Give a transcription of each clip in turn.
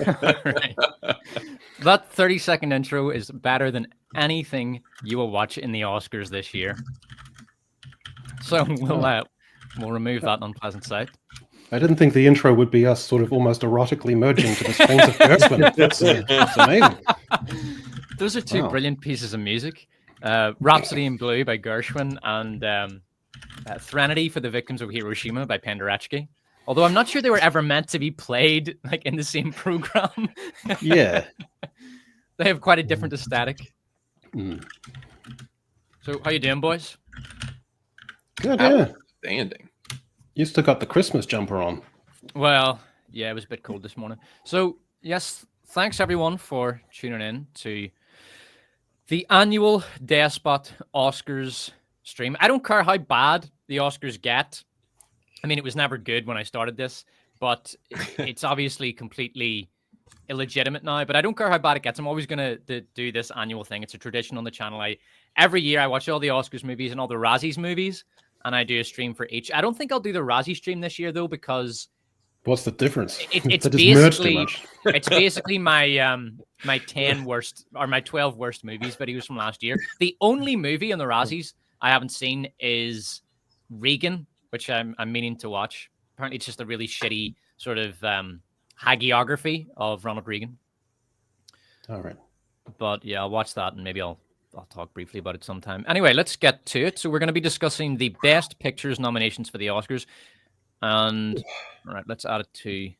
Right. That 30-second intro is better than anything you will watch in the Oscars this year. So we'll remove that unpleasant sight. I didn't think the intro would be us sort of almost erotically merging to the strains of Gershwin. That's amazing. Those are two brilliant pieces of music. Rhapsody in Blue by Gershwin and Threnody for the Victims of Hiroshima by Penderecki. Although I'm not sure they were ever meant to be played like in the same program. Yeah. They have quite a different aesthetic. So how you doing, boys? Good, yeah. Outstanding. You still got the Christmas jumper on. Well, yeah, it was a bit cold this morning. So, yes, thanks everyone for tuning in to the annual Despot Oscars stream. I don't care how bad the Oscars get. I mean, it was never good when I started this, but it's obviously completely illegitimate now. But I don't care how bad it gets. I'm always going to do this annual thing. It's a tradition on the channel. Every year I watch all the Oscars movies and all the Razzies movies, and I do a stream for each. I don't think I'll do the Razzie stream this year, though, because... What's the difference? It's basically my 10 worst or my 12 worst movies videos from last year. The only movie on the Razzies I haven't seen is Regan, which I'm meaning to watch. Apparently, it's just a really shitty sort of hagiography of Ronald Reagan. All right. But yeah, I'll watch that and maybe I'll talk briefly about it sometime. Anyway, let's get to it. So we're going to be discussing the Best Pictures nominations for the Oscars. And all right, let's add it to... Give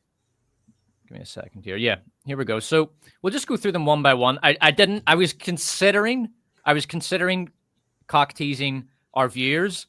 me a second here. Yeah, here we go. So we'll just go through them one by one. I was considering cock teasing our viewers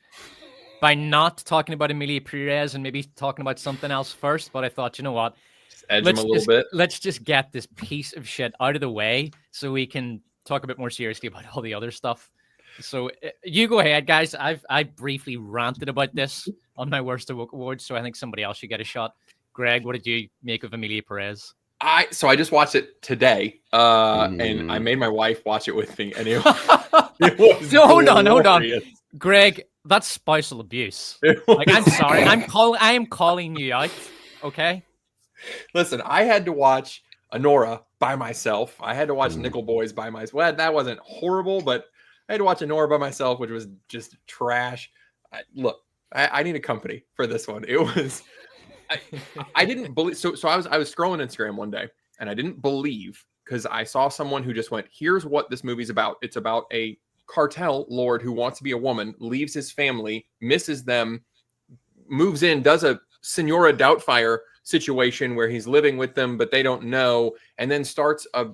by not talking about Emilia Perez and maybe talking about something else first. But I thought, you know what? Just edge them a little bit. Let's just get this piece of shit out of the way so we can talk a bit more seriously about all the other stuff. So you go ahead, guys. I briefly ranted about this on my Worst Awards, so I think somebody else should get a shot. Greg, what did you make of Emilia Perez? I just watched it today, and I made my wife watch it with me, and it was no, hold on, Greg. That's spousal abuse. Like, I'm sorry, I am calling you out. Okay. Listen, I had to watch Anora by myself. I had to watch Nickel Boys by myself. Well, that wasn't horrible, but I had to watch Anora by myself, which was just trash. I need a company for this one. It was. I didn't believe. So I was scrolling Instagram one day, and I didn't believe because I saw someone who just went, "Here's what this movie's about. It's about a cartel lord who wants to be a woman, leaves his family, misses them, moves in, does a Senora Doubtfire situation where he's living with them, but they don't know, and then starts a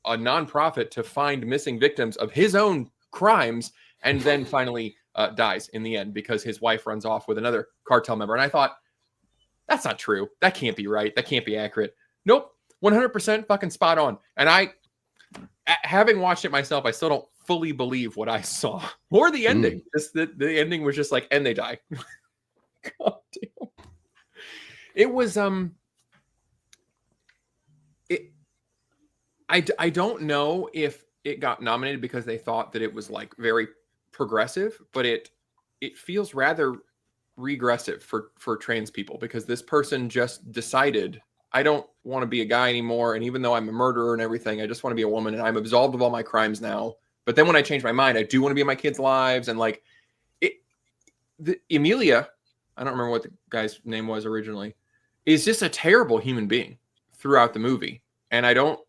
nonprofit to find missing victims of his own crimes, and then finally dies in the end because his wife runs off with another cartel member." And I thought, that's not true. That can't be right. That can't be accurate. Nope. 100% fucking spot on. And having watched it myself, I still don't fully believe what I saw or the ending. Just the ending was just like, and they die. God damn. It was, I don't know if it got nominated because they thought that it was like very progressive, but it feels rather regressive for trans people, because this person just decided, I don't want to be a guy anymore, and even though I'm a murderer and everything, I just want to be a woman, and I'm absolved of all my crimes now. But then when I change my mind, I do want to be in my kids' lives. And like Emilia, I don't remember what the guy's name was originally, is just a terrible human being throughout the movie, and I don't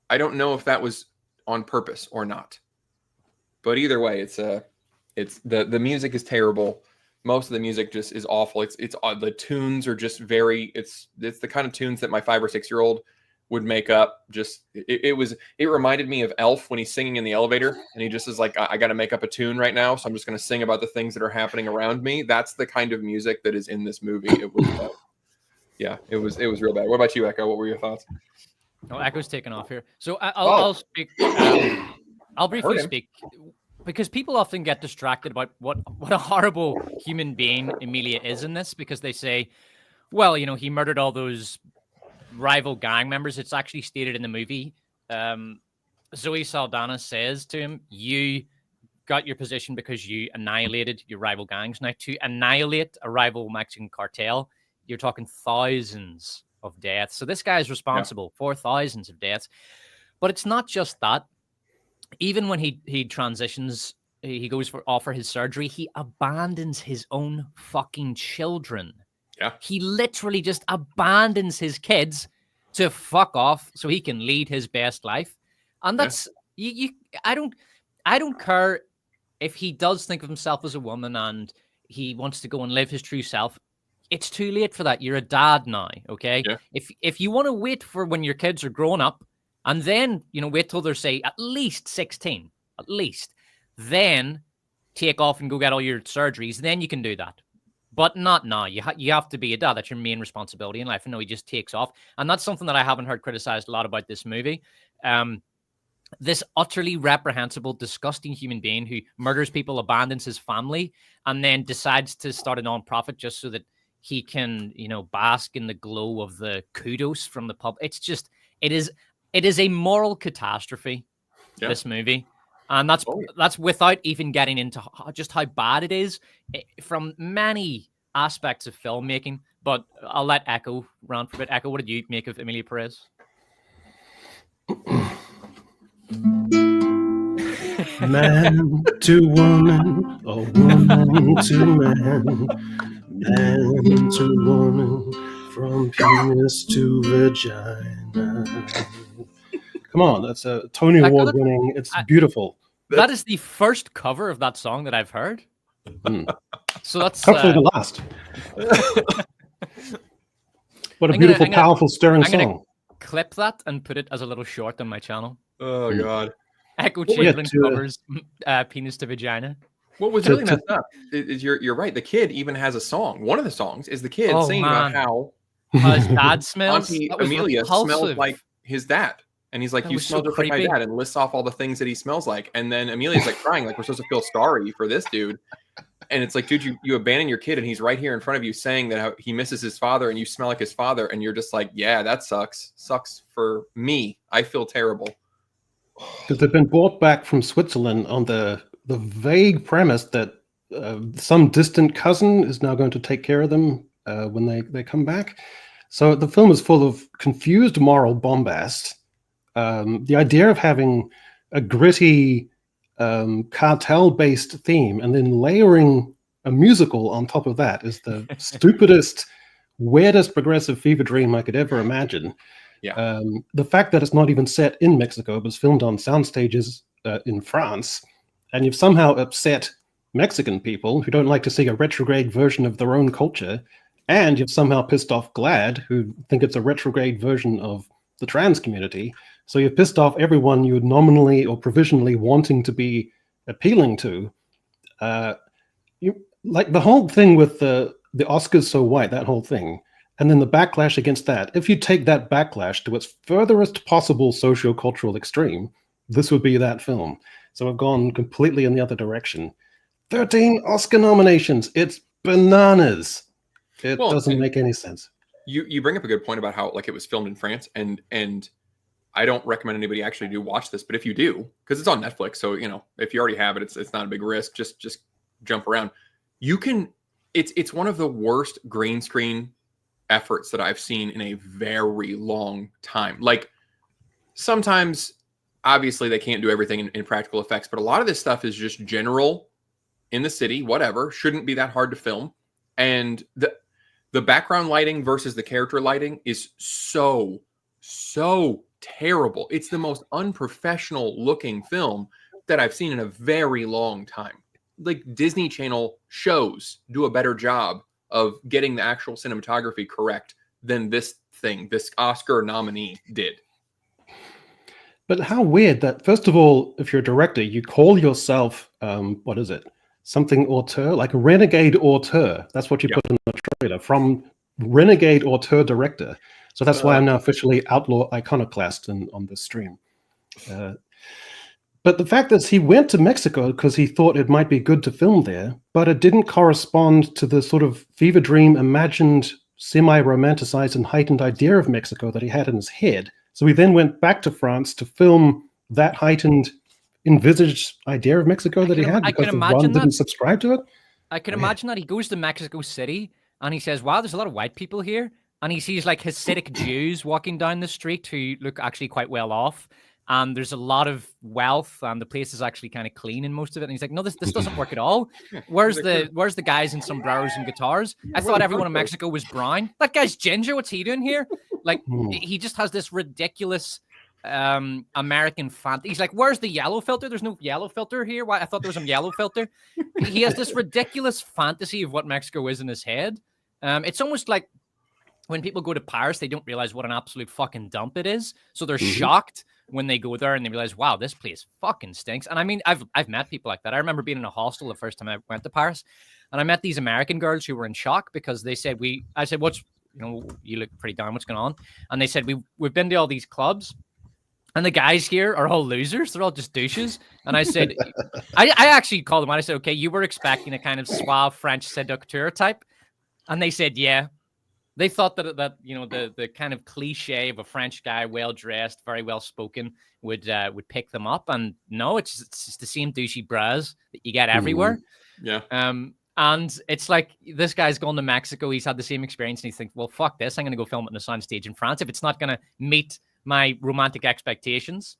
know if that was on purpose or not. But either way, it's the music is terrible. Most of the music just is awful. It's the tunes are just it's the kind of tunes that my 5 or 6 year old would make up. Just it reminded me of Elf when he's singing in the elevator and he just is like, I got to make up a tune right now, so I'm just going to sing about the things that are happening around me. That's the kind of music that is in this movie. It was it was real bad. What about you, Echo? What were your thoughts? Oh, Echo's taking off here. So I'll speak. I'll briefly speak, because people often get distracted about what a horrible human being Emilia is in this, because they say, well, he murdered all those rival gang members. It's actually stated in the movie. Zoe Saldana says to him, you got your position because you annihilated your rival gangs. Now, to annihilate a rival Mexican cartel, you're talking thousands of deaths. So this guy is responsible for thousands of deaths. But it's not just that. Even when he transitions, he goes for offer his surgery, he abandons his own fucking children. Yeah. He literally just abandons his kids to fuck off so he can lead his best life. And that's I don't care if he does think of himself as a woman and he wants to go and live his true self. It's too late for that. You're a dad now, okay? Yeah. If you want to wait for when your kids are grown up and then, wait till they're, say, at least 16, at least, then take off and go get all your surgeries, then you can do that. But not now. You have to be a dad. That's your main responsibility in life. And no, he just takes off. And that's something that I haven't heard criticized a lot about this movie. This utterly reprehensible, disgusting human being who murders people, abandons his family, and then decides to start a nonprofit just so that he can, bask in the glow of the kudos from the pub. It's just, it is a moral catastrophe, this movie. And that's without even getting into just how bad it is from many aspects of filmmaking. But I'll let Echo rant for a bit. Echo, what did you make of Emilia Perez? Man to woman, or woman to man, man to woman, from penis to vagina. Come on, that's a Tony Award winning. It's beautiful. That is the first cover of that song that I've heard. So that's hopefully the last. What a beautiful, powerful, stirring song. Clip that and put it as a little short on my channel. Oh God. Echo Chamberlain covers penis to vagina. What was really messed up is you're right. The kid even has a song. One of the songs is the kid singing about how his dad smells. Auntie Emilia smells like his dad. And he's like, you smell just like my dad, and lists off all the things that he smells like. And then Emilia's like crying, like, we're supposed to feel sorry for this dude. And it's like, dude, you abandon your kid, and he's right here in front of you saying that how he misses his father, and you smell like his father, and you're just like, yeah, that sucks. Sucks for me. I feel terrible. Because they've been brought back from Switzerland on the vague premise that some distant cousin is now going to take care of them when they come back. So the film is full of confused moral bombast. The idea of having a gritty cartel-based theme and then layering a musical on top of that is the stupidest, weirdest progressive fever dream I could ever imagine. Yeah. The fact that it's not even set in Mexico, but it's filmed on sound stages in France, and you've somehow upset Mexican people who don't like to see a retrograde version of their own culture, and you've somehow pissed off GLAAD, who think it's a retrograde version of the trans community. So you've pissed off everyone you nominally or provisionally wanting to be appealing to. Like the whole thing with the Oscars so white, that whole thing, and then the backlash against that. If you take that backlash to its furthest possible socio-cultural extreme, this would be that film. So I've gone completely in the other direction. 13 Oscar nominations. It's bananas. It doesn't make any sense. You bring up a good point about how like it was filmed in France, and I don't recommend anybody actually do watch this, but if you do, because it's on Netflix, so if you already have it, it's not a big risk. Just jump around. You can. It's one of the worst green screen efforts that I've seen in a very long time. Like sometimes, obviously, they can't do everything in practical effects, but a lot of this stuff is just general in the city. Whatever, shouldn't be that hard to film, and the background lighting versus the character lighting is so terrible. It's the most unprofessional looking film that I've seen in a very long time. Like Disney Channel shows do a better job of getting the actual cinematography correct than this Oscar nominee did. But how weird that, first of all, if you're a director, you call yourself, what is it? Something auteur, like a renegade auteur. That's what you put in the trailer, from renegade auteur director. So that's why I'm now officially outlaw iconoclast on this stream. But the fact that he went to Mexico because he thought it might be good to film there, but it didn't correspond to the sort of fever dream, imagined, semi-romanticized and heightened idea of Mexico that he had in his head. So he then went back to France to film that heightened, envisaged idea of Mexico that he had because the one didn't subscribe to it. I can imagine that he goes to Mexico City and he says, wow, there's a lot of white people here. and he sees like Hasidic Jews walking down the street who look actually quite well off. And there's a lot of wealth, and the place is actually kind of clean in most of it. And he's like, "No, this doesn't work at all. Where's the guys in sombreros and guitars? I thought everyone in Mexico was brown. That guy's ginger. What's he doing here? Like, he just has this ridiculous American fantasy. He's like, where's the yellow filter? There's no yellow filter here. Why? I thought there was a yellow filter. He has this ridiculous fantasy of what Mexico is in his head. It's almost like when people go to Paris, they don't realize what an absolute fucking dump it is. So they're shocked when they go there and they realize, wow, this place fucking stinks. And I mean, I've met people like that. I remember being in a hostel the first time I went to Paris, and I met these American girls who were in shock because they said, I said, what's, you look pretty down, what's going on? And they said, we've been to all these clubs, and the guys here are all losers. They're all just douches. And I said, I actually called them out. I said, okay, you were expecting a kind of suave French seducteur type. And they said, yeah. They thought that the kind of cliche of a French guy, well dressed, very well spoken, would pick them up, and no, it's just the same douchey bras that you get everywhere. Yeah. And it's like this guy's gone to Mexico. He's had the same experience, and he thinks, well, fuck this. I'm going to go film it on a soundstage in France if it's not going to meet my romantic expectations.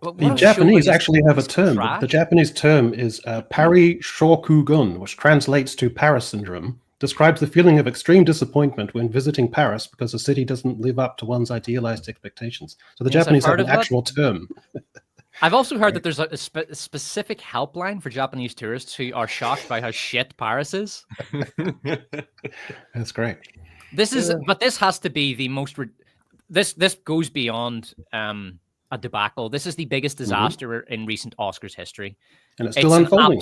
The Japanese actually have a term. The Japanese term is pari shokugun, which translates to Paris syndrome. Describes the feeling of extreme disappointment when visiting Paris because the city doesn't live up to one's idealized expectations. So the Japanese have an actual term. I've also heard that there's a specific helpline for Japanese tourists who are shocked by how shit Paris is. That's great. But this has to be the most. This goes beyond a debacle. This is the biggest disaster in recent Oscars history, and it's still unfolding.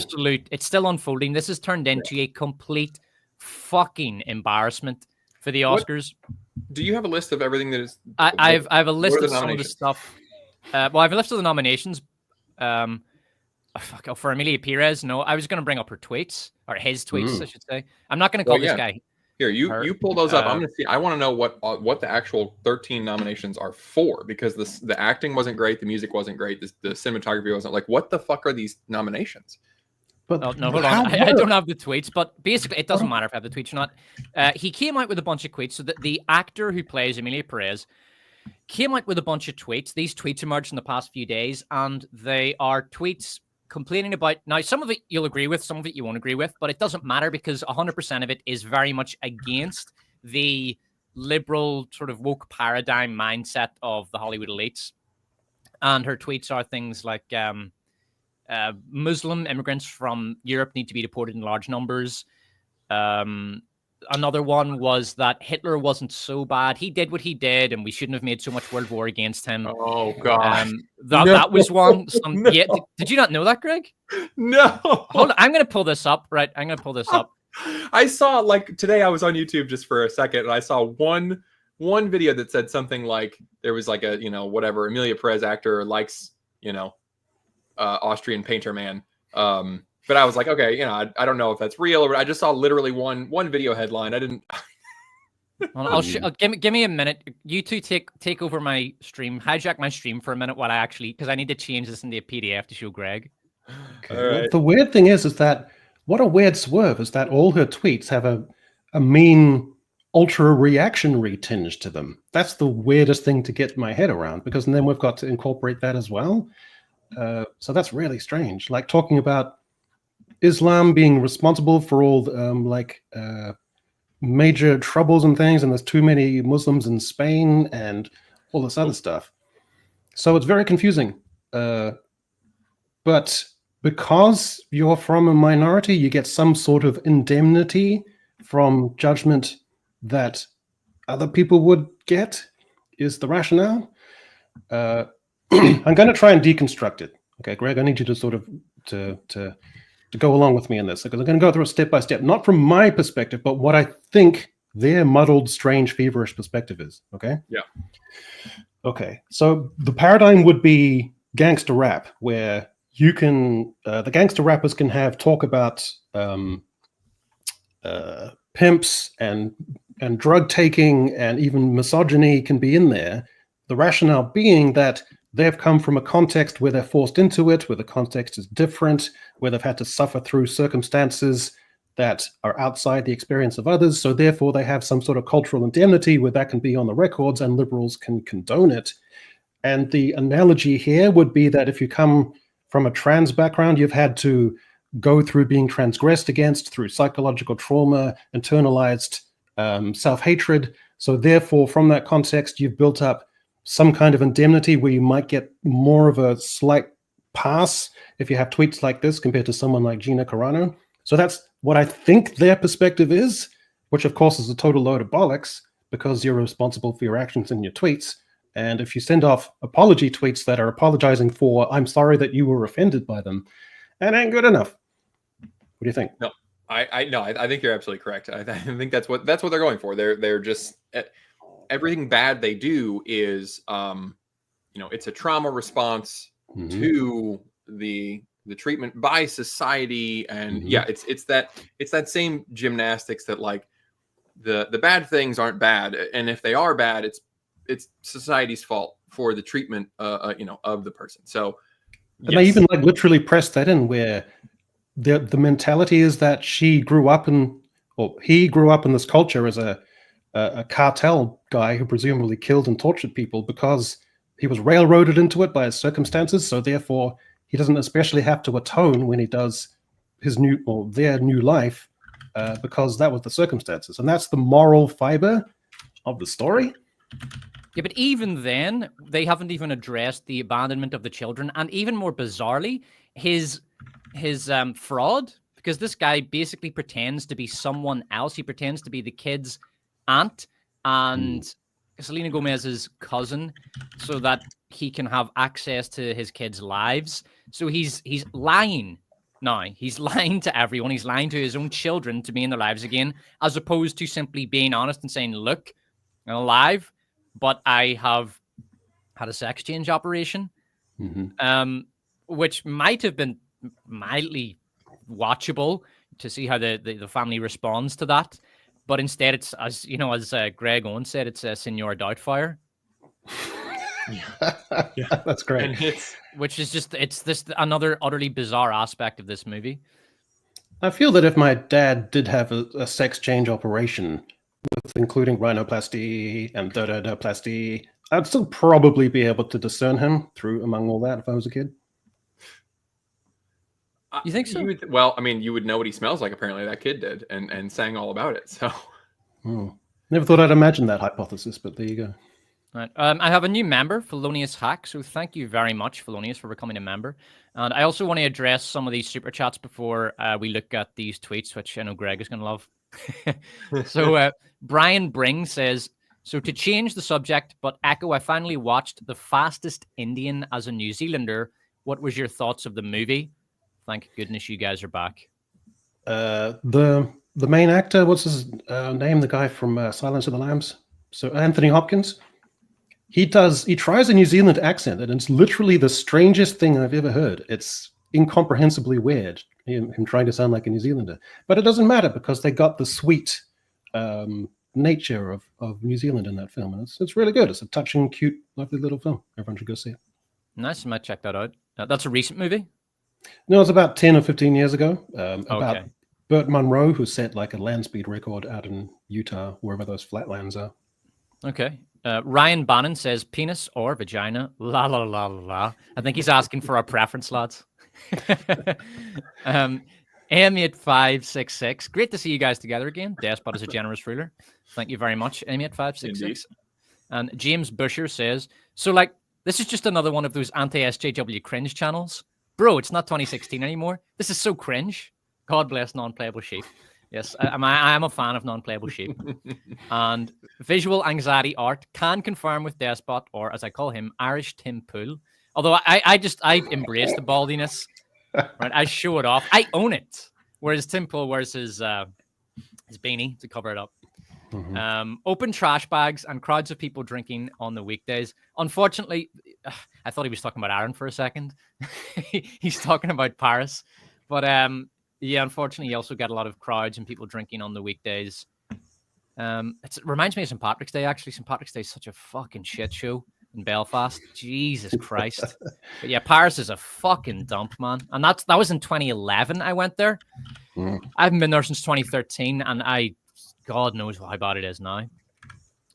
It's still unfolding. This has turned into a complete fucking embarrassment for the Oscars. Do you have a list of everything that is? I have a list of some of the stuff. Well, I have a list of the nominations. For Emilia Perez, no, I was going to bring up her tweets, or his tweets, I should say. I'm not going to call this guy. Here, you pull those up. I'm going to see. I want to know what the actual 13 nominations are for, because the acting wasn't great, the music wasn't great, the cinematography wasn't. Like, what the fuck are these nominations? But no, hold on. I don't have the tweets, but basically it doesn't matter if I have the tweets or not. He came out with a bunch of tweets. So the actor who plays Emilia Perez came out with a bunch of tweets. These tweets emerged in the past few days, and they are tweets complaining about, now some of it you'll agree with, some of it you won't agree with, but it doesn't matter because 100% of it is very much against the liberal sort of woke paradigm mindset of the Hollywood elites. And her tweets are things like, Muslim immigrants from Europe need to be deported in large numbers. Another one was that Hitler wasn't so bad. He did what he did, and we shouldn't have made so much world war against him. Oh, God. That was one. Yeah, did you not know that, Greg? No. Hold on. I'm going to pull this up. Right. I'm going to pull this up. I saw, like, today I was on YouTube just for a second, and I saw one video that said something like, there was like a, whatever, Emilia Perez actor likes, Austrian painter man. But I was like, okay, I don't know if that's real, or I just saw literally one video headline. I didn't. Give me a minute. You two take over my stream, hijack my stream for a minute while because I need to change this into a PDF to show Greg. Okay. Right. The weird thing is that what a weird swerve is that all her tweets have a mean ultra reactionary tinge to them. That's the weirdest thing to get my head around, because then we've got to incorporate that as well. So that's really strange. Like talking about Islam being responsible for all major troubles and things, and there's too many Muslims in Spain and all this other stuff. So it's very confusing. But because you're from a minority, you get some sort of indemnity from judgment that other people would get, is the rationale. I'm going to try and deconstruct it. Okay, Greg, I need you to sort of to go along with me in this, because I'm going to go through it step by step, not from my perspective, but what I think their muddled, strange, feverish perspective is. Okay? Yeah. Okay. So the paradigm would be gangster rap, where you can, the gangster rappers can talk about pimps and drug taking, and even misogyny can be in there. The rationale being that they've come from a context where they're forced into it, where the context is different, where they've had to suffer through circumstances that are outside the experience of others. So therefore, they have some sort of cultural indemnity where that can be on the records and liberals can condone it. And the analogy here would be that if you come from a trans background, you've had to go through being transgressed against, through psychological trauma, internalized self-hatred. So therefore, from that context, you've built up some kind of indemnity where you might get more of a slight pass if you have tweets like this compared to someone like Gina Carano. So that's what I think their perspective is, which of course is a total load of bollocks because you're responsible for your actions and your tweets. And if you send off apology tweets that are apologizing for, I'm sorry that you were offended by them, that ain't good enough. What do you think? No, I think you're absolutely correct. I think that's what they're going for. They're just everything bad they do is, it's a trauma response to the treatment by society, and it's that same gymnastics that like the bad things aren't bad, and if they are bad, it's society's fault for the treatment, of the person. So, and they even like literally press that in where the mentality is that he grew up in this culture as a cartel guy who presumably killed and tortured people because he was railroaded into it by his circumstances. So therefore, he doesn't especially have to atone when he does their new life because that was the circumstances, and that's the moral fiber of the story. Yeah, but even then, they haven't even addressed the abandonment of the children, and even more bizarrely, his fraud, because this guy basically pretends to be someone else. He pretends to be the kid's aunt and Selena Gomez's cousin, so that he can have access to his kids' lives. So he's lying now. He's lying to everyone. He's lying to his own children to be in their lives again, as opposed to simply being honest and saying, "Look, I'm alive, but I have had a sex change operation," which might have been mildly watchable to see how the family responds to that. But instead, it's, as Greg Owen said, it's a Senor Doubtfire. Yeah, that's great. Which is it's this another utterly bizarre aspect of this movie. I feel that if my dad did have a sex change operation, including rhinoplasty and dorodoplasty, I'd still probably be able to discern him among all that if I was a kid. You think so? You would know what he smells like. Apparently, that kid did, and sang all about it. So, never thought I'd imagine that hypothesis, but there you go. Right. I have a new member, Felonious Hack. So thank you very much, Felonious, for becoming a member. And I also want to address some of these super chats before we look at these tweets, which I know Greg is going to love. So Brian Bring says, so to change the subject, but Echo, I finally watched The Fastest Indian as a New Zealander. What was your thoughts of the movie? Thank goodness you guys are back. The main actor, what's his name? The guy from Silence of the Lambs. So Anthony Hopkins. He tries a New Zealand accent, and it's literally the strangest thing I've ever heard. It's incomprehensibly weird, him trying to sound like a New Zealander. But it doesn't matter because they got the sweet nature of New Zealand in that film. And it's really good. It's a touching, cute, lovely little film. Everyone should go see it. Nice. I might check that out. That's a recent movie? No, it's about 10 or 15 years ago. About Burt Munro, who set like a land speed record out in Utah, wherever those flatlands are. Okay. Ryan Bannon says penis or vagina. La la la la la. I think he's asking for our preference, lads. AM8566. Great to see you guys together again. Despot is a generous ruler. Thank you very much, AM8566. And James Busher says, so like, this is just another one of those anti-SJW cringe channels. Bro, it's not 2016 anymore. This is so cringe. God bless non-playable sheep. Yes, I am a fan of non-playable sheep. And visual anxiety art can confirm with Despot, or as I call him, Irish Tim Pool. Although I embrace the baldiness. Right, I show it off. I own it. Whereas Tim Pool wears his beanie to cover it up. Open trash bags and crowds of people drinking on the weekdays. Unfortunately, I thought he was talking about Aaron for a second. He's talking about Paris. But yeah, unfortunately, you also get a lot of crowds and people drinking on the weekdays. It reminds me of St. Patrick's Day, actually. St. Patrick's Day is such a fucking shit show in Belfast. Jesus Christ. But yeah, Paris is a fucking dump, man. And that was in 2011 I went there. I haven't been there since 2013, and God knows how bad it is now.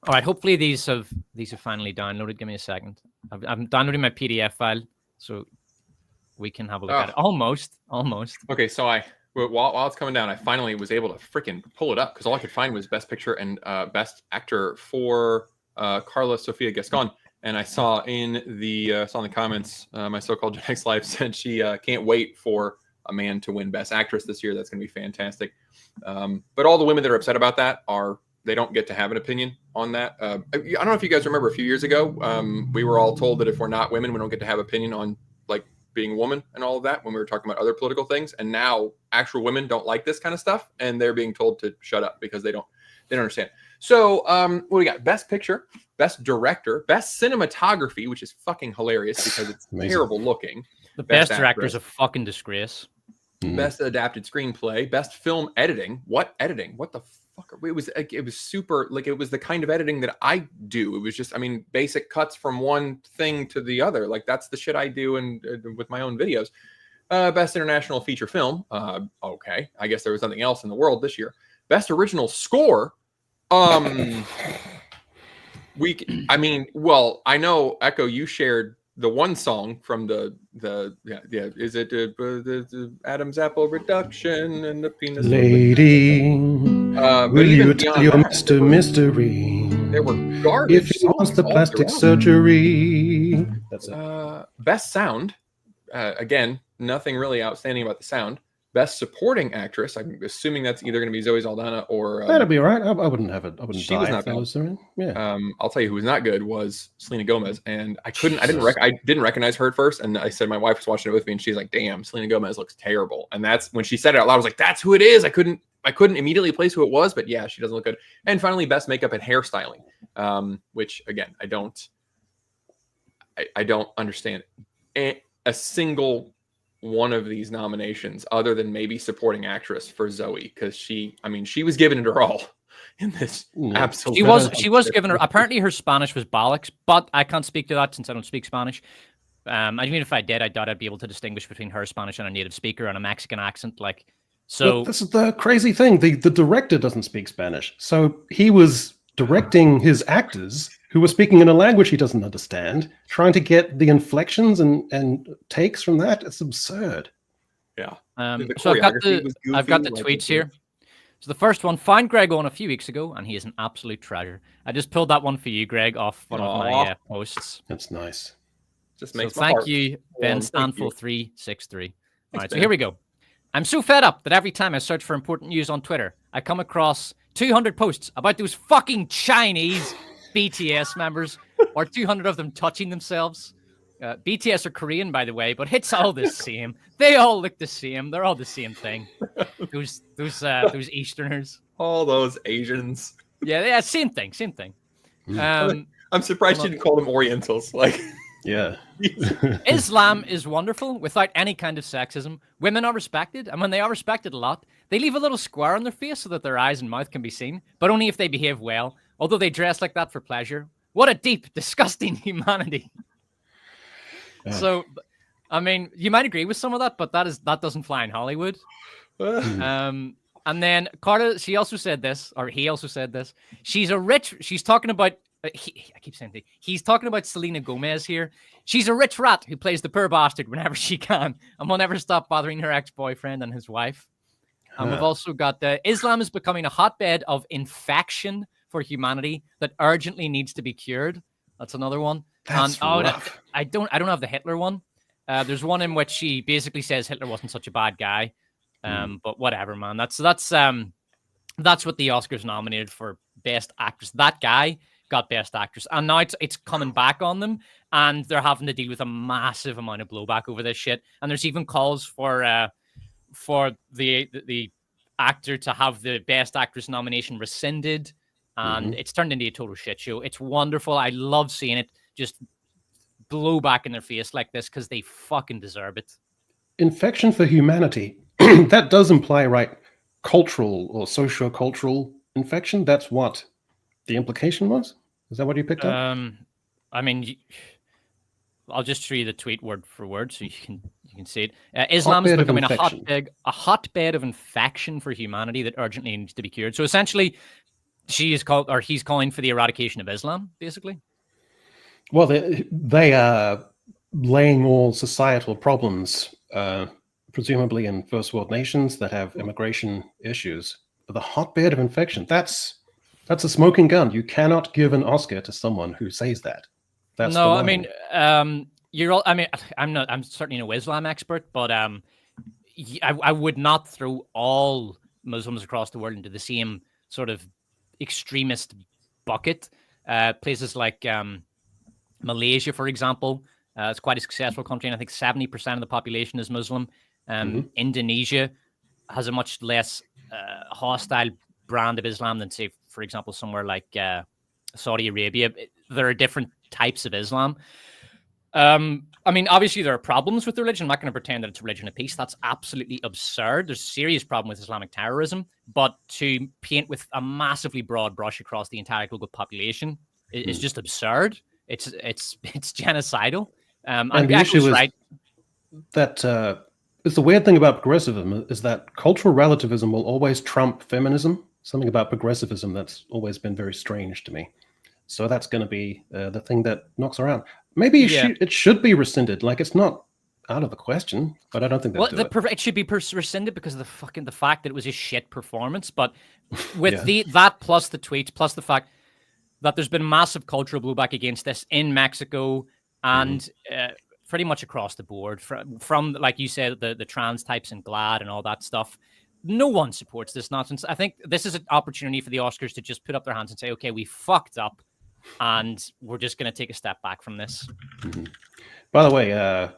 All right, hopefully these have finally downloaded. Give me a second. I'm downloading my PDF file so we can have a look at it. Almost. Okay, so while it's coming down, I finally was able to freaking pull it up because all I could find was Best Picture and Best Actor for Carla Sofia Gascon. And I saw in the comments, my so-called Gen X Life said she can't wait for a man to win Best Actress this year. That's going to be fantastic. But all the women that are upset about that they don't get to have an opinion on that. I don't know if you guys remember a few years ago, we were all told that if we're not women, we don't get to have opinion on like being a woman and all of that when we were talking about other political things. And now actual women don't like this kind of stuff, and they're being told to shut up because they don't understand. So what we got? Best Picture, Best Director, Best Cinematography, which is fucking hilarious because it's terrible looking. The Best Director is a fucking disgrace. Best Adapted Screenplay, Best Film Editing. What editing? What the fuck? It was super, like, it was the kind of editing that I do. It was just, basic cuts from one thing to the other. Like, that's the shit I do and with my own videos. Best International Feature Film. Okay, I guess there was something else in the world this year. Best Original Score. I know, Echo, you shared the one song from the is it the Adam's Apple Reduction and the penis lady, will you tell your Mr. Mystery? There were garbage if he wants the plastic surgery. That's it. Best Sound, again, nothing really outstanding about the sound. Best Supporting Actress. I'm assuming that's either going to be Zoe Saldana or that'd be all right. I wouldn't have it. I wouldn't. She was not bad. Yeah. I'll tell you who was not good was Selena Gomez, and I didn't recognize her at first, and I said my wife was watching it with me, and she's like, "Damn, Selena Gomez looks terrible." And that's when she said it out loud. I was like, "That's who it is." I couldn't immediately place who it was, but yeah, she doesn't look good. And finally, Best Makeup and Hairstyling, which again, I don't understand a single one of these nominations other than maybe Supporting Actress for Zoe, because she was giving it her all in this. Absolutely, she was giving her. Apparently, her Spanish was bollocks, but I can't speak to that since I don't speak Spanish. Even if I did, I doubt I'd be able to distinguish between her Spanish and a native speaker and a Mexican accent. Like, so but this is the crazy thing. The director doesn't speak Spanish, so he was directing his actors who were speaking in a language he doesn't understand, trying to get the inflections and takes from that. It's absurd. Yeah. So I've got the tweets here. So the first one, found Greg Owen a few weeks ago, and he is an absolute treasure. I just pulled that one for you, Greg, off one of my posts. That's nice. Just makes thank you, Ben Stanful363. All right, so here we go. I'm so fed up that every time I search for important news on Twitter, I come across 200 posts about those fucking Chinese BTS members, or 200 of them touching themselves. BTS are Korean, by the way, but it's all the same. They all look the same. They're all the same thing. Those Easterners. All those Asians. Yeah, same thing. I'm surprised you didn't call them Orientals. Like, yeah. Islam is wonderful without any kind of sexism. Women are respected, and when they are respected a lot, they leave a little square on their face so that their eyes and mouth can be seen, but only if they behave well, although they dress like that for pleasure. What a deep, disgusting humanity. Yeah. So, you might agree with some of that, but that doesn't fly in Hollywood. And then Carter, he also said this. She's talking about, he's talking about Selena Gomez here. She's a rich rat who plays the poor bastard whenever she can and will never stop bothering her ex-boyfriend and his wife. And we've also got Islam is becoming a hotbed of infection for humanity that urgently needs to be cured. That's another one. That's rough. I don't have the Hitler one. There's one in which she basically says Hitler wasn't such a bad guy. But whatever, man. That's what the Oscars nominated for Best Actress. That guy got Best Actress, and now it's coming back on them, and they're having to deal with a massive amount of blowback over this shit. And there's even calls for the actor to have the Best Actress nomination rescinded, and it's turned into a total shit show. It's wonderful. I love seeing it just blow back in their face like this because they fucking deserve it. Infection for humanity. That does imply, right, cultural or socio-cultural infection. That's what the implication was. Is that what you picked up? I mean, I'll just show you the tweet word for word so you can see it. Islam is Hotbed of becoming infection. a hotbed of infection for humanity that urgently needs to be cured. So essentially, he's calling for the eradication of Islam, basically. Well, they are laying all societal problems, presumably in first world nations that have immigration issues. The hotbed of infection, that's a smoking gun. You cannot give an Oscar to someone who says that. That's No, the I line. mean, I'm certainly no Islam expert, but I would not throw all Muslims across the world into the same sort of extremist bucket. Places like Malaysia, for example, it's quite a successful country, and I think 70% of the population is Muslim. Indonesia has a much less hostile brand of Islam than, say, for example, somewhere like Saudi Arabia. There are different types of Islam. I mean, obviously there are problems with the religion. I'm not going to pretend that it's a religion of peace. That's absolutely absurd. There's a serious problem with Islamic terrorism, but to paint with a massively broad brush across the entire global population is just absurd. It's genocidal. And the issue is that it's the weird thing about progressivism is that cultural relativism will always trump feminism. Something about progressivism that's always been very strange to me. So that's going to be the thing that knocks around. Maybe it should be rescinded. Like, it's not out of the question, but I don't think they'll do it. It should be rescinded because of the fact that it was a shit performance. But with that plus the tweets plus the fact that there's been massive cultural blowback against this in Mexico and pretty much across the board, from like you said, the trans types and GLAAD and all that stuff. No one supports this nonsense. I think this is an opportunity for the Oscars to just put up their hands and say, okay, we fucked up and we're just going to take a step back from this. By the way,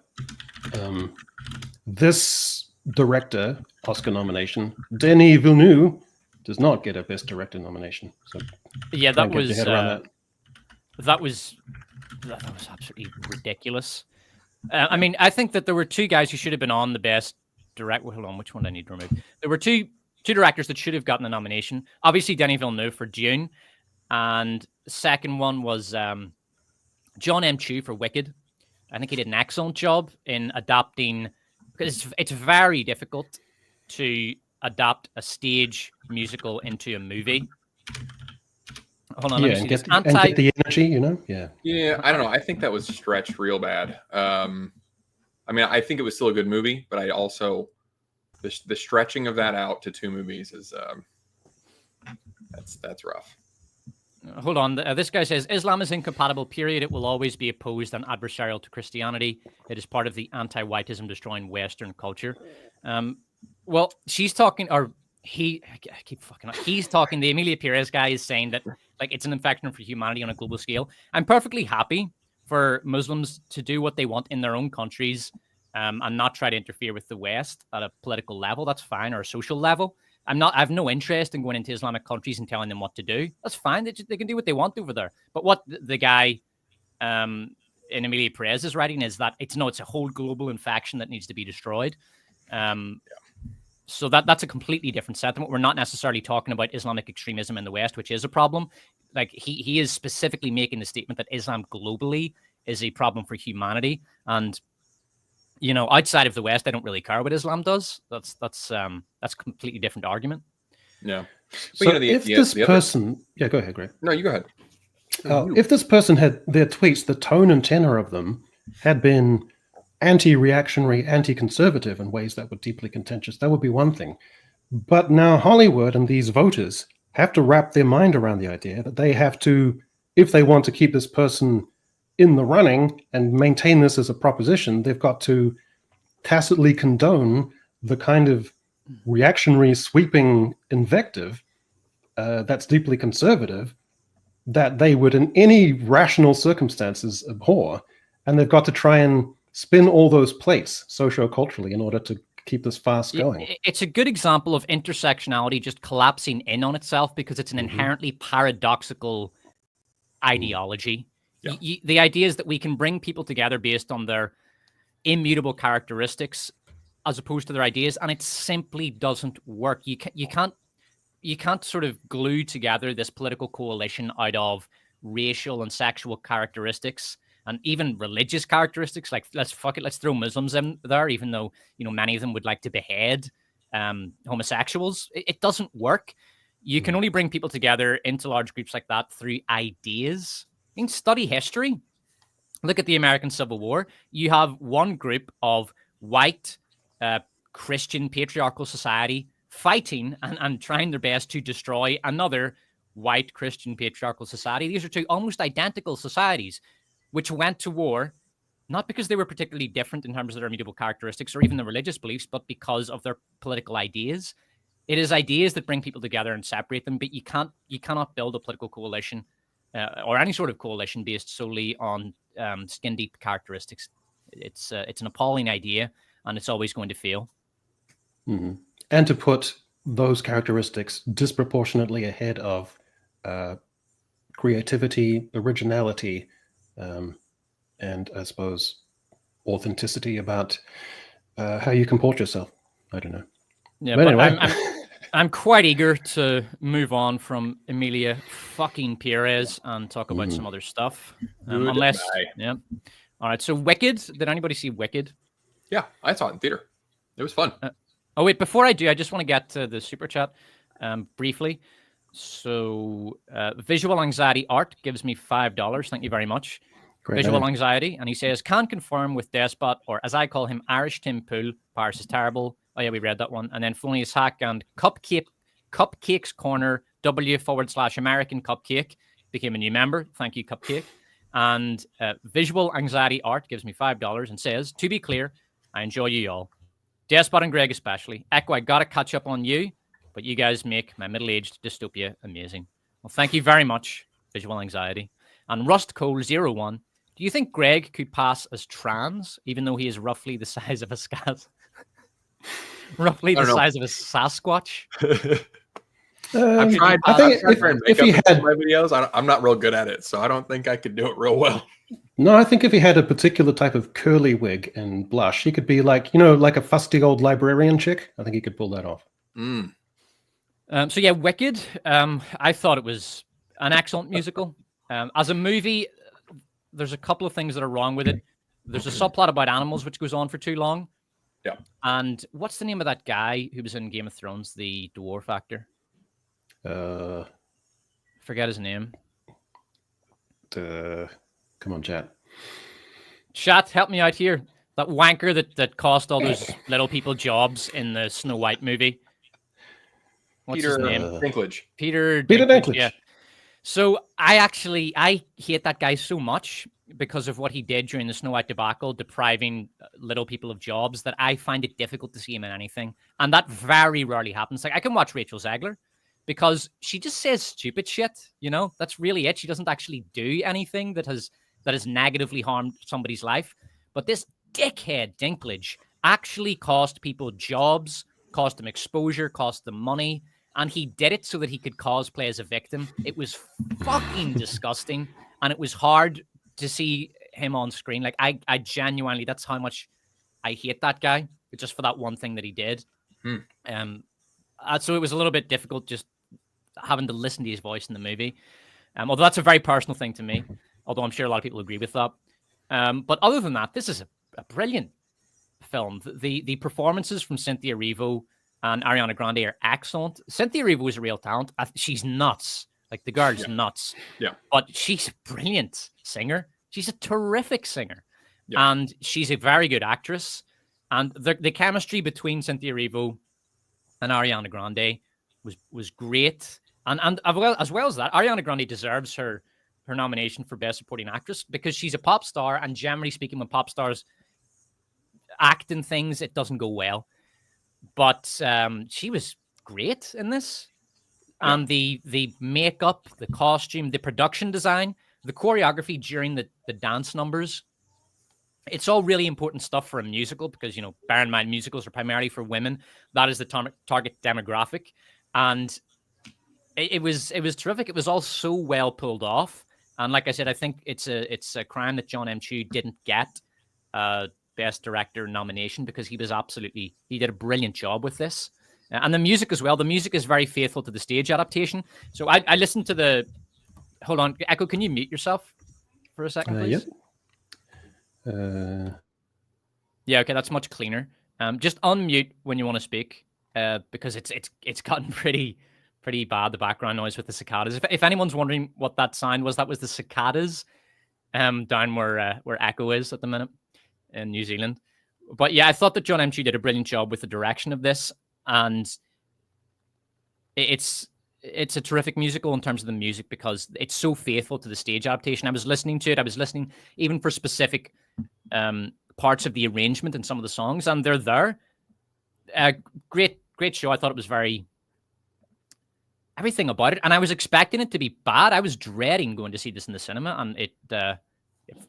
this director Oscar nomination, Denis Villeneuve, does not get a Best Director nomination. So yeah, that was absolutely ridiculous. I mean, I think that there were two guys who should have been on the Best Director. Hold on, which one do I need to remove? There were two directors that should have gotten a nomination. Obviously, Denis Villeneuve for Dune, and the second one was John M. Chu for Wicked. I think he did an excellent job in adapting, because it's very difficult to adapt a stage musical into a movie. Hold on, let me see this. And get the energy, you know? Yeah, I don't know. I think that was stretched real bad. I mean, I think it was still a good movie, but I also the stretching of that out to two movies is that's rough. Hold on. This guy says Islam is incompatible. Period. It will always be opposed and adversarial to Christianity. It is part of the anti-whiteism destroying Western culture. Well, she's talking, or I keep fucking up. He's talking. The Emilia Perez guy is saying that like it's an infection for humanity on a global scale. I'm perfectly happy for Muslims to do what they want in their own countries and not try to interfere with the West at a political level. That's fine, or a social level. I have no interest in going into Islamic countries and telling them what to do. That's fine. They can do what they want over there. But what the guy in Emilia Perez is writing is that it's a whole global infection that needs to be destroyed. So that's a completely different sentiment. We're not necessarily talking about Islamic extremism in the West, which is a problem. Like he is specifically making the statement that Islam globally is a problem for humanity. And outside of the West, I don't really care what Islam does. That's a completely different argument. Yeah. So if this person, go ahead, Greg. No, you go ahead. If this person had their tweets, the tone and tenor of them had been anti-reactionary, anti-conservative in ways that were deeply contentious, that would be one thing. But now Hollywood and these voters have to wrap their mind around the idea that they have to, if they want to keep this person in the running and maintain this as a proposition, they've got to tacitly condone the kind of reactionary, sweeping invective that's deeply conservative that they would in any rational circumstances abhor. And they've got to try and spin all those plates socio-culturally in order to keep this fast going. It's a good example of intersectionality just collapsing in on itself because it's an inherently paradoxical ideology. Yeah. The idea is that we can bring people together based on their immutable characteristics as opposed to their ideas, and it simply doesn't work. You can't sort of glue together this political coalition out of racial and sexual characteristics and even religious characteristics. Like, let's throw Muslims in there, even though, many of them would like to behead homosexuals. It doesn't work. You can only bring people together into large groups like that through ideas. I mean, study history. Look at the American Civil War. You have one group of white Christian patriarchal society fighting and trying their best to destroy another white Christian patriarchal society. These are two almost identical societies which went to war, not because they were particularly different in terms of their immutable characteristics or even their religious beliefs, but because of their political ideas. It is ideas that bring people together and separate them, but you cannot build a political coalition or any sort of coalition based solely on skin deep characteristics. It's an appalling idea, and it's always going to fail. Mm-hmm. And to put those characteristics disproportionately ahead of creativity, originality, and I suppose authenticity about how you comport yourself. I don't know. Yeah, but but anyway. I'm quite eager to move on from Emilia fucking Perez and talk about some other stuff. Unless, yeah. All right. So Wicked. Did anybody see Wicked? Yeah, I saw it in theater. It was fun. Oh wait, before I do, I just want to get to the super chat briefly. So Visual Anxiety Art gives me $5. Thank you very much. Great Visual name. Anxiety, and he says, can confirm with Despot, or as I call him, Irish Tim Pool. Paris is terrible. Oh yeah, we read that one. And then Flonius Hack and Cupcake's Corner W/American Cupcake became a new member. Thank you, Cupcake. And Visual Anxiety Art gives me $5 and says, to be clear, I enjoy you all. Despot and Greg especially. Echo, I got to catch up on you, but you guys make my middle-aged dystopia amazing. Well, thank you very much, Visual Anxiety. And Rust Cole 01. Do you think Greg could pass as trans, even though he is roughly the size of a scat? Roughly the size of a Sasquatch? I've tried. I think if he had my videos, I'm not real good at it, so I don't think I could do it real well. No, I think if he had a particular type of curly wig and blush, he could be like, like a fusty old librarian chick. I think he could pull that off. So yeah, Wicked. I thought it was an excellent musical. As a movie, there's a couple of things that are wrong with it. There's a subplot about animals which goes on for too long. Yeah. And what's the name of that guy who was in Game of Thrones, the dwarf actor? Forget his name. Come on, chat. Chat, help me out here. That wanker that cost all those little people jobs in the Snow White movie. What's his name? Dinklage. Peter Dinklage. Yeah. So I hate that guy so much because of what he did during the Snow White debacle, depriving little people of jobs, that I find it difficult to see him in anything. And that very rarely happens. Like, I can watch Rachel Zegler because she just says stupid shit. That's really it. She doesn't actually do anything that has negatively harmed somebody's life. But this dickhead Dinklage actually cost people jobs, cost them exposure, cost them money. And he did it so that he could cosplay as a victim. It was fucking disgusting. And it was hard to see him on screen. Like, I genuinely, that's how much I hate that guy, just for that one thing that he did. So it was a little bit difficult just having to listen to his voice in the movie. Although that's a very personal thing to me, although I'm sure a lot of people agree with that. But other than that, this is a brilliant film. The performances from Cynthia Erivo and Ariana Grande are excellent. Cynthia Erivo is a real talent. She's nuts. Like, the girl's nuts. Yeah. But she's a brilliant singer. She's a terrific singer. Yeah. And she's a very good actress. And the chemistry between Cynthia Erivo and Ariana Grande was great. And as well as that, Ariana Grande deserves her nomination for Best Supporting Actress because she's a pop star. And generally speaking, when pop stars act in things, it doesn't go well. But she was great in this. Yeah. And the makeup, the costume, the production design, the choreography during the dance numbers, it's all really important stuff for a musical because, bear in mind, musicals are primarily for women. That is the target demographic. And it was terrific. It was all so well pulled off. And like I said, I think it's a crime that John M. Chu didn't get Best Director nomination because he did a brilliant job with this. And the music as well. The music is very faithful to the stage adaptation. So I listened to the hold on, Echo, can you mute yourself for a second, please? Yep. Yeah, okay, that's much cleaner. Just unmute when you want to speak, because it's gotten pretty bad, the background noise with the cicadas. If anyone's wondering what that sound was, that was the cicadas down where Echo is at the minute in New Zealand. But yeah, I thought that John M. Chu did a brilliant job with the direction of this, and it's a terrific musical in terms of the music because it's so faithful to the stage adaptation. I was listening to it. I was listening even for specific parts of the arrangement in some of the songs, and they're there. Great show. I thought it was everything about it, and I was expecting it to be bad. I was dreading going to see this in the cinema, and it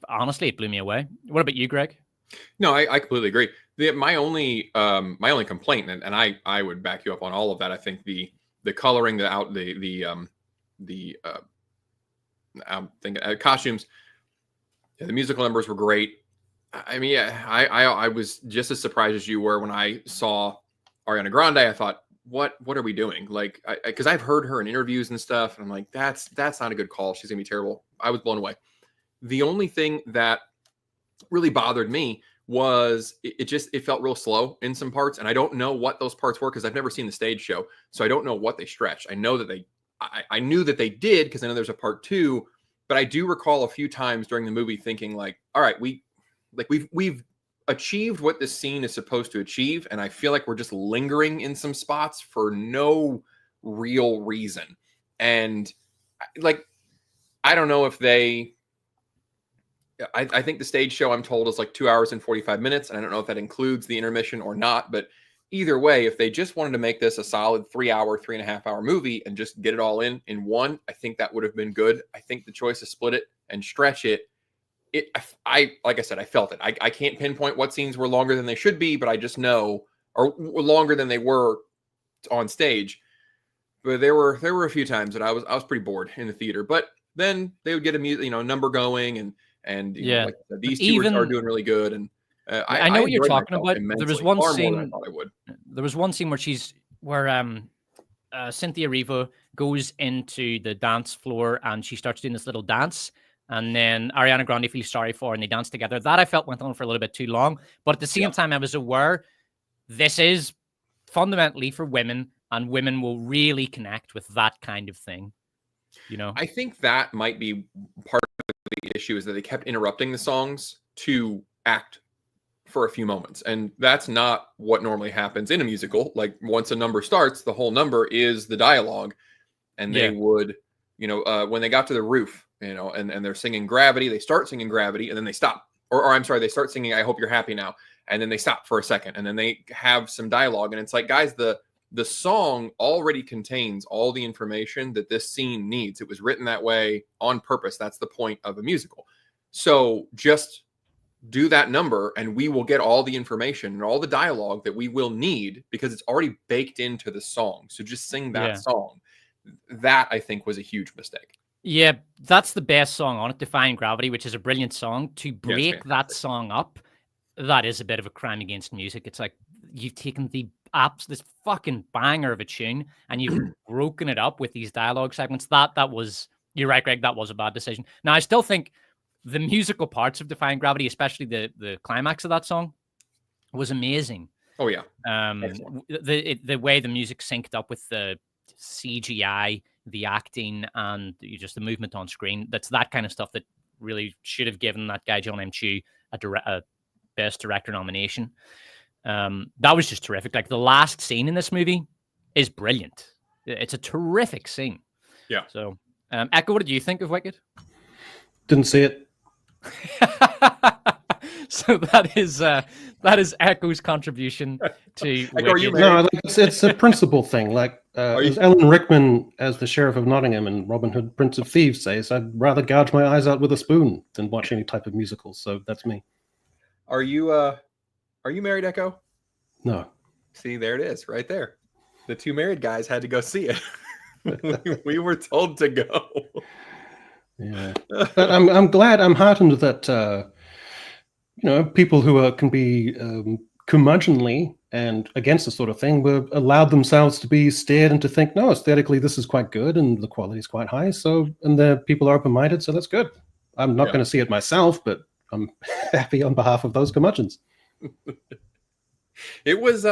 honestly, it blew me away. What about you, Greg? No, I completely agree. My only complaint, and I would back you up on all of that. I think the coloring, costumes, the musical numbers were great. I mean, yeah, I was just as surprised as you were when I saw Ariana Grande. I thought, what are we doing? Like, because I've heard her in interviews and stuff, and I'm like, that's not a good call. She's gonna be terrible. I was blown away. The only thing that really bothered me was it felt real slow in some parts, and I don't know what those parts were because I've never seen the stage show, so I don't know what they stretched. I know that I knew that they did because I know there's a part 2, but I do recall a few times during the movie thinking like, all right, we've achieved what this scene is supposed to achieve, and I feel like we're just lingering in some spots for no real reason. And like, I don't know if I think the stage show, I'm told, is like 2 hours and 45 minutes. And I don't know if that includes the intermission or not. But either way, if they just wanted to make this a solid 3.5 hour movie and just get it all in one, I think that would have been good. I think the choice to split it and stretch it, like I said, I felt it. I can't pinpoint what scenes were longer than they should be, but I just know, or longer than they were on stage. But there were a few times that I was pretty bored in the theater. But then they would get a number going, and yeah, like these two are doing really good. And I know what you're talking about. There was one scene. I thought I would. There was one scene where Cynthia Erivo goes into the dance floor and she starts doing this little dance, and then Ariana Grande feels sorry for her and they dance together. That I felt went on for a little bit too long, but at the same time, I was aware this is fundamentally for women, and women will really connect with that kind of thing. I think that might be part of the issue, is that they kept interrupting the songs to act for a few moments. And that's not what normally happens in a musical. Like, once a number starts, the whole number is the dialogue. And they would, when they got to the roof, and they're singing Gravity, they start singing Gravity and then they stop. Or I'm sorry, they start singing I Hope You're Happy Now. And then they stop for a second. And then they have some dialogue. And it's like, guys, the song already contains all the information that this scene needs. It was written that way on purpose. That's the point of a musical. So just do that number and we will get all the information and all the dialogue that we will need, because it's already baked into the song. So just sing that song. That, I think, was a huge mistake. Yeah, that's the best song on it, Defying Gravity, which is a brilliant song. To break that song up, that is a bit of a crime against music. It's like you've taken this fucking banger of a tune and you've broken it up with these dialogue segments. That was, you're right, Greg, that was a bad decision. Now, I still think the musical parts of Defying Gravity, especially the climax of that song, was amazing. Oh yeah. The way the music synced up with the CGI, the acting, and just the movement on screen. That's that kind of stuff that really should have given that guy John M. Chu a Best Director nomination. That was just terrific. Like, the last scene in this movie is brilliant. It's a terrific scene. Yeah. So, Echo, what did you think of Wicked? Didn't see it. So that is Echo's contribution to Wicked. No, it's a principle thing. Like as Alan Rickman as the Sheriff of Nottingham in Robin Hood, Prince of Thieves says, I'd rather gouge my eyes out with a spoon than watch any type of musical. So that's me. Are you married, Echo? No. See, there it is, right there. The two married guys had to go see it. we were told to go. Yeah, but I'm glad. I'm heartened that people who can be curmudgeonly and against the sort of thing were allowed themselves to be steered and to think, no, aesthetically this is quite good and the quality is quite high. So, and the people are open-minded, so that's good. I'm not going to see it myself, but I'm happy on behalf of those curmudgeons. It was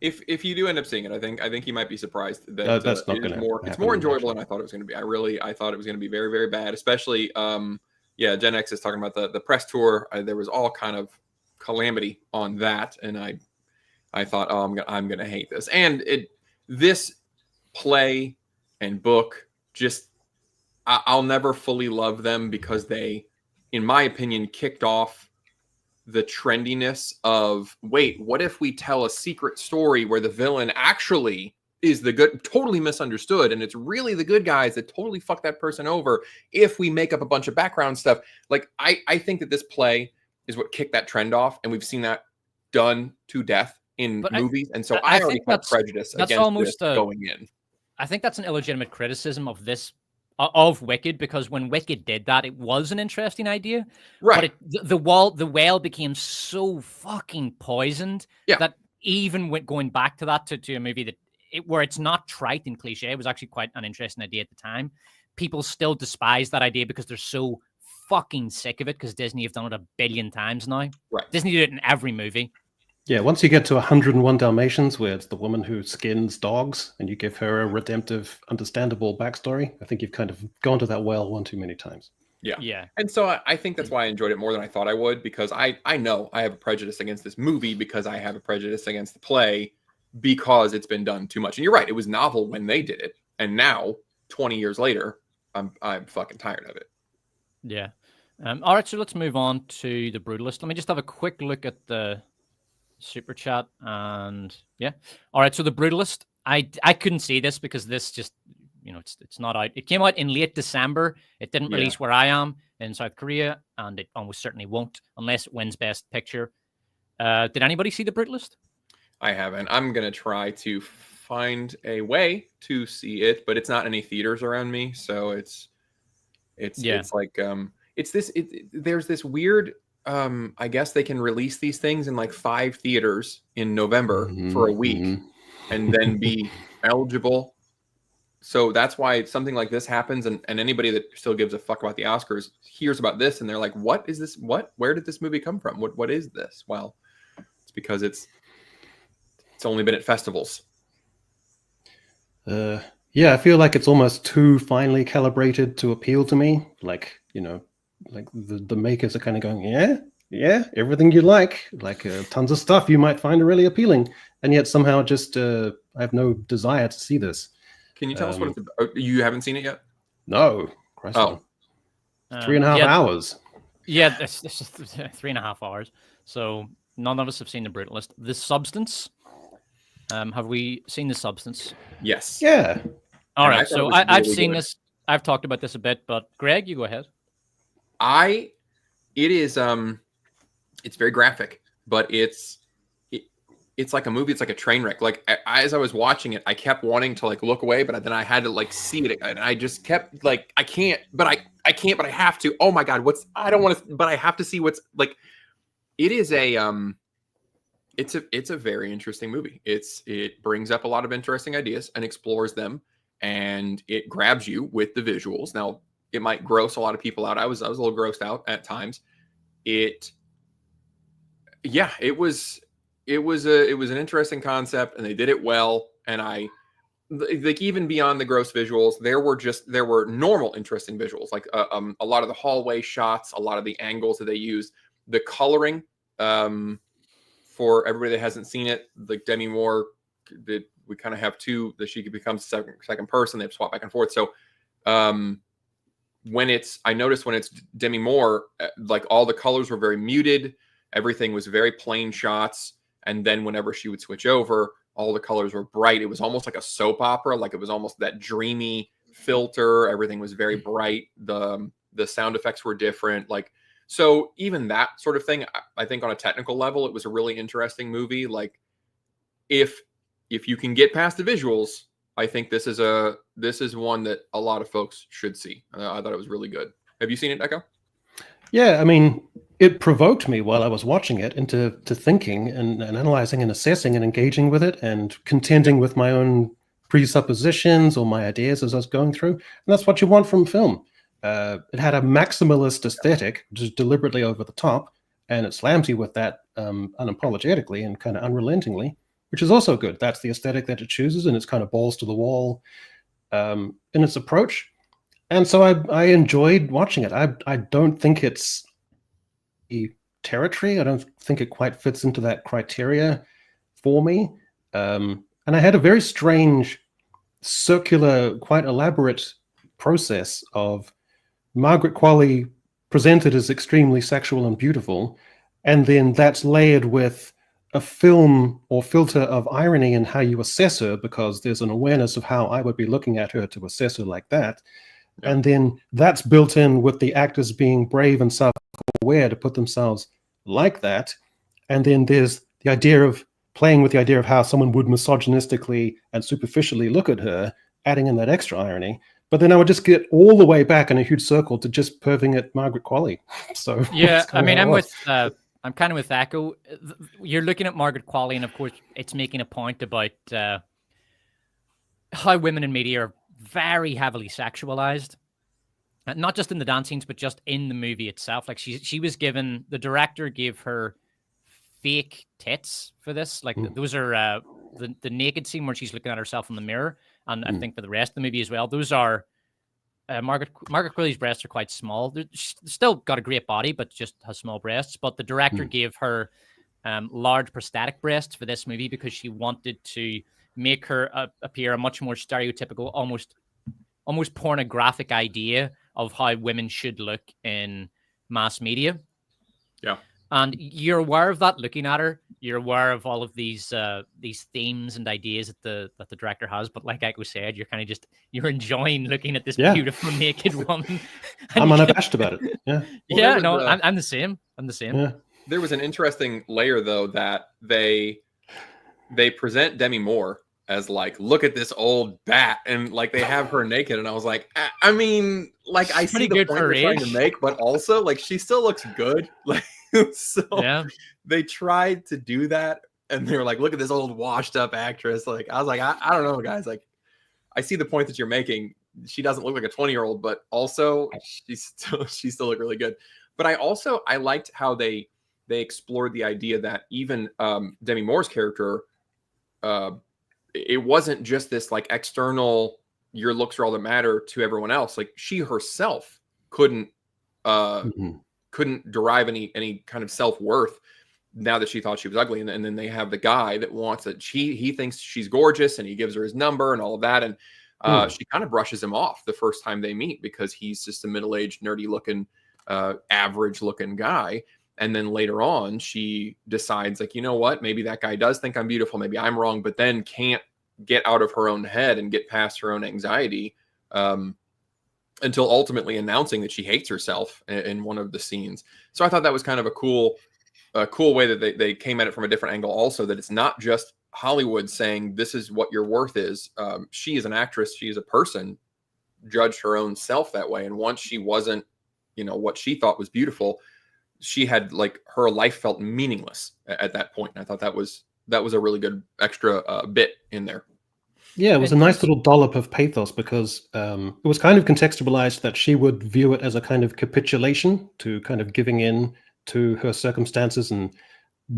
if you do end up seeing it, I think you might be surprised that that's not going to more. It's more enjoyable than I thought it was going to be. I thought it was going to be very, very bad, especially Gen X is talking about the press tour. There was all kind of calamity on that, and I thought, oh, I'm gonna hate this. And this play and book, just I'll never fully love them because they, in my opinion, kicked off the trendiness of, wait, what if we tell a secret story where the villain actually is the good, totally misunderstood, and it's really the good guys that totally fuck that person over if we make up a bunch of background stuff. Like, I think that this play is what kicked that trend off, and we've seen that done to death in movies. And so I already have prejudice against almost this going in. I think that's an illegitimate criticism of this, of Wicked, because when Wicked did that, it was an interesting idea, right? But the well became so fucking poisoned that even going back to that to a movie that where it's not trite and cliche, it was actually quite an interesting idea at the time. People still despise that idea because they're so fucking sick of it, because Disney have done it 1 billion times now. Right? Disney did it in every movie. Yeah, once you get to 101 Dalmatians, where it's the woman who skins dogs, and you give her a redemptive, understandable backstory, I think you've kind of gone to that well one too many times. Yeah. And so I think that's why I enjoyed it more than I thought I would, because I know I have a prejudice against this movie because I have a prejudice against the play because it's been done too much. And you're right, it was novel when they did it, and now 20 years later, I'm fucking tired of it. Yeah. All right, so let's move on to the Brutalist. Let me just have a quick look at the super chat, and all right, so the Brutalist, I couldn't see this because this just, it's not out. It came out in late December. It didn't release where I am in South Korea, and it almost certainly won't unless it wins Best Picture. Did anybody see the Brutalist? I haven't. I'm gonna try to find a way to see it, but it's not any theaters around me, so it's like there's this weird, I guess they can release these things in like 5 theaters in November for a week and then be eligible. So that's why something like this happens. And anybody that still gives a fuck about the Oscars hears about this and they're like, what is this? Where did this movie come from? What is this? Well, it's because it's only been at festivals. Yeah, I feel like it's almost too finely calibrated to appeal to me. Like, like the makers are kind of going, yeah, everything you like tons of stuff you might find really appealing, and yet somehow just I have no desire to see this. Can you tell us what it's about? You haven't seen it yet? No. Christ, no. 3.5 hours. Yeah, it's 3.5 hours. So none of us have seen The Brutalist. The Substance. Have we seen The Substance? Yes. Yeah. All right. So I've seen this. I've talked about this a bit, but Greg, you go ahead. It's very graphic, but it's like a movie. It's like a train wreck. Like as I was watching it, I kept wanting to like look away, but then I had to like see it, and I just kept like, I can't, but I have to. Oh my God, I don't want to, but I have to see what's like. It is it's a very interesting movie. It brings up a lot of interesting ideas and explores them, and it grabs you with the visuals. Now, it might gross a lot of people out. I was a little grossed out at times. It was an interesting concept, and they did it well. And I like, even beyond the gross visuals, there were normal interesting visuals, like a lot of the hallway shots, a lot of the angles that they used, the coloring. For everybody that hasn't seen it, like Demi Moore, we kind of have two that she becomes second person. They swap back and forth. So I noticed when it's Demi Moore, like all the colors were very muted. Everything was very plain shots. And then whenever she would switch over, all the colors were bright. It was almost like a soap opera. Like it was almost that dreamy filter. Everything was very bright. The sound effects were different. So even that sort of thing, I think on a technical level, it was a really interesting movie. Like if you can get past the visuals, I think this is one that a lot of folks should see. I thought it was really good. Have you seen it, Echo? Yeah, I mean, it provoked me while I was watching it into thinking and analyzing and assessing and engaging with it and contending with my own presuppositions or my ideas as I was going through. And that's what you want from film. It had a maximalist aesthetic, which is deliberately over the top, and it slams you with that unapologetically and kind of unrelentingly, which is also good. That's the aesthetic that it chooses, and it's kind of balls to the wall in its approach. And so I enjoyed watching it. I don't think it's territory. I don't think it quite fits into that criteria for me. And I had a very strange, circular, quite elaborate process of Margaret Qualley presented as extremely sexual and beautiful, and then that's layered with a film or filter of irony in how you assess her, because there's an awareness of how I would be looking at her to assess her like that. Yeah. And then that's built in with the actors being brave and self-aware to put themselves like that. And then there's the idea of playing with the idea of how someone would misogynistically and superficially look at her, adding in that extra irony. But then I would just get all the way back in a huge circle to just perving at Margaret Qualley. So yeah, I mean, I'm kind of with Echo. You're looking at Margaret Qualley, and of course, it's making a point about how women in media are very heavily sexualized, not just in the dance scenes, but just in the movie itself. Like she was given, the director gave her fake tits for this. Like those are the naked scene where she's looking at herself in the mirror, and I think for the rest of the movie as well, those are Margaret Qualley's breasts are quite small. She's still got a great body, but just has small breasts. But the director gave her large prosthetic breasts for this movie because she wanted to make her appear a much more stereotypical, almost pornographic idea of how women should look in mass media. Yeah. And you're aware of that looking at her. You're aware of all of these themes and ideas that the director has. But like Echo said, you're enjoying looking at this beautiful naked woman. I'm unabashed about it. Yeah. Yeah, no, I'm the same. I'm the same. Yeah. There was an interesting layer though that they present Demi Moore as like, look at this old bat, and like they have her naked, and I was like, I mean, like I see the point they're trying to make, but also like she still looks good. Like so yeah. They tried to do that, and they were like, look at this old washed up actress. Like I was like, I don't know, guys. Like I see the point that you're making. She doesn't look like a 20-year-old, but also she still look really good. But I liked how they explored the idea that even Demi Moore's character, it wasn't just this like external, your looks are all that matter to everyone else. Like she herself couldn't derive any kind of self-worth now that she thought she was ugly. And then they have the guy that wants that he thinks she's gorgeous, and he gives her his number and all of that. And she kind of brushes him off the first time they meet because he's just a middle-aged, nerdy looking, average looking guy. And then later on, she decides like, you know what, maybe that guy does think I'm beautiful. Maybe I'm wrong, but then can't get out of her own head and get past her own anxiety until ultimately announcing that she hates herself in one of the scenes. So I thought that was kind of a cool way that they came at it from a different angle. Also, that it's not just Hollywood saying this is what your worth is. She is an actress. She is a person, judged her own self that way. And once she wasn't, what she thought was beautiful, she had like her life felt meaningless at that point. And I thought that was a really good extra bit in there. Yeah, it was a nice little dollop of pathos because it was kind of contextualized that she would view it as a kind of capitulation to kind of giving in to her circumstances and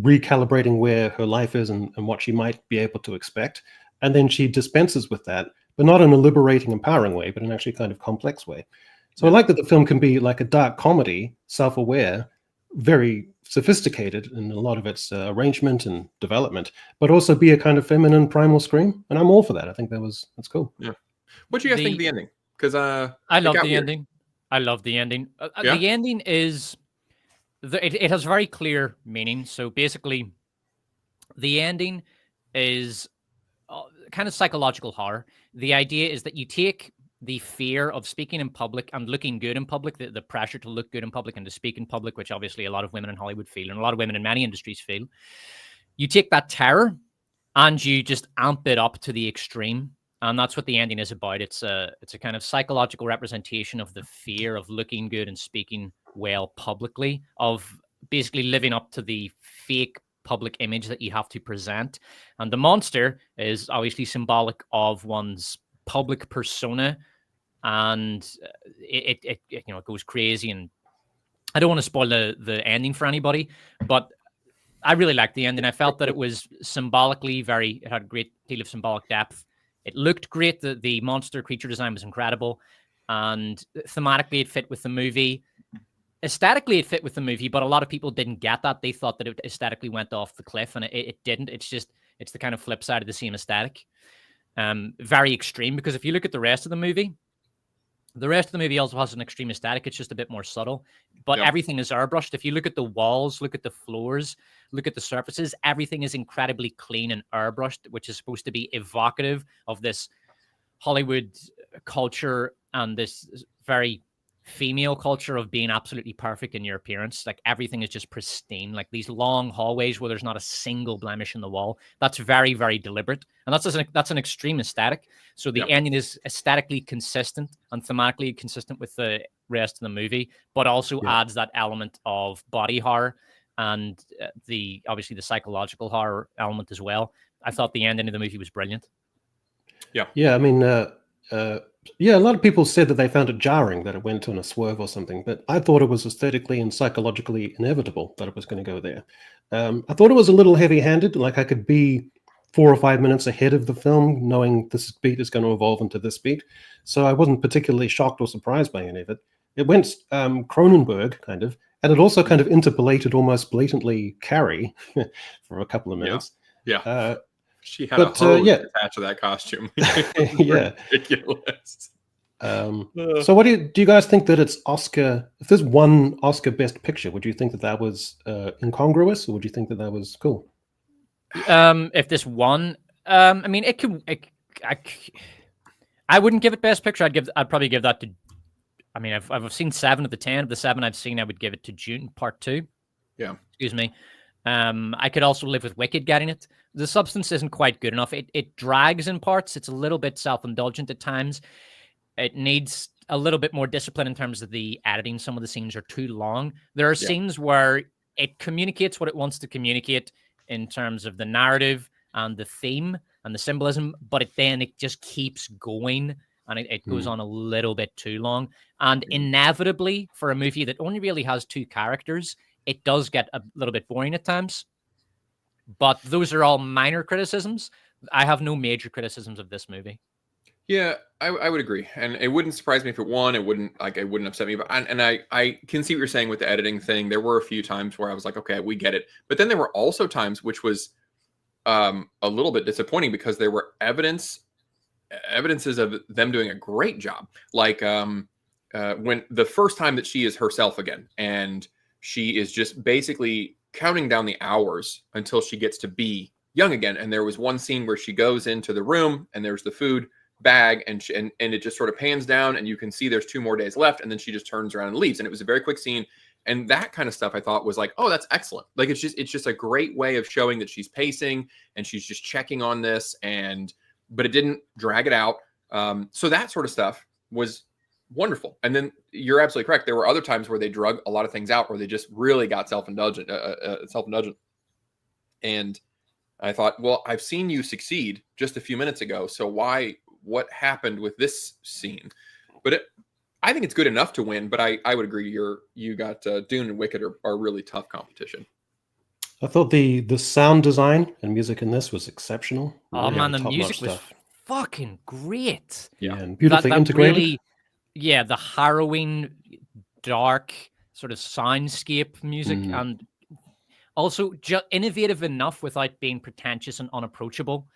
recalibrating where her life is and what she might be able to expect. And then she dispenses with that, but not in a liberating, empowering way, but in actually kind of complex way. So I like that the film can be like a dark comedy, self-aware, very sophisticated in a lot of its arrangement and development, but also be a kind of feminine primal scream. And I'm all for that. I think that's cool. Yeah. What do you guys think of the ending? Because I love the ending. I love the ending. The ending is it has very clear meaning. So basically, the ending is kind of psychological horror. The idea is that you take the fear of speaking in public and looking good in public, the pressure to look good in public and to speak in public, which obviously a lot of women in Hollywood feel and a lot of women in many industries feel. You take that terror and you just amp it up to the extreme. And that's what the ending is about. It's a kind of psychological representation of the fear of looking good and speaking well publicly, of basically living up to the fake public image that you have to present. And the monster is obviously symbolic of one's public persona, and it goes crazy. And I don't want to spoil the ending for anybody, but I really liked the ending. I felt that it was symbolically it had a great deal of symbolic depth. It looked great. The monster creature design was incredible, and thematically it fit with the movie. Aesthetically it fit with the movie, but a lot of people didn't get that. They thought that it aesthetically went off the cliff, and it didn't. It's the kind of flip side of the same aesthetic. Very extreme, because if you look at the rest of the movie also has an extreme aesthetic. It's just a bit more subtle, but everything is airbrushed. If you look at the walls, look at the floors, look at the surfaces, everything is incredibly clean and airbrushed, which is supposed to be evocative of this Hollywood culture and this very female culture of being absolutely perfect in your appearance. Like, everything is just pristine, like these long hallways where there's not a single blemish in the wall. That's very, very deliberate, and that's an extreme aesthetic. So the ending is aesthetically consistent and thematically consistent with the rest of the movie, but also adds that element of body horror and obviously the psychological horror element as well. I thought the ending of the movie was brilliant. I mean, a lot of people said that they found it jarring that it went on a swerve or something, but I thought it was aesthetically and psychologically inevitable that it was going to go there. I thought it was a little heavy-handed, like I could be 4 or 5 minutes ahead of the film, knowing this beat is going to evolve into this beat. So I wasn't particularly shocked or surprised by any of it. It went Cronenberg, kind of, and it also kind of interpolated almost blatantly Carrie for a couple of minutes. She had a hose attached to that costume. Ridiculous. So what do you guys think that it's Oscar? If there's one Oscar Best Picture, would you think that was incongruous, or would you think that was cool? If this won, I mean, I wouldn't give it Best Picture. I'd probably give that to. I mean, I've seen 7 of the 10. Of the 7 I've seen, I would give it to Dune Part 2. Yeah. Excuse me. I could also live with Wicked getting it. The substance isn't quite good enough. It drags in parts. It's a little bit self-indulgent at times. It needs a little bit more discipline in terms of the editing. Some of the scenes are too long. There are scenes where it communicates what it wants to communicate in terms of the narrative and the theme and the symbolism, but it just keeps going, and it goes on a little bit too long. And inevitably, for a movie that only really has 2 characters, it does get a little bit boring at times. But those are all minor criticisms. I have no major criticisms of this movie. Yeah, I would agree, and it wouldn't surprise me if it won. It wouldn't upset me. But I can see what you're saying with the editing thing. There were a few times where I was like, okay, we get it. But then there were also times which was a little bit disappointing, because there were evidences of them doing a great job. Like when the first time that she is herself again, and she is just basically counting down the hours until she gets to be young again. And there was one scene where she goes into the room and there's the food bag, and it just sort of pans down, and you can see there's 2 more days left, and then she just turns around and leaves. And it was a very quick scene. And that kind of stuff I thought was like, oh, that's excellent. Like, it's just a great way of showing that she's pacing and she's just checking on this, but it didn't drag it out. So that sort of stuff was wonderful. And then you're absolutely correct. There were other times where they drug a lot of things out, where they just really got self-indulgent. And I thought, well, I've seen you succeed just a few minutes ago. So what happened with this scene? But I think it's good enough to win, but I would agree. You got Dune and Wicked are really tough competition. I thought the sound design and music in this was exceptional. Oh man, the music was fucking great. Yeah, and beautifully integrated. Really, the harrowing, dark sort of soundscape music, and also innovative enough without being pretentious and unapproachable.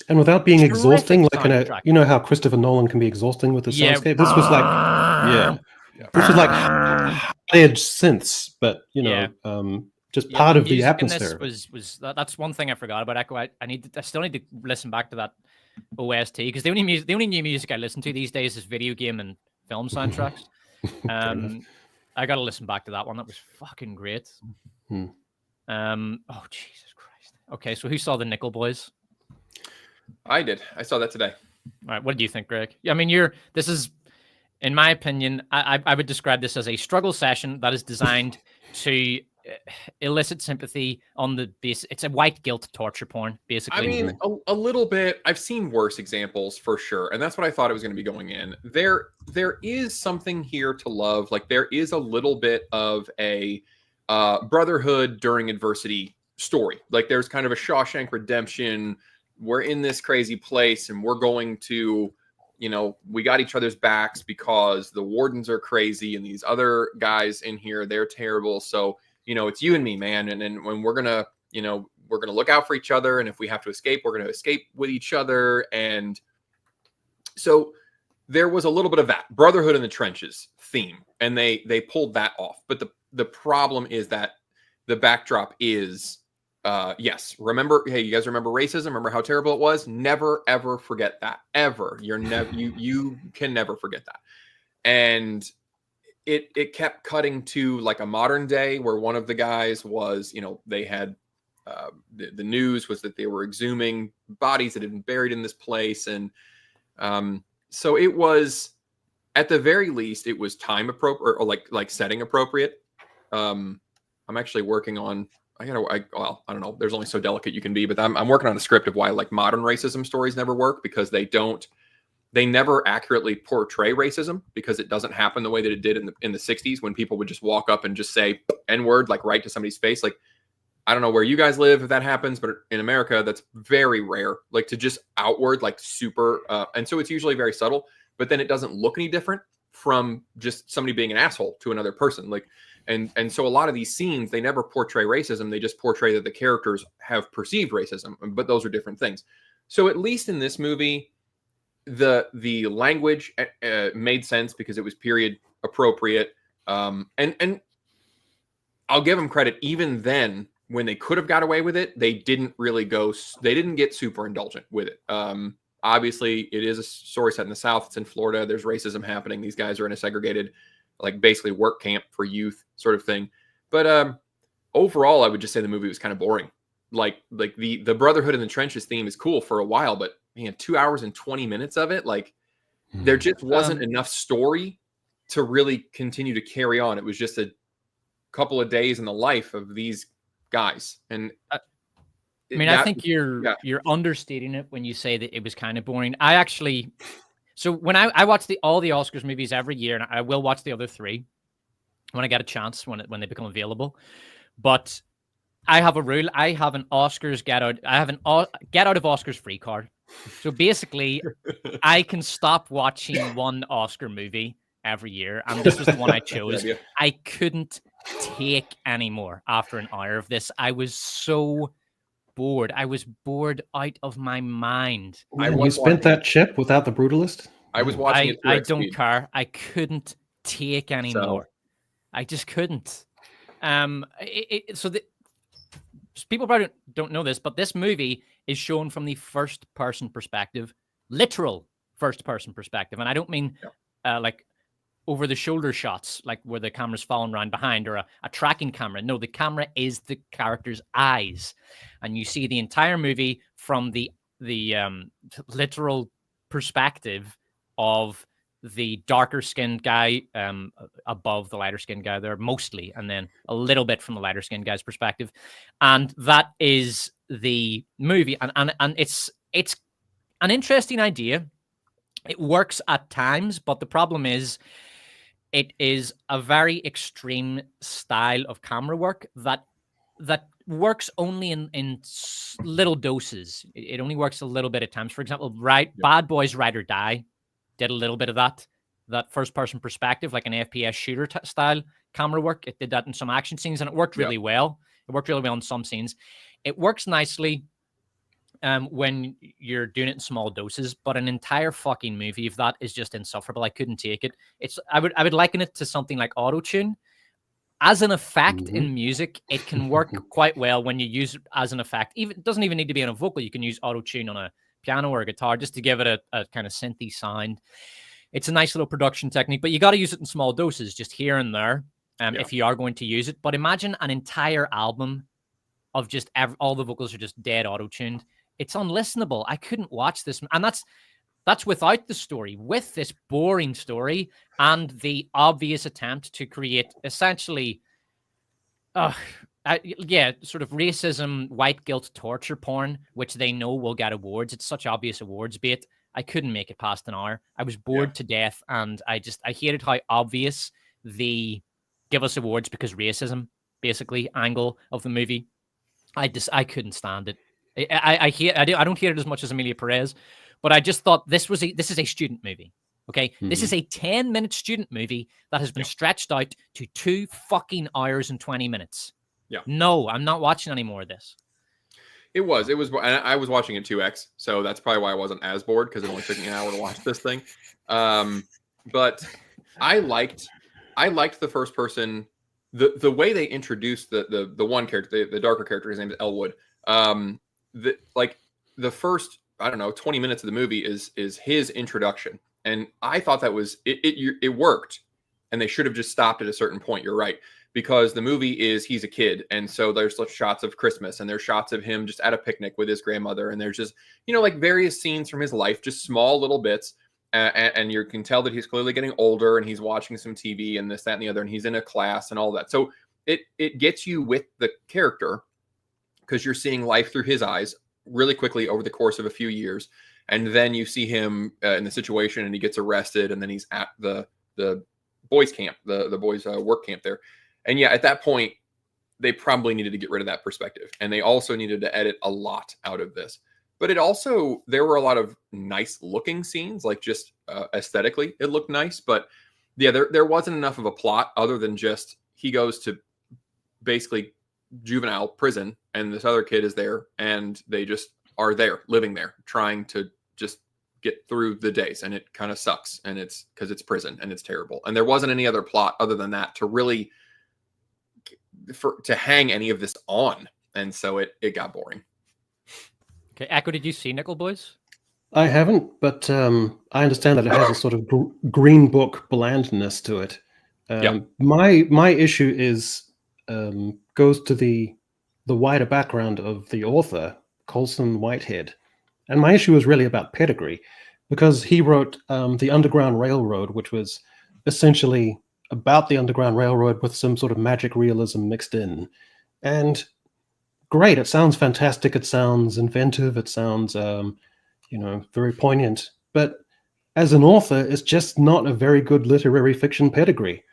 And without being exhausting, like you know how Christopher Nolan can be exhausting with the soundscape. This was like, this was like high-edge synths, but just part of the atmosphere. That's one thing I forgot about Echo. I still need to listen back to that OST, because the only new music I listen to these days is video game and film soundtracks. I got to listen back to that one. That was fucking great. Oh Jesus Christ. Okay, so who saw the Nickel Boys? I did. I saw that today. All right, what do you think, Greg? I mean, this is, in my opinion, I would describe this as a struggle session that is designed to elicit sympathy on the base. It's a white guilt torture porn, basically. I mean, a little bit. I've seen worse examples for sure, and that's what I thought it was going to be going in. There is something here to love. Like there is a little bit of a brotherhood during adversity story. Like there's kind of a Shawshank Redemption. We're in this crazy place, and we're going to, we got each other's backs because the wardens are crazy, and these other guys in here, they're terrible. So it's you and me, man. And then when we're gonna look out for each other. And if we have to escape, we're going to escape with each other. And so there was a little bit of that brotherhood in the trenches theme, and they pulled that off. But the problem is that the backdrop is, yes, remember, hey, you guys remember racism? Remember how terrible it was? Never, ever forget that. Ever. You can never forget that. And it kept cutting to like a modern day where one of the guys was, they had, the news was that they were exhuming bodies that had been buried in this place. And so it was, at the very least, it was time appropriate, or like setting appropriate. I'm actually working on, I don't know. There's only so delicate you can be, but I'm working on a script of why like modern racism stories never work, because they never accurately portray racism, because it doesn't happen the way that it did in the 60s, when people would just walk up and just say N-word, like right to somebody's face. Like, I don't know where you guys live if that happens, but in America, that's very rare, like to just outward, like super. And so it's usually very subtle, but then it doesn't look any different from just somebody being an asshole to another person. Like, and so a lot of these scenes, they never portray racism. They just portray that the characters have perceived racism, but those are different things. So at least in this movie, the language made sense because it was period appropriate. And I'll give them credit. Even then, when they could have got away with it, they didn't get super indulgent with it. Obviously, it is a story set in the South. It's in Florida. There's racism happening. These guys are in a segregated, like basically work camp for youth sort of thing. But overall, I would just say the movie was kind of boring. Like the Brotherhood in the Trenches theme is cool for a while, but man, 2 hours and 20 minutes of it, like there just wasn't enough story to really continue to carry on. It was just a couple of days in the life of these guys. And I think you're understating it when you say that it was kind of boring. So when I watch all the Oscars movies every year, and I will watch the other three when I get a chance, when they become available. But I have a rule. I have an Oscars get out of Oscars free card. So basically, I can stop watching one Oscar movie every year, and this was the one I chose. I couldn't take any more after an hour of this. I was so bored. I was bored out of my mind. You spent that chip without the Brutalist? I was watching it. I don't care. I couldn't take any more. I just couldn't. People probably don't know this, but this movie is shown from the first-person perspective, literal first-person perspective. And I don't mean like over-the-shoulder shots, like where the camera's following around behind, or a tracking camera. No, the camera is the character's eyes. And you see the entire movie from the literal perspective of the darker-skinned guy above the lighter-skinned guy there, mostly, and then a little bit from the lighter-skinned guy's perspective. And that is the movie. And it's an interesting idea. It works at times, but the problem is it is a very extreme style of camera work that works only in little doses. It only works a little bit at times. For example, Bad Boys Ride or Die did a little bit of that first-person perspective, like an FPS shooter style camera work. It did that in some action scenes, and it worked really well. It worked really well in some scenes. It works nicely when you're doing it in small doses, but an entire fucking movie of that is just insufferable. I couldn't take it. I would liken it to something like auto-tune. As an effect in music, it can work quite well when you use it as an effect. It doesn't even need to be on a vocal. You can use auto-tune on a piano or a guitar just to give it a kind of synthy sound. It's a nice little production technique, but you got to use it in small doses, just here and there, if you are going to use it. But imagine an entire album of just all the vocals are just dead auto-tuned. It's unlistenable. I couldn't watch this. And that's without the story. With this boring story and the obvious attempt to create essentially Yeah, sort of racism, white guilt, torture porn, which they know will get awards. It's such obvious awards bait. I couldn't make it past an hour. I was bored to death, and I hated how obvious the give us awards because racism, basically, angle of the movie. I couldn't stand it. I don't hate it as much as Emilia Perez, but I just thought this is a student movie. Okay, this is a 10-minute student movie that has been stretched out to 2 fucking hours and 20 minutes. Yeah. No, I'm not watching any more of this. It was, and I was watching it 2x, so that's probably why I wasn't as bored, because it only took me an hour to watch this thing. But I liked the first person, the way they introduced the one character, the darker character. His name is Elwood. The first, I don't know, 20 minutes of the movie is his introduction, and I thought that was it worked, and they should have just stopped at a certain point. You're right. Because the movie is he's a kid, and so there's shots of Christmas, and there's shots of him just at a picnic with his grandmother, and there's just like various scenes from his life, just small little bits, and you can tell that he's clearly getting older, and he's watching some TV and this, that, and the other, and he's in a class and all that. So it gets you with the character because you're seeing life through his eyes really quickly over the course of a few years, and then you see him in the situation, and he gets arrested, and then he's at the boys' camp, the boys' work camp there. And yeah, at that point, they probably needed to get rid of that perspective. And they also needed to edit a lot out of this. But there were a lot of nice looking scenes, like just aesthetically, it looked nice. But yeah, there wasn't enough of a plot other than just he goes to basically juvenile prison, and this other kid is there, and they just are there, living there, trying to just get through the days. And it kind of sucks. And it's because it's prison, and it's terrible. And there wasn't any other plot other than that to really to hang any of this on, and so it got boring. Okay, Echo, did you see Nickel Boys? I haven't, but I understand that it has a sort of green book blandness to it. My issue is goes to the wider background of the author, Colson Whitehead, and my issue is really about pedigree, because he wrote the Underground Railroad, which was essentially about the Underground Railroad with some sort of magic realism mixed in. And great, it sounds fantastic, it sounds inventive, it sounds very poignant. But as an author, it's just not a very good literary fiction pedigree,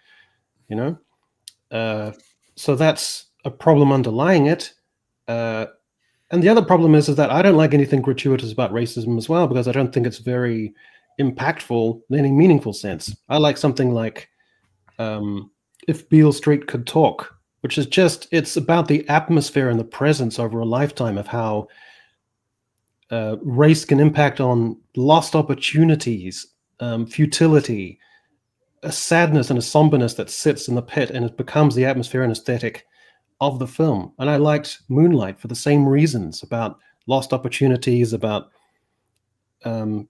so that's a problem underlying it. And the other problem is that I don't like anything gratuitous about racism as well, because I don't think it's very impactful in any meaningful sense. I like something like If Beale Street Could Talk, which is it's about the atmosphere and the presence over a lifetime of how race can impact on lost opportunities, futility, a sadness and a somberness that sits in the pit, and it becomes the atmosphere and aesthetic of the film. And I liked Moonlight for the same reasons, about lost opportunities, about a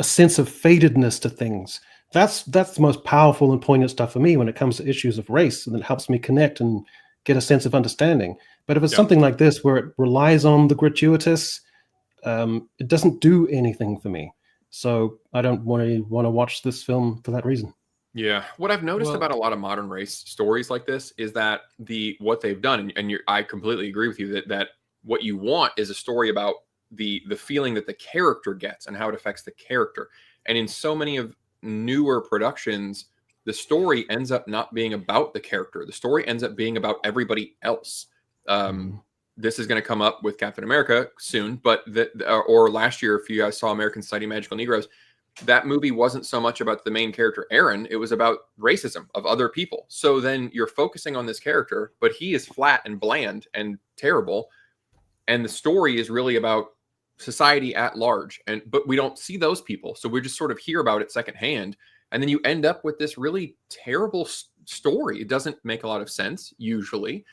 sense of fadedness to things. That's the most powerful and poignant stuff for me when it comes to issues of race, and it helps me connect and get a sense of understanding. But if it's something like this where it relies on the gratuitous, it doesn't do anything for me. So I don't want to watch this film for that reason. Yeah, what I've noticed about a lot of modern race stories like this is that what they've done, and I completely agree with you that what you want is a story about the feeling that the character gets and how it affects the character. And in so many of newer productions, the story ends up not being about the character. The story ends up being about everybody else. This is going to come up with Captain America soon, but or last year, if you guys saw American Society of Magical Negroes, that movie wasn't so much about the main character, Aaron. It was about racism of other people. So then you're focusing on this character, but he is flat and bland and terrible. And the story is really about society at large. But we don't see those people. So we just sort of hear about it secondhand. And then you end up with this really terrible story. It doesn't make a lot of sense, usually,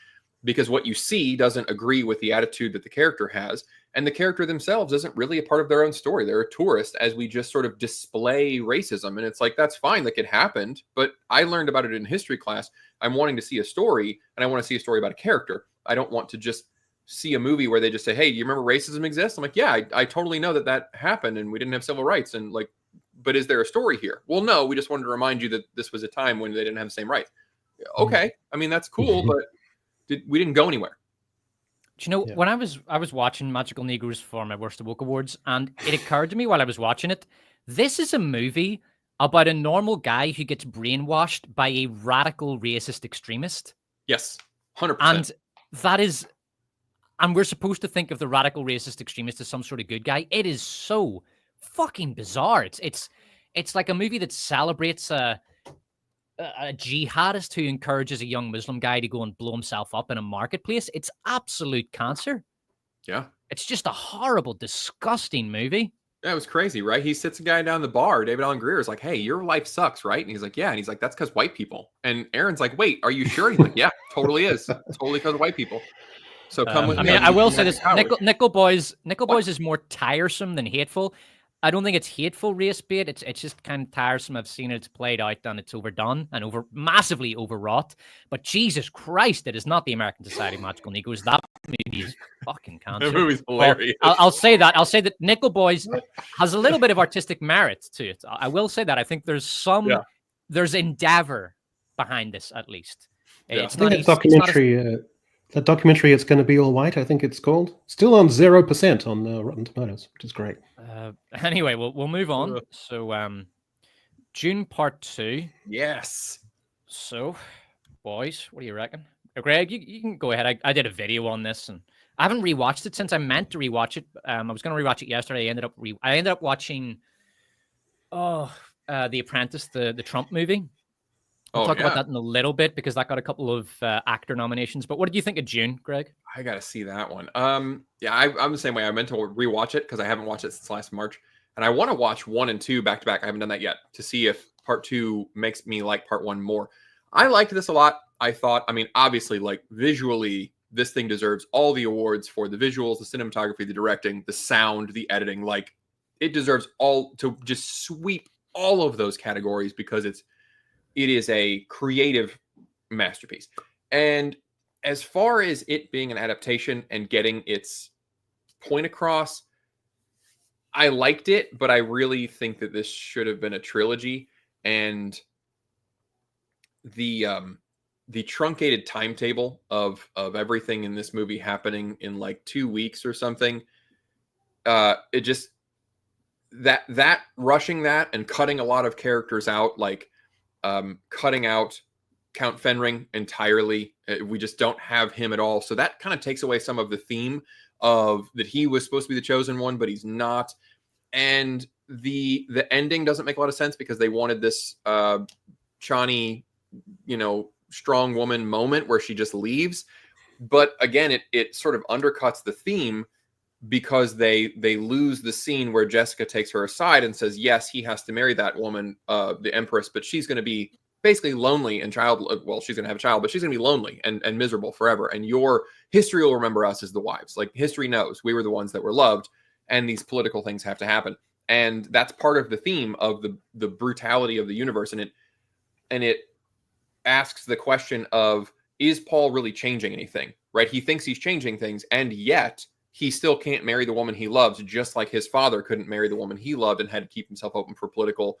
because what you see doesn't agree with the attitude that the character has. And the character themselves isn't really a part of their own story. They're a tourist as we just sort of display racism. And it's like, that's fine, like it happened, but I learned about it in history class. I'm wanting to see a story, and I want to see a story about a character. I don't want to just see a movie where they just say, hey, do you remember racism exists? I'm like, yeah, I totally know that happened and we didn't have civil rights. And like, but is there a story here? Well, no, we just wanted to remind you that this was a time when they didn't have the same rights. Okay. I mean, that's cool, but we didn't go anywhere. Do you know, when I was watching Magical Negroes for my Worst of Woke Awards, and it occurred to me while I was watching it, this is a movie about a normal guy who gets brainwashed by a radical racist extremist. Yes, 100%. And that is, and we're supposed to think of the radical racist extremist as some sort of good guy. It is so fucking bizarre. It's like a movie that celebrates a jihadist who encourages a young Muslim guy to go and blow himself up in a marketplace. It's absolute cancer. Yeah. It's just a horrible, disgusting movie. Yeah, it was crazy, right? He sits a guy down the bar. David Allen Greer is like, "Hey, your life sucks, right?" And he's like, "Yeah." And he's like, "That's because white people." And Aaron's like, "Wait, are you sure?" He's like, "Yeah, totally is. Totally because of white people." So come with me. I will say this: Nickel Boys is more tiresome than hateful. I don't think it's hateful race bait. It's just kind of tiresome. I've seen it's played out and it's overdone and massively overwrought. But Jesus Christ, it is not the American Society of Magical Negroes. That movie is fucking cancer. That movie's hilarious. Well, I'll say that. I'll say that Nickel Boys has a little bit of artistic merit to it. I will say that. I think there's there's endeavor behind this at least. It's not that documentary, It's Going to Be All White, I think it's called. Still on 0% on Rotten Tomatoes, which is great. Anyway, we'll move on. So, Dune Part 2. Yes. So, boys, what do you reckon? Greg, you can go ahead. I did a video on this, and I haven't rewatched it since I meant to rewatch it. I was going to rewatch it yesterday. I ended up watching The Apprentice, the Trump movie. We'll talk about that in a little bit because that got a couple of actor nominations. But what did you think of Dune, Greg? I got to see that one. I'm the same way. I meant to rewatch it because I haven't watched it since last March. And I want to watch 1 and 2 back to back. I haven't done that yet to see if Part 2 makes me like Part 1 more. I liked this a lot. I thought, obviously, like visually, this thing deserves all the awards for the visuals, the cinematography, the directing, the sound, the editing. Like, it deserves all to just sweep all of those categories because it is a creative masterpiece. And as far as it being an adaptation and getting its point across, I liked it, but I really think that this should have been a trilogy. And the truncated timetable of everything in this movie happening in like 2 weeks or something, it just that rushing that and cutting a lot of characters out, like cutting out Count Fenring entirely. We just don't have him at all. So that kind of takes away some of the theme of that he was supposed to be the chosen one, but he's not. And the ending doesn't make a lot of sense because they wanted this Chani, strong woman moment where she just leaves. But again, it sort of undercuts the theme because they lose the scene where Jessica takes her aside and says, yes, he has to marry that woman, the Empress, but she's going to be basically lonely and well, she's going to have a child, but she's going to be lonely and miserable forever. And your history will remember us as the wives. Like, history knows we were the ones that were loved, and these political things have to happen. And that's part of the theme of the brutality of the universe. And it asks the question of, is Paul really changing anything? Right? He thinks he's changing things, and yet he still can't marry the woman he loves, just like his father couldn't marry the woman he loved and had to keep himself open for political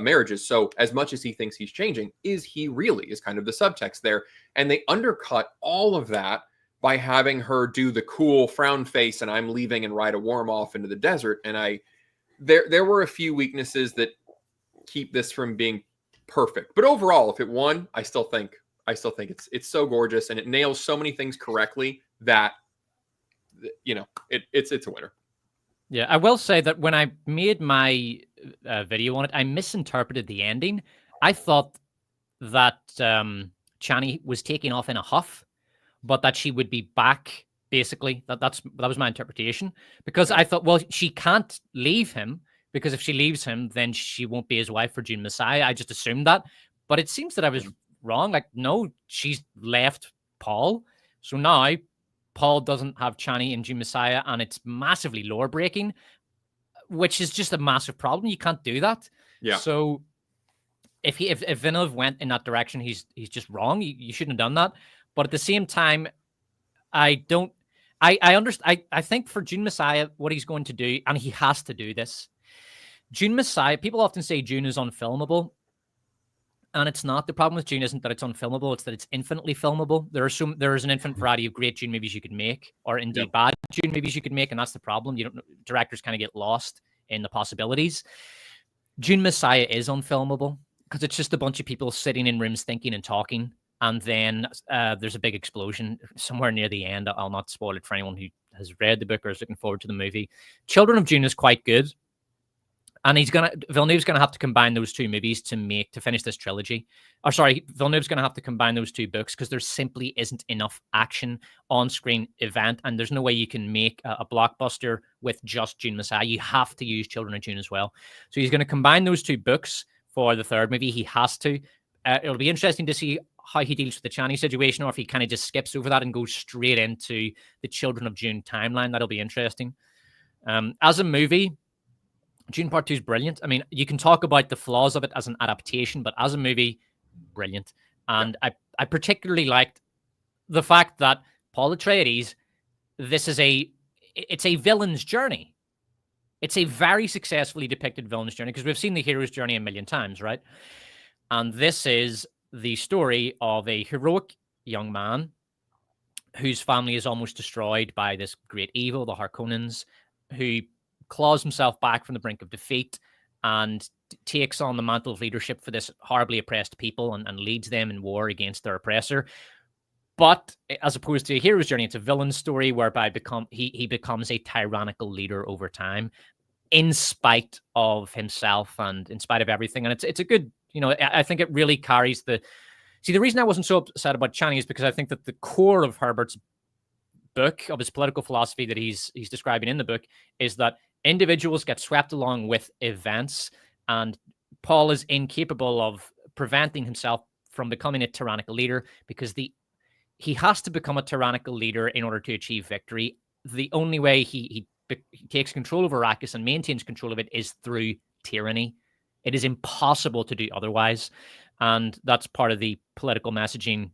marriages. So as much as he thinks he's changing, is he really, is kind of the subtext there. And they undercut all of that by having her do the cool frown face and I'm leaving and ride a worm off into the desert. And there were a few weaknesses that keep this from being perfect. But overall, if it won, I still think it's so gorgeous and it nails so many things correctly that it's a winner. Yeah, I will say that when I made my video on it, I misinterpreted the ending. I thought that Chani was taking off in a huff, but that she would be back. Basically, that was my interpretation, because I thought, well, she can't leave him because if she leaves him, then she won't be his wife for Dune Messiah. I just assumed that, but it seems that I was wrong. Like, no, she's left Paul, so now Paul doesn't have Chani in Dune Messiah, and it's massively lore breaking, which is just a massive problem. You can't do that. Yeah. So if Villeneuve went in that direction, he's just wrong. You shouldn't have done that. But at the same time, I understand. I think for Dune Messiah, what he's going to do, and he has to do this. Dune Messiah, people often say Dune is unfilmable. And it's not. The problem with Dune isn't that it's unfilmable, it's that it's infinitely filmable. There is an infinite variety of great Dune movies you could make, or indeed bad Dune movies you could make, and that's the problem. Directors kind of get lost in the possibilities. Dune Messiah is unfilmable because it's just a bunch of people sitting in rooms thinking and talking, and then there's a big explosion somewhere near the end. I'll not spoil it for anyone who has read the book or is looking forward to the movie. Children of Dune is quite good. And Villeneuve's gonna have to combine those two movies to finish this trilogy. Villeneuve's gonna have to combine those two books because there simply isn't enough action on-screen event, and there's no way you can make a blockbuster with just Dune Messiah. You have to use Children of Dune as well. So he's gonna combine those two books for the third movie. He has to. It'll be interesting to see how he deals with the Chani situation, or if he kind of just skips over that and goes straight into the Children of Dune timeline. That'll be interesting. As a movie, Dune Part 2 is brilliant. I mean, you can talk about the flaws of it as an adaptation, but as a movie, brilliant. And I particularly liked the fact that Paul Atreides, it's a villain's journey. It's a very successfully depicted villain's journey because we've seen the hero's journey a million times, right? And this is the story of a heroic young man whose family is almost destroyed by this great evil, the Harkonnens, who claws himself back from the brink of defeat and takes on the mantle of leadership for this horribly oppressed people and leads them in war against their oppressor. But as opposed to a hero's journey, it's a villain's story whereby he becomes a tyrannical leader over time in spite of himself and in spite of everything. And it's a good, I think it really carries the reason I wasn't so upset about Chani is because I think that the core of Herbert's book, of his political philosophy that he's describing in the book, is that individuals get swept along with events, and Paul is incapable of preventing himself from becoming a tyrannical leader because he has to become a tyrannical leader in order to achieve victory. The only way he takes control of Arrakis and maintains control of it is through tyranny. It is impossible to do otherwise, and that's part of the political messaging,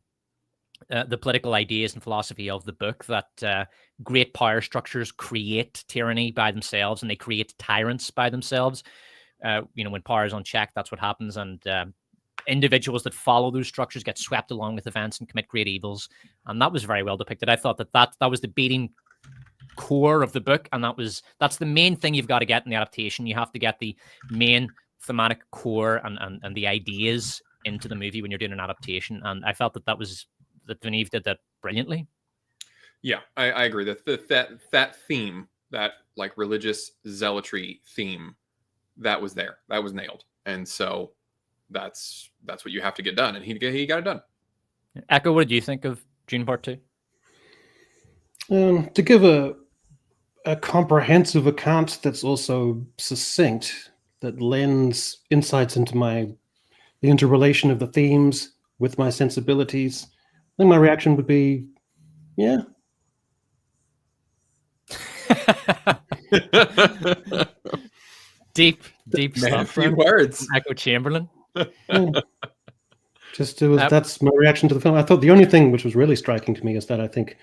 the political ideas and philosophy of the book, that great power structures create tyranny by themselves and they create tyrants by themselves. When power is unchecked, that's what happens. And individuals that follow those structures get swept along with events and commit great evils. And that was very well depicted. I thought that was the beating core of the book. And that's the main thing you've got to get in the adaptation. You have to get the main thematic core and the ideas into the movie when you're doing an adaptation. And I felt that Villeneuve did that brilliantly. Yeah, I agree that theme, that like religious zealotry theme, that was there, that was nailed, and so that's what you have to get done, and he got it done. Echo, what did you think of Dune Part 2? To give a comprehensive account that's also succinct, that lends insights into the interrelation of the themes with my sensibilities, I think my reaction would be, yeah. deep stuff. Few words. Echo Chamberlain. Yeah. That's my reaction to the film. I thought the only thing which was really striking to me is that I think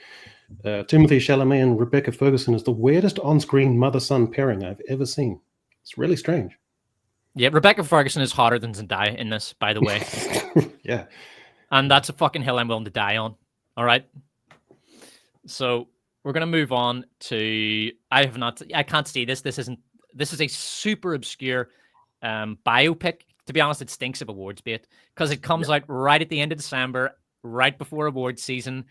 Timothée Chalamet and Rebecca Ferguson is the weirdest on-screen mother-son pairing I've ever seen. It's really strange. Yeah, Rebecca Ferguson is hotter than Zendaya in this, by the way. Yeah. And that's a fucking hill I'm willing to die on. All right. So we're going to move on to, I can't see this. This is a super obscure biopic. To be honest, it stinks of awards bait because it comes out right at the end of December, right before awards season,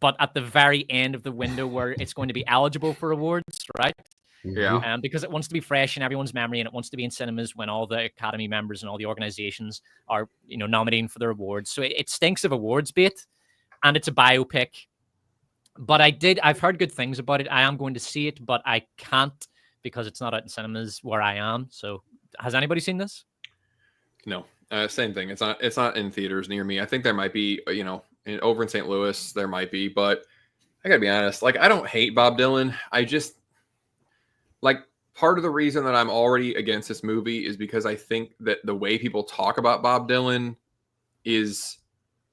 but at the very end of the window where it's going to be eligible for awards, right? Yeah. Because it wants to be fresh in everyone's memory, and it wants to be in cinemas when all the Academy members and all the organizations are, nominating for their awards. So it stinks of awards bait, and it's a biopic. But I've heard good things about it. I am going to see it, but I can't because it's not out in cinemas where I am. So has anybody seen this? No. Same thing. It's not in theaters near me. I think there might be, over in St. Louis, there might be, but I gotta be honest, like, I don't hate Bob Dylan. I just, like, part of the reason that I'm already against this movie is because I think that the way people talk about Bob Dylan is,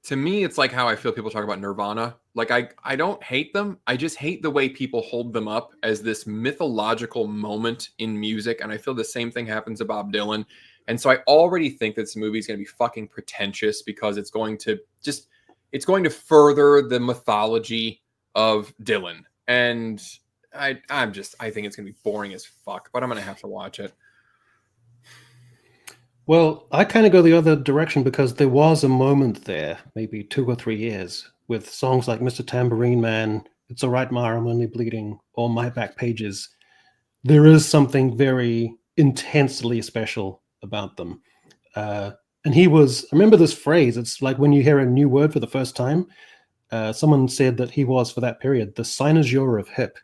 to me, it's like how I feel people talk about Nirvana. Like, I don't hate them. I just hate the way people hold them up as this mythological moment in music. And I feel the same thing happens to Bob Dylan. And so I already think that this movie is going to be fucking pretentious because it's going to further the mythology of Dylan. And I think it's going to be boring as fuck, but I'm going to have to watch it. Well, I kind of go the other direction because there was a moment there, maybe 2 or 3 years, with songs like Mr. Tambourine Man, It's All Right, Ma, I'm Only Bleeding, or My Back Pages. There is something very intensely special about them. And I remember this phrase, it's like when you hear a new word for the first time, someone said that he was, for that period, the cynosure of hip.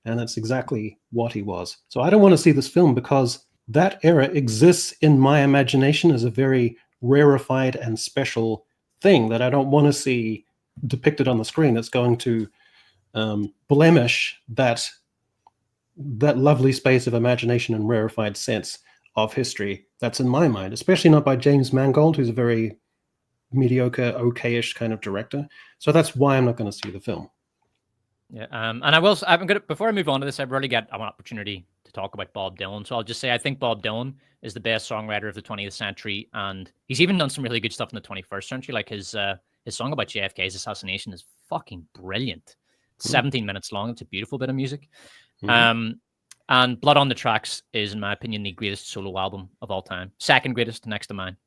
And that's exactly what he was. So I don't want to see this film because that era exists in my imagination as a very rarefied and special thing that I don't want to see depicted on the screen. That's going to blemish that lovely space of imagination and rarefied sense of history that's in my mind, especially not by James Mangold, who's a very mediocre, okay-ish kind of director. So that's why I'm not going to see the film. Yeah, and I will. I'm gonna, before I move on to this, I really get an opportunity to talk about Bob Dylan. So I'll just say I think Bob Dylan is the best songwriter of the 20th century, and he's even done some really good stuff in the 21st century. Like his song about JFK's assassination is fucking brilliant. 17 minutes long. It's a beautiful bit of music. And Blood on the Tracks is, in my opinion, the greatest solo album of all time. Second greatest, next to mine.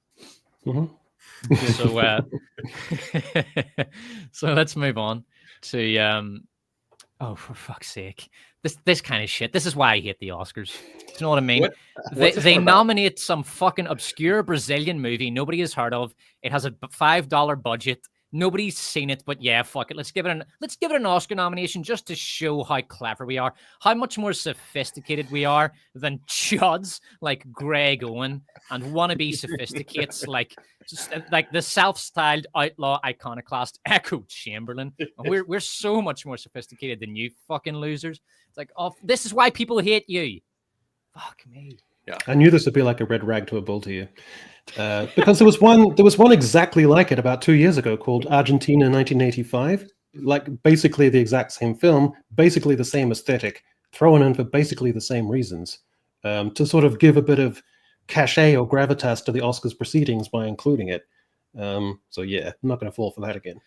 So, so let's move on to. Oh, for fuck's sake. This kind of shit. This is why I hate the Oscars. Do you know what I mean? They nominate some fucking obscure Brazilian movie nobody has heard of. It has a $5 budget. Nobody's seen it, but yeah, fuck it. Let's give it an Oscar nomination just to show how clever we are, how much more sophisticated we are than chuds like Greg Owen and wannabe sophisticates like the self-styled outlaw iconoclast Echo Chamberlain. We're so much more sophisticated than you fucking losers. It's like, oh, this is why people hate you. Fuck me. Yeah, I knew this would be like a red rag to a bull to you. Because there was one exactly like it about 2 years ago called Argentina 1985, like basically the exact same film, basically the same aesthetic, thrown in for basically the same reasons, to sort of give a bit of cachet or gravitas to the Oscars proceedings by including it. So yeah, I'm not going to fall for that again.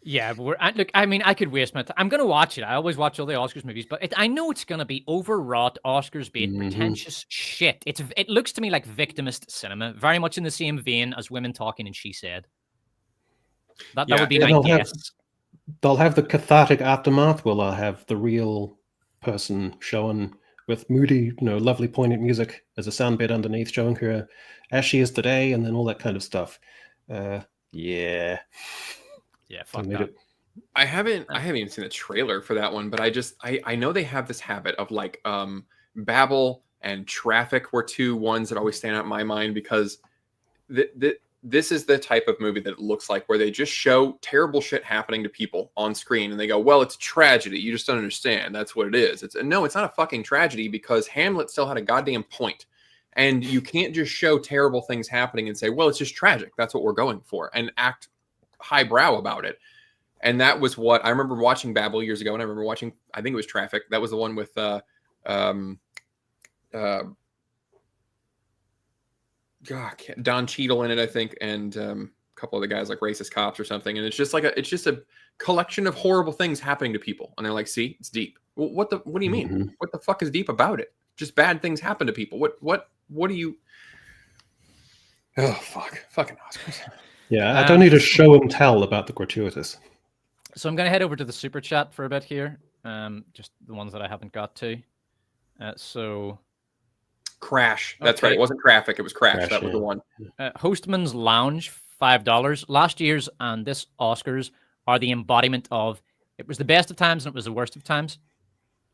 Yeah, but look, I mean, I could waste my time. I'm going to watch it. I always watch all the Oscars movies, but I know it's going to be overwrought Oscars bait, pretentious shit. It looks to me like victimist cinema, very much in the same vein as Women Talking and She Said. That would be my guess. They'll have the cathartic aftermath. Well, I'll have the real person shown with moody, lovely poignant music as a sound bed underneath, showing her as she is today, and then all that kind of stuff. Yeah. Yeah, fuck that. I haven't even seen a trailer for that one, but I know they have this habit of like Babel and Traffic were two ones that always stand out in my mind because this is the type of movie that it looks like where they just show terrible shit happening to people on screen and they go, well, it's a tragedy. You just don't understand. That's what it is. No, it's not a fucking tragedy because Hamlet still had a goddamn point. And you can't just show terrible things happening and say, well, it's just tragic. That's what we're going for and act highbrow about it. And that was what I remember watching Babel years ago. And I remember watching, I think it was Traffic. That was the one with Don Cheadle in it, I think, and a couple of the guys like Racist Cops or something. And it's just a collection of horrible things happening to people. And they're like, see, it's deep. Well, what do you mean? What the fuck is deep about it? Just bad things happen to people. What do you? Oh, fucking Oscars. Yeah, I don't need a show and tell about the gratuitous. So I'm going to head over to the super chat for a bit here. Just the ones that I haven't got to. So Crash. That's right. It wasn't Traffic. It was Crash. That was the one. Hostman's Lounge, $5. Last year's and this Oscars are the embodiment of it was the best of times and it was the worst of times.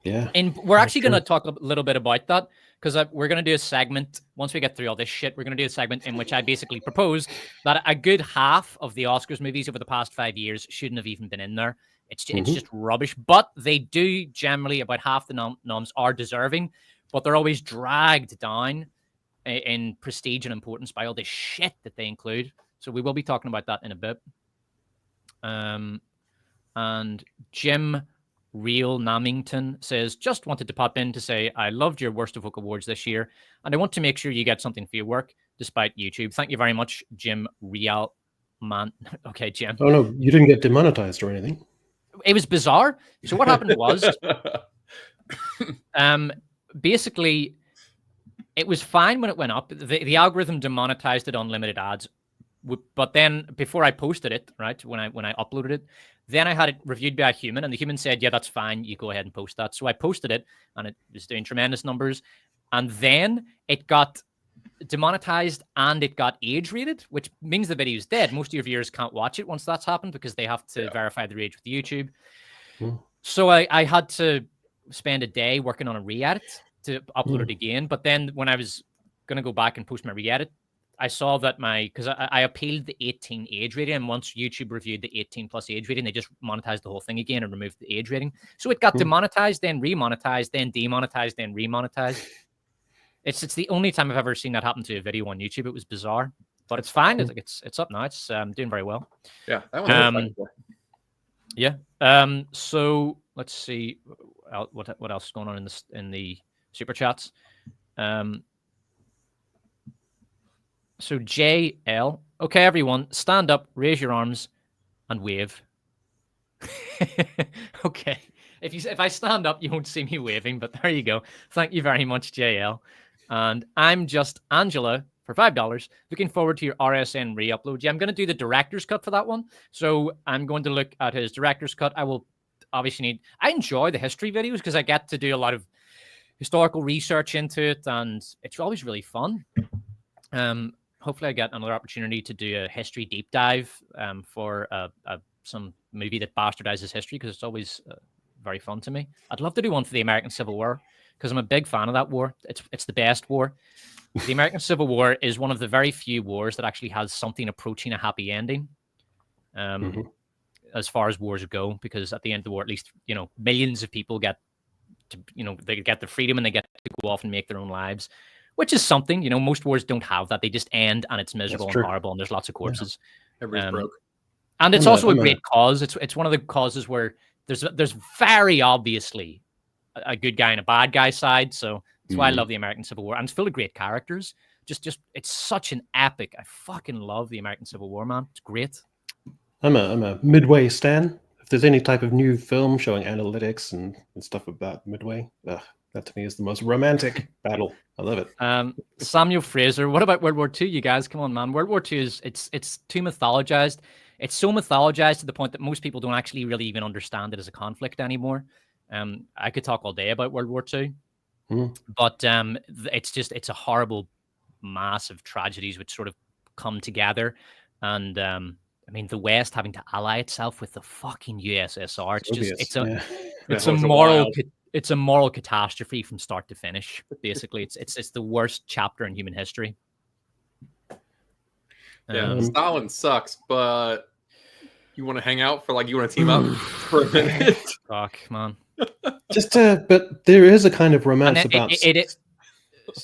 Yeah. And we're actually going to talk a little bit about that because we're going to do a segment. Once we get through all this shit, we're going to do a segment in which I basically propose that a good half of the Oscars movies over the past 5 years shouldn't have even been in there. It's just rubbish. But they do generally, about half the noms are deserving, but they're always dragged down in prestige and importance by all this shit that they include. So we will be talking about that in a bit. And Jim Real Namington says, just wanted to pop in to say I loved your Worst of Book Awards this year, and I want to make sure you get something for your work despite YouTube. Thank you very much, Jim Real Man. Okay, Jim. Oh no, you didn't get demonetized or anything. It was bizarre. So what happened was, basically, it was fine when it went up. The algorithm demonetized it on limited ads. But then before I posted it, right, when I uploaded it, then I had it reviewed by a human, and the human said, yeah, that's fine. You go ahead and post that. So I posted it, and it was doing tremendous numbers. And then it got demonetized and it got age rated, which means the video's dead. Most of your viewers can't watch it once that's happened because they have to verify their age with YouTube. So I had to spend a day working on a re-edit to upload it again. But then when I was going to go back and post my re-edit, I saw that because I appealed the 18 age rating, and once YouTube reviewed the 18 plus age rating, they just monetized the whole thing again and removed the age rating. So it got demonetized, then remonetized, then demonetized, then remonetized. It's the only time I've ever seen that happen to a video on YouTube. It was bizarre, but it's fine. It's up now. It's doing very well. Yeah, that one's yeah. So let's see what else is going on in the super chats. So JL, okay, everyone, stand up, raise your arms, and wave. Okay, if I stand up, you won't see me waving, but there you go. Thank you very much, JL. And I'm just Angela for $5. Looking forward to your RSN re-upload. Yeah, I'm going to do the director's cut for that one. So I'm going to look at his director's cut. I will obviously I enjoy the history videos because I get to do a lot of historical research into it, and it's always really fun. Hopefully I get another opportunity to do a history deep dive for some movie that bastardizes history, because it's always very fun to me. I'd love to do one for the American Civil War because I'm a big fan of that war. It's the best war. The American Civil War is one of the very few wars that actually has something approaching a happy ending. As far as wars go, because at the end of the war, at least, millions of people get to, they get their freedom and they get to go off and make their own lives, which is something. Most wars don't have that. They just end and it's miserable and horrible and there's lots of corpses. Yeah. Everybody's broke. And it's also a great cause. It's one of the causes where there's very obviously a good guy and a bad guy side. So that's why I love the American Civil War. And it's full of great characters. Just it's such an epic. I fucking love the American Civil War, man. It's great. I'm a Midway stan. If there's any type of new film showing analytics and stuff about Midway, that to me is the most romantic battle. I love it. Samuel Fraser, what about World War II, you guys? Come on, man. World War II it's too mythologized. It's so mythologized to the point that most people don't actually really even understand it as a conflict anymore. I could talk all day about World War II, but it's a horrible mass of tragedies which sort of come together. And the West having to ally itself with the fucking USSR. It's a moral catastrophe from start to finish. Basically, it's the worst chapter in human history. Yeah, Stalin sucks, but you want to hang out you want to team up for a minute? Fuck, man. But there is a kind of romance about it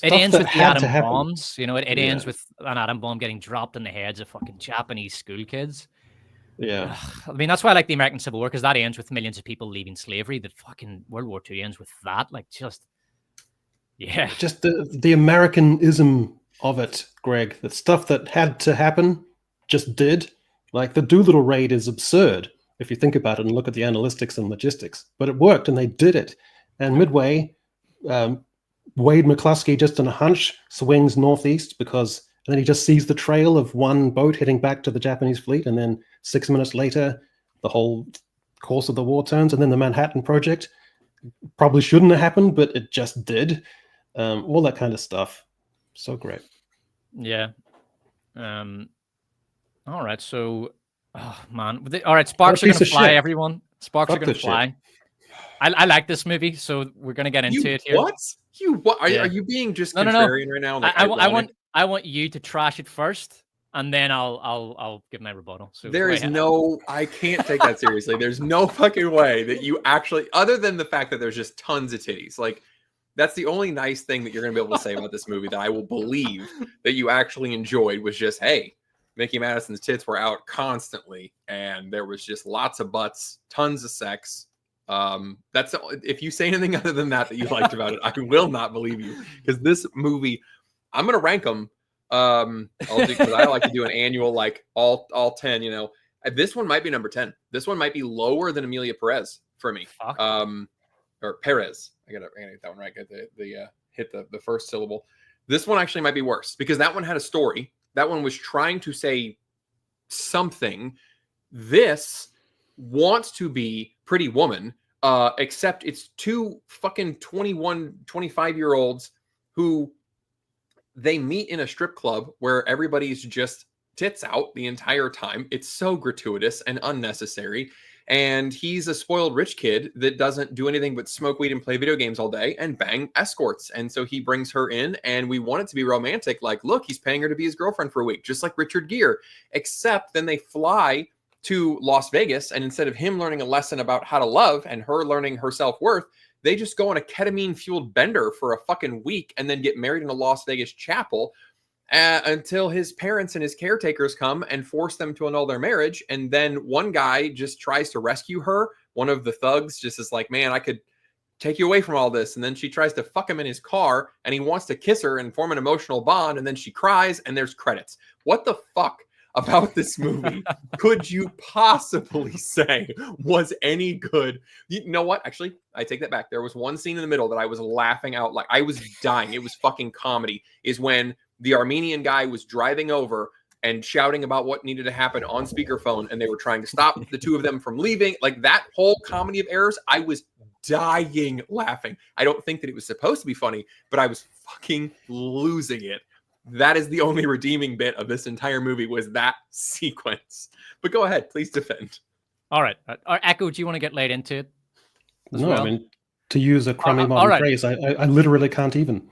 ends with the atom bombs. It ends with an atom bomb getting dropped in the heads of fucking Japanese school kids. Yeah. That's why I like the American Civil War, because that ends with millions of people leaving slavery. The fucking World War II ends with that. Just the Americanism of it, Greg. The stuff that had to happen just did. Like the Doolittle raid is absurd if you think about it and look at the analytics and logistics. But it worked and they did it. And Midway, Wade McCluskey, just on a hunch, swings northeast and then he just sees the trail of one boat heading back to the Japanese fleet. And then 6 minutes later, the whole course of the war turns. And then the Manhattan Project probably shouldn't have happened, but it just did. All that kind of stuff. So great. Yeah. All right. So, oh, man. All right. Sparks are going to fly, everyone. Sparks are going to fly. I like this movie, so we're going to get into it here. What? Are you being just contrarian right now? I want you to trash it first, and then I'll give my rebuttal. So I can't take that seriously. There's no fucking way that you actually, other than the fact that there's just tons of titties, that's the only nice thing that you're going to be able to say about this movie that I will believe that you actually enjoyed was just, hey, Mickey Madison's tits were out constantly, and there was just lots of butts, tons of sex, That's if you say anything other than that you liked about it, I will not believe you, because this movie, I'm gonna rank them. Because I like to do an annual, like all 10. You know, this one might be number 10. This one might be lower than Emilia Perez for me. Fuck. Or Perez. I gotta get that one right. Get the hit the first syllable. This one actually might be worse because that one had a story. That one was trying to say something. This wants to be Pretty Woman, except it's two fucking 21, 25-year-olds who they meet in a strip club where everybody's just tits out the entire time. It's so gratuitous and unnecessary. And he's a spoiled rich kid that doesn't do anything but smoke weed and play video games all day and bang escorts. And so he brings her in, and we want it to be romantic. Like, look, he's paying her to be his girlfriend for a week, just like Richard Gere. Except then they fly to Las Vegas, and instead of him learning a lesson about how to love and her learning her self-worth, they just go on a ketamine-fueled bender for a fucking week and then get married in a Las Vegas chapel until his parents and his caretakers come and force them to annul their marriage. And then one guy just tries to rescue her. One of the thugs just is like, man, I could take you away from all this. And then she tries to fuck him in his car, and he wants to kiss her and form an emotional bond. And then she cries, and there's credits. What the fuck about this movie could you possibly say was any good? You know what? Actually, I take that back. There was one scene in the middle that I was laughing out like I was dying. It was fucking comedy. Is when the Armenian guy was driving over and shouting about what needed to happen on speakerphone, and they were trying to stop the two of them from leaving. Like that whole comedy of errors, I was dying laughing. I don't think that it was supposed to be funny, but I was fucking losing it. That is the only redeeming bit of this entire movie, was that sequence. But go ahead, please defend. All right. Echo, do you want to get laid into it? No, well? I mean, to use a crummy modern phrase, I literally can't even.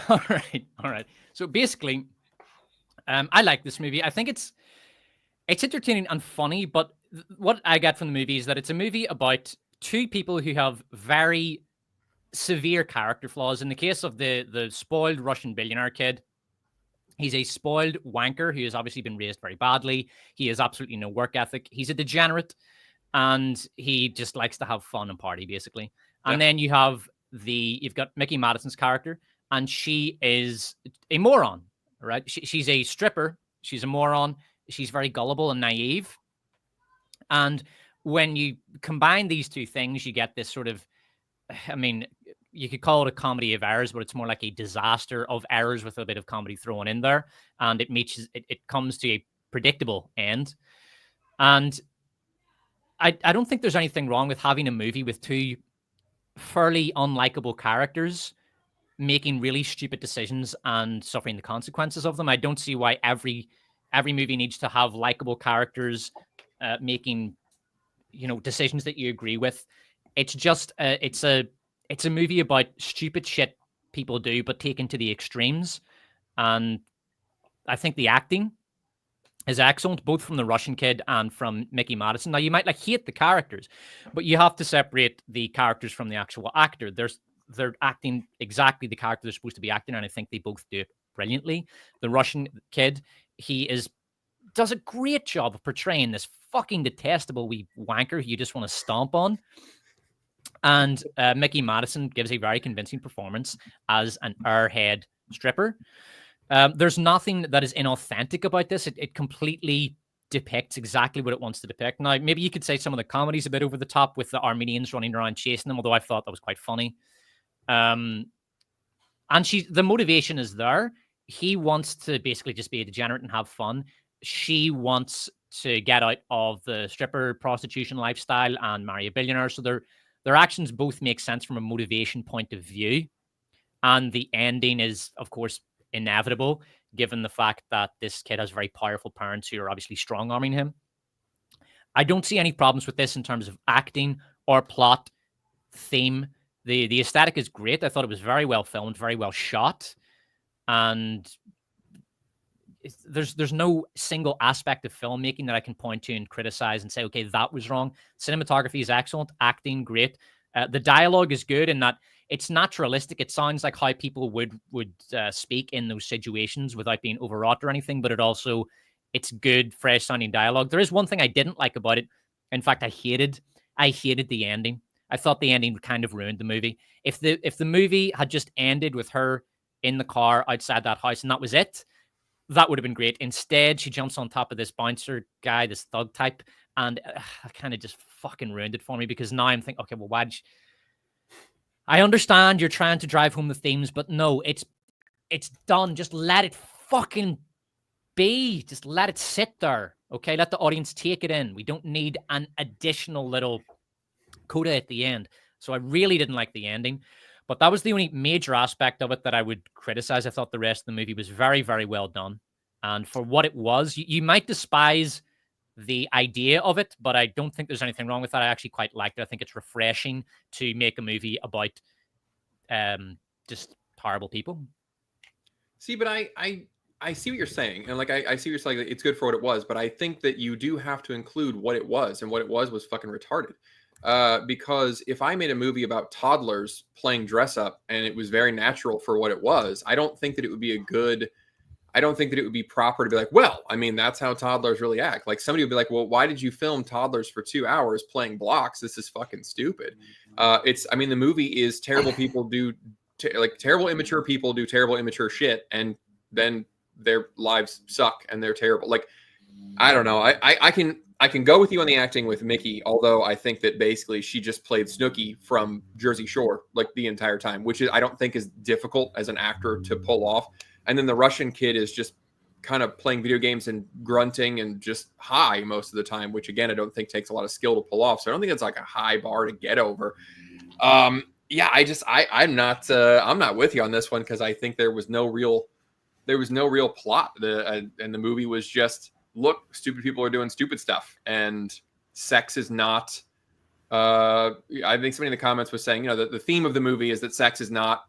All right. So basically, I like this movie. I think it's entertaining and funny, but what I get from the movie is that it's a movie about two people who have very severe character flaws. In the case of the spoiled Russian billionaire kid, he's a spoiled wanker who has obviously been raised very badly. He has absolutely no work ethic. He's a degenerate, and he just likes to have fun and party, basically. And then you've got Mickey Madison's character, and she is a moron, right? She's a stripper. She's a moron. She's very gullible and naive. And when you combine these two things, you get this sort of, I mean, you could call it a comedy of errors, but it's more like a disaster of errors with a bit of comedy thrown in there. And it comes to a predictable end. And I don't think there's anything wrong with having a movie with two fairly unlikable characters making really stupid decisions and suffering the consequences of them. I don't see why every movie needs to have likable characters making, decisions that you agree with. It's just it's a movie about stupid shit people do, but taken to the extremes. And I think the acting is excellent, both from the Russian kid and from Mickey Madison. Now, you might hate the characters, but you have to separate the characters from the actual actor. They're acting exactly the character they're supposed to be acting, and I think they both do it brilliantly. The Russian kid, does a great job of portraying this fucking detestable wee wanker who you just want to stomp on. And Mickey Madison gives a very convincing performance as an airhead stripper. There's nothing that is inauthentic about this. It completely depicts exactly what it wants to depict. Now, maybe you could say some of the comedy's a bit over the top with the Armenians running around chasing them, although I thought that was quite funny. And the motivation is there. He wants to basically just be a degenerate and have fun. She wants to get out of the stripper prostitution lifestyle and marry a billionaire. So their actions both make sense from a motivation point of view. And the ending is, of course, inevitable, given the fact that this kid has very powerful parents who are obviously strong-arming him. I don't see any problems with this in terms of acting or plot, theme. The aesthetic is great. I thought it was very well filmed, very well shot. And there's no single aspect of filmmaking that I can point to and criticize and say, okay, that was wrong. Cinematography is excellent. Acting, great. The dialogue is good in that it's naturalistic. It sounds like how people would speak in those situations without being overwrought or anything, but it's good, fresh sounding dialogue. There is one thing I didn't like about it. In fact, I hated the ending. I thought the ending kind of ruined the movie. If the movie had just ended with her in the car outside that house and that was it, that would have been great. Instead, she jumps on top of this bouncer guy, this thug type, and that kind of just fucking ruined it for me, because now I'm thinking, okay, well, why did she... I understand you're trying to drive home the themes, but no, it's done. Just let it fucking be. Just let it sit there, okay? Let the audience take it in. We don't need an additional little coda at the end. So I really didn't like the ending, but that was the only major aspect of it that I would criticize. I thought the rest of the movie was very, very well done. And for what it was, you might despise the idea of it, but I don't think there's anything wrong with that. I actually quite liked it. I think it's refreshing to make a movie about just horrible people. See, but I see what you're saying. And like, I see what you're saying. It's good for what it was, but I think that you do have to include what it was, and what it was fucking retarded. Because if I made a movie about toddlers playing dress up and it was very natural for what it was, I don't think that it would be proper to be like, well, I mean, that's how toddlers really act. Like, somebody would be like, well, why did you film toddlers for 2 hours playing blocks? This is fucking stupid. I mean, the movie is terrible people do terrible immature people do terrible immature shit, and then their lives suck and they're terrible. Like, I don't know. I can go with you on the acting with Mickey, although I think that basically she just played Snooki from Jersey Shore like the entire time, which I don't think is difficult as an actor to pull off. And then the Russian kid is just kind of playing video games and grunting and just high most of the time, which again, I don't think takes a lot of skill to pull off. So I don't think it's like a high bar to get over. Yeah, I'm not with you on this one, because I think there was no real plot. And the movie was just, look, stupid people are doing stupid stuff, and sex is not. I think somebody in the comments was saying, the theme of the movie is that sex is not.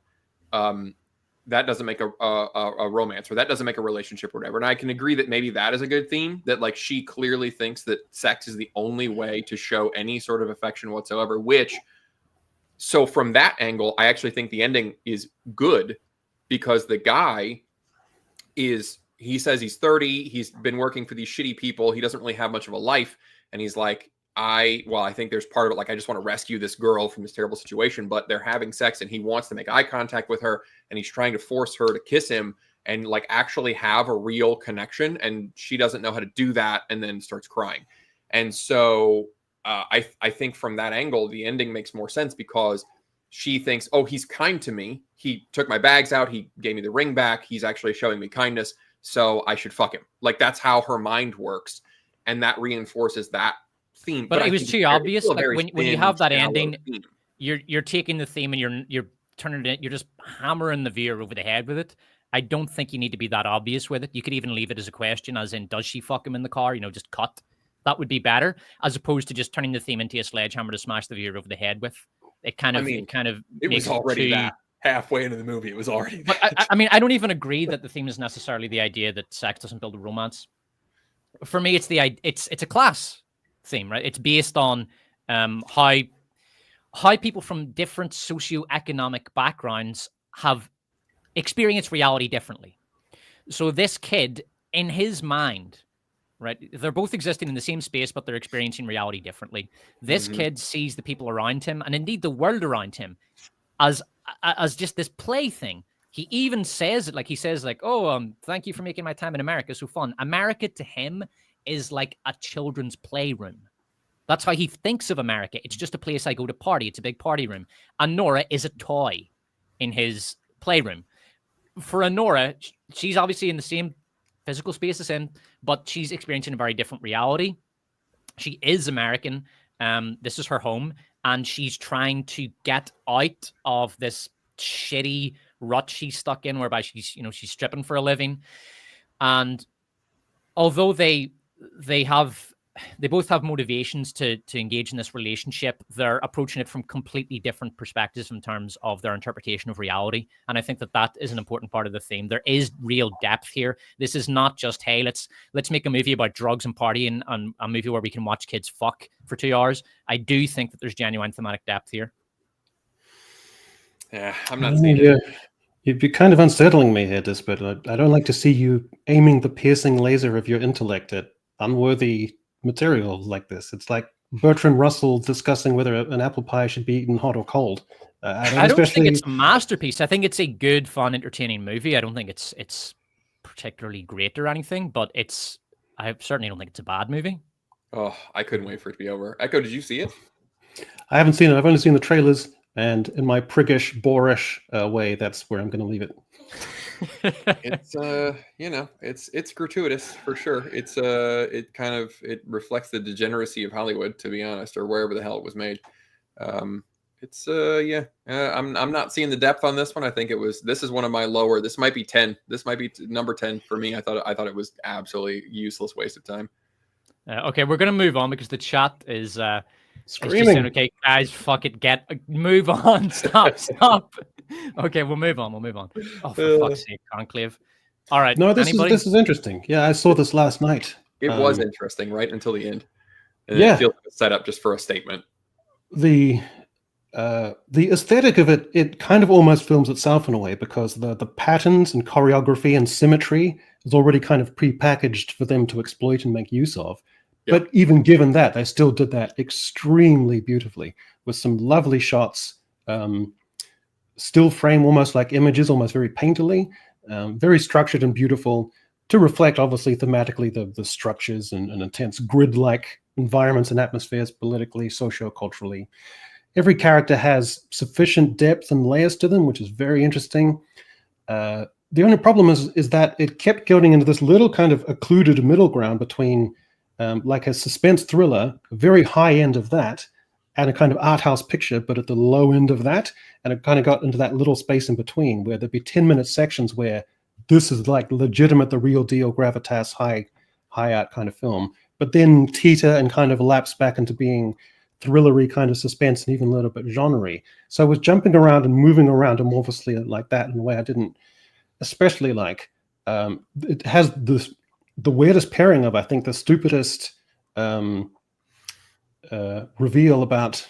That doesn't make a romance, or that doesn't make a relationship, or whatever. And I can agree that maybe that is a good theme. That like she clearly thinks that sex is the only way to show any sort of affection whatsoever. So from that angle, I actually think the ending is good, because the guy he says he's 30. He's been working for these shitty people. He doesn't really have much of a life. And he's like, I think there's part of it. Like, I just want to rescue this girl from this terrible situation, but they're having sex and he wants to make eye contact with her, and he's trying to force her to kiss him and like actually have a real connection. And she doesn't know how to do that, and then starts crying. And so I think from that angle, the ending makes more sense, because she thinks, oh, he's kind to me. He took my bags out. He gave me the ring back. He's actually showing me kindness. So I should fuck him. Like, that's how her mind works. And that reinforces that theme. But it was too obvious. Like, when you have that ending, you're taking the theme and you're turning it, you're just hammering the viewer over the head with it. I don't think you need to be that obvious with it. You could even leave it as a question, as in, does she fuck him in the car? Just cut. That would be better, as opposed to just turning the theme into a sledgehammer to smash the viewer over the head with. It was already that halfway into the movie. It was already. But I don't even agree that the theme is necessarily the idea that sex doesn't build a romance. For me, it's a class theme, right? It's based on how people from different socioeconomic backgrounds have experienced reality differently. So this kid, in his mind, right, they're both existing in the same space, but they're experiencing reality differently. This kid sees the people around him, and indeed the world around him, as just this plaything. He even says it, like, he says, like, oh, thank you for making my time in America so fun. America to him is like a children's playroom. That's how he thinks of America. It's just a place I go to party. It's a big party room. Anora is a toy in his playroom. For Anora, she's obviously in the same physical space as him, but she's experiencing a very different reality. She is American. This is her home, and she's trying to get out of this shitty rut she's stuck in, whereby she's stripping for a living. And although they both have motivations to engage in this relationship, they're approaching it from completely different perspectives in terms of their interpretation of reality. And I think that is an important part of the theme. There is real depth here. This is not just, hey, let's make a movie about drugs and partying, and a movie where we can watch kids fuck for 2 hours. I do think that there's genuine thematic depth here. Yeah, I'm not seeing it. You'd be kind of unsettling me here, Despot. I don't like to see you aiming the piercing laser of your intellect at unworthy material like this. It's like Bertrand Russell discussing whether an apple pie should be eaten hot or cold. I don't think it's a masterpiece. I think it's a good, fun, entertaining movie. I don't think it's particularly great or anything, but I certainly don't think it's a bad movie. Oh, I couldn't wait for it to be over. Echo, did you see it? I haven't seen it. I've only seen the trailers, and in my priggish, boorish way, that's where I'm going to leave it. It's it's gratuitous for sure. It reflects the degeneracy of Hollywood, to be honest, or wherever the hell it was made. I'm not seeing the depth on this one. I think this is one of my lower. This might be 10. This might be number 10 for me. I thought it was absolutely useless waste of time. Okay, we're gonna move on because the chat is Screaming. Saying, okay, guys, fuck it, move on, stop. Okay, we'll move on. Oh, for fuck's sake, Conclave. All right. No, this is interesting. Yeah, I saw this last night. It was interesting, right until the end. And yeah, it feels like a setup just for a statement. The aesthetic of it kind of almost films itself in a way, because the patterns and choreography and symmetry is already kind of pre-packaged for them to exploit and make use of. Yep. But even given that, they still did that extremely beautifully with some lovely shots, still frame almost like images, almost very painterly, very structured and beautiful to reflect, obviously, thematically the structures and intense grid-like environments and atmospheres politically, socio-culturally. Every character has sufficient depth and layers to them, which is very interesting. The only problem is that it kept going into this little kind of occluded middle ground between like a suspense thriller, a very high end of that, and a kind of art house picture, but at the low end of that. And it kind of got into that little space in between where there'd be 10-minute sections where this is like legitimate, the real deal, gravitas, high art kind of film, but then teeter and kind of lapse back into being thrillery kind of suspense and even a little bit genre-y. So it was jumping around and moving around amorphously like that in a way I didn't especially like. It has the weirdest pairing of, I think, the stupidest reveal about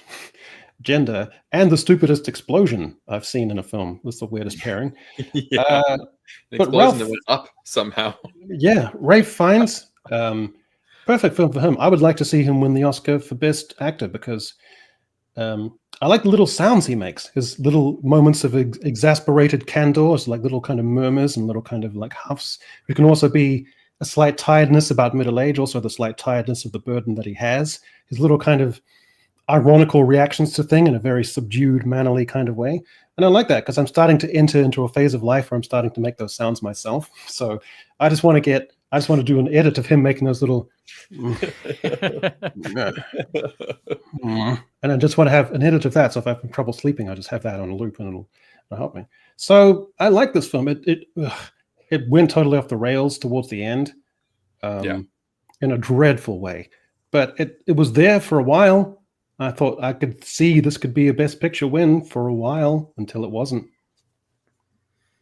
gender and the stupidest explosion I've seen in a film. Was the weirdest pairing. Yeah. But Ralph, that went up somehow. Yeah, Ralph Fiennes, perfect film for him. I would like to see him win the Oscar for Best Actor because I like the little sounds he makes. His little moments of exasperated candor, like little kind of murmurs and little kind of like huffs. It can also be a slight tiredness about middle age, also the slight tiredness of the burden that he has. His little kind of ironical reactions to things in a very subdued, mannerly kind of way. And I like that because I'm starting to enter into a phase of life where I'm starting to make those sounds myself. So I just want to do an edit of him making those little and I just want to have an edit of that. So if I have trouble sleeping, I'll just have that on a loop and it'll help me. So I like this film. It went totally off the rails towards the end in a dreadful way. But it was there for a while. I thought I could see this could be a Best Picture win for a while until it wasn't.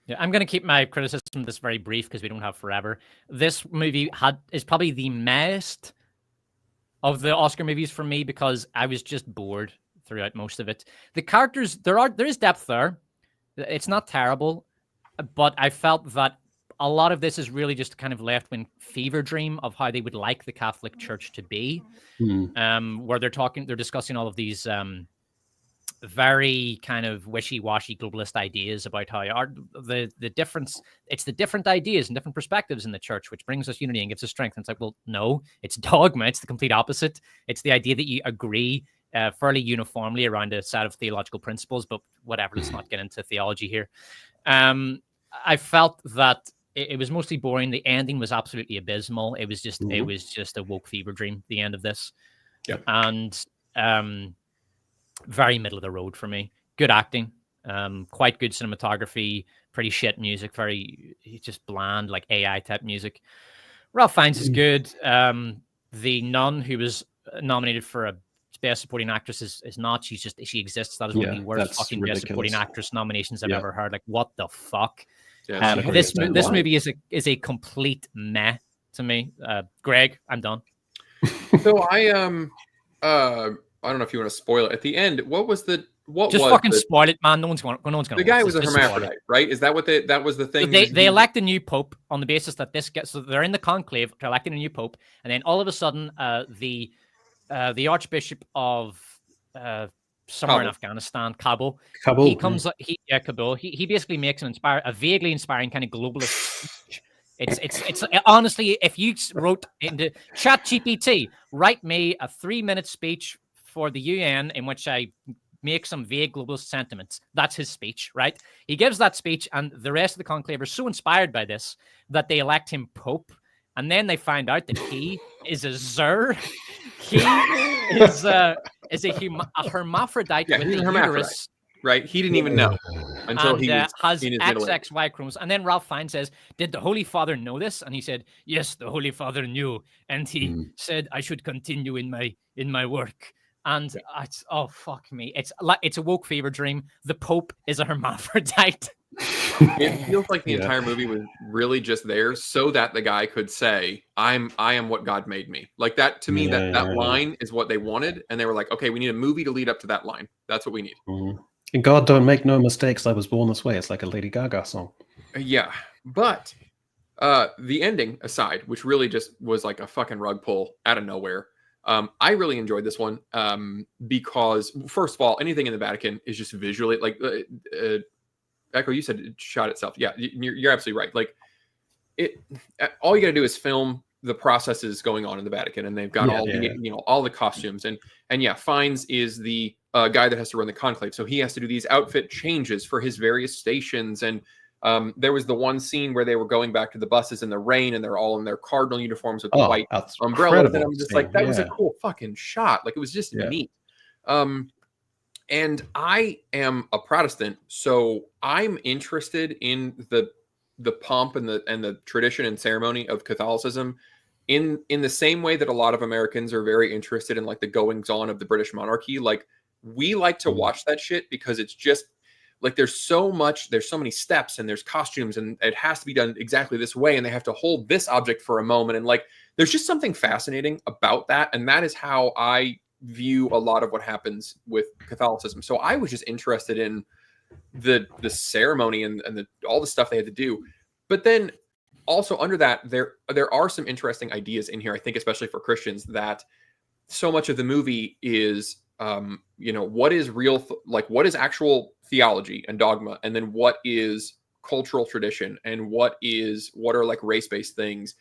Yeah, I'm going to keep my criticism of this very brief because we don't have forever. This movie is probably the mest of the Oscar movies for me because I was just bored throughout most of it. The characters, there is depth there. It's not terrible, but I felt that a lot of this is really just kind of left-wing fever dream of how they would like the Catholic Church to be, where they're discussing all of these very kind of wishy-washy globalist ideas about how the difference, it's the different ideas and different perspectives in the church which brings us unity and gives us strength. And it's like, well, no, it's dogma. It's the complete opposite. It's the idea that you agree fairly uniformly around a set of theological principles, but whatever, let's not get into theology here. I felt that it was mostly boring. The ending was absolutely abysmal. It was just a woke fever dream, the end of this. Yep. And very middle of the road for me. Good acting, quite good cinematography, pretty shit music, very just bland, like AI type music. Ralph Fiennes is good. The nun who was nominated for a Best Supporting Actress is not. She exists. That is one of the worst fucking ridiculous Best Supporting Actress nominations I've ever heard. Like, what the fuck? Yeah, this movie is a complete meh to me. Greg, I'm done. So I don't know if you want to spoil it. At the end, spoil it, man. No one's going to. The guy was a hermaphrodite, right? Is that what that was the thing? They elect a new pope on the basis that so they're in the conclave to electing a new pope, and then all of a sudden, the the Archbishop of somewhere in Kabul. Afghanistan, Kabul. Kabul. He comes, Kabul. He basically makes a vaguely inspiring kind of globalist speech. It's honestly, if you wrote into ChatGPT, write me a 3-minute speech for the UN in which I make some vague globalist sentiments. That's his speech, right? He gives that speech, and the rest of the conclave are so inspired by this that they elect him Pope. And then they find out that he is a Zer. He is a hermaphrodite with a uterus. Right? He didn't even know until he was has in his middle age. XXY chromosomes. And then Ralph Fiennes says, "Did the Holy Father know this?" And he said, "Yes, the Holy Father knew, and he said I should continue in my work." And it's fuck me, it's a woke fever dream. The Pope is a hermaphrodite. It feels like the entire movie was really just there so that the guy could say, I am what God made me. Like that, to me, that line is what they wanted. And they were like, okay, we need a movie to lead up to that line. That's what we need. And God don't make no mistakes. I was born this way. It's like a Lady Gaga song. Yeah. But the ending aside, which really just was like a fucking rug pull out of nowhere. I really enjoyed this one because, first of all, anything in the Vatican is just visually like Echo, you said it shot itself. Yeah, you're absolutely right. Like all you got to do is film the processes going on in the Vatican, and they've got all the costumes and Fiennes is the guy that has to run the conclave, so he has to do these outfit changes for his various stations. And there was the one scene where they were going back to the buses in the rain, and they're all in their cardinal uniforms with the white umbrellas. And I'm just like, that was a cool fucking shot. Like it was just neat. And I am a Protestant, so I'm interested in the pomp and the tradition and ceremony of Catholicism in the same way that a lot of Americans are very interested in like the goings on of the British monarchy. Like we like to watch that shit because it's just like there's so many steps and there's costumes and it has to be done exactly this way, and they have to hold this object for a moment, and like there's just something fascinating about that, and that is how I view a lot of what happens with Catholicism. So I was just interested in the ceremony and all the stuff they had to do. But then also under that, there are some interesting ideas in here, I think, especially for Christians, that so much of the movie is, what is real, what is actual theology and dogma, and then what is cultural tradition, and what are like race-based things.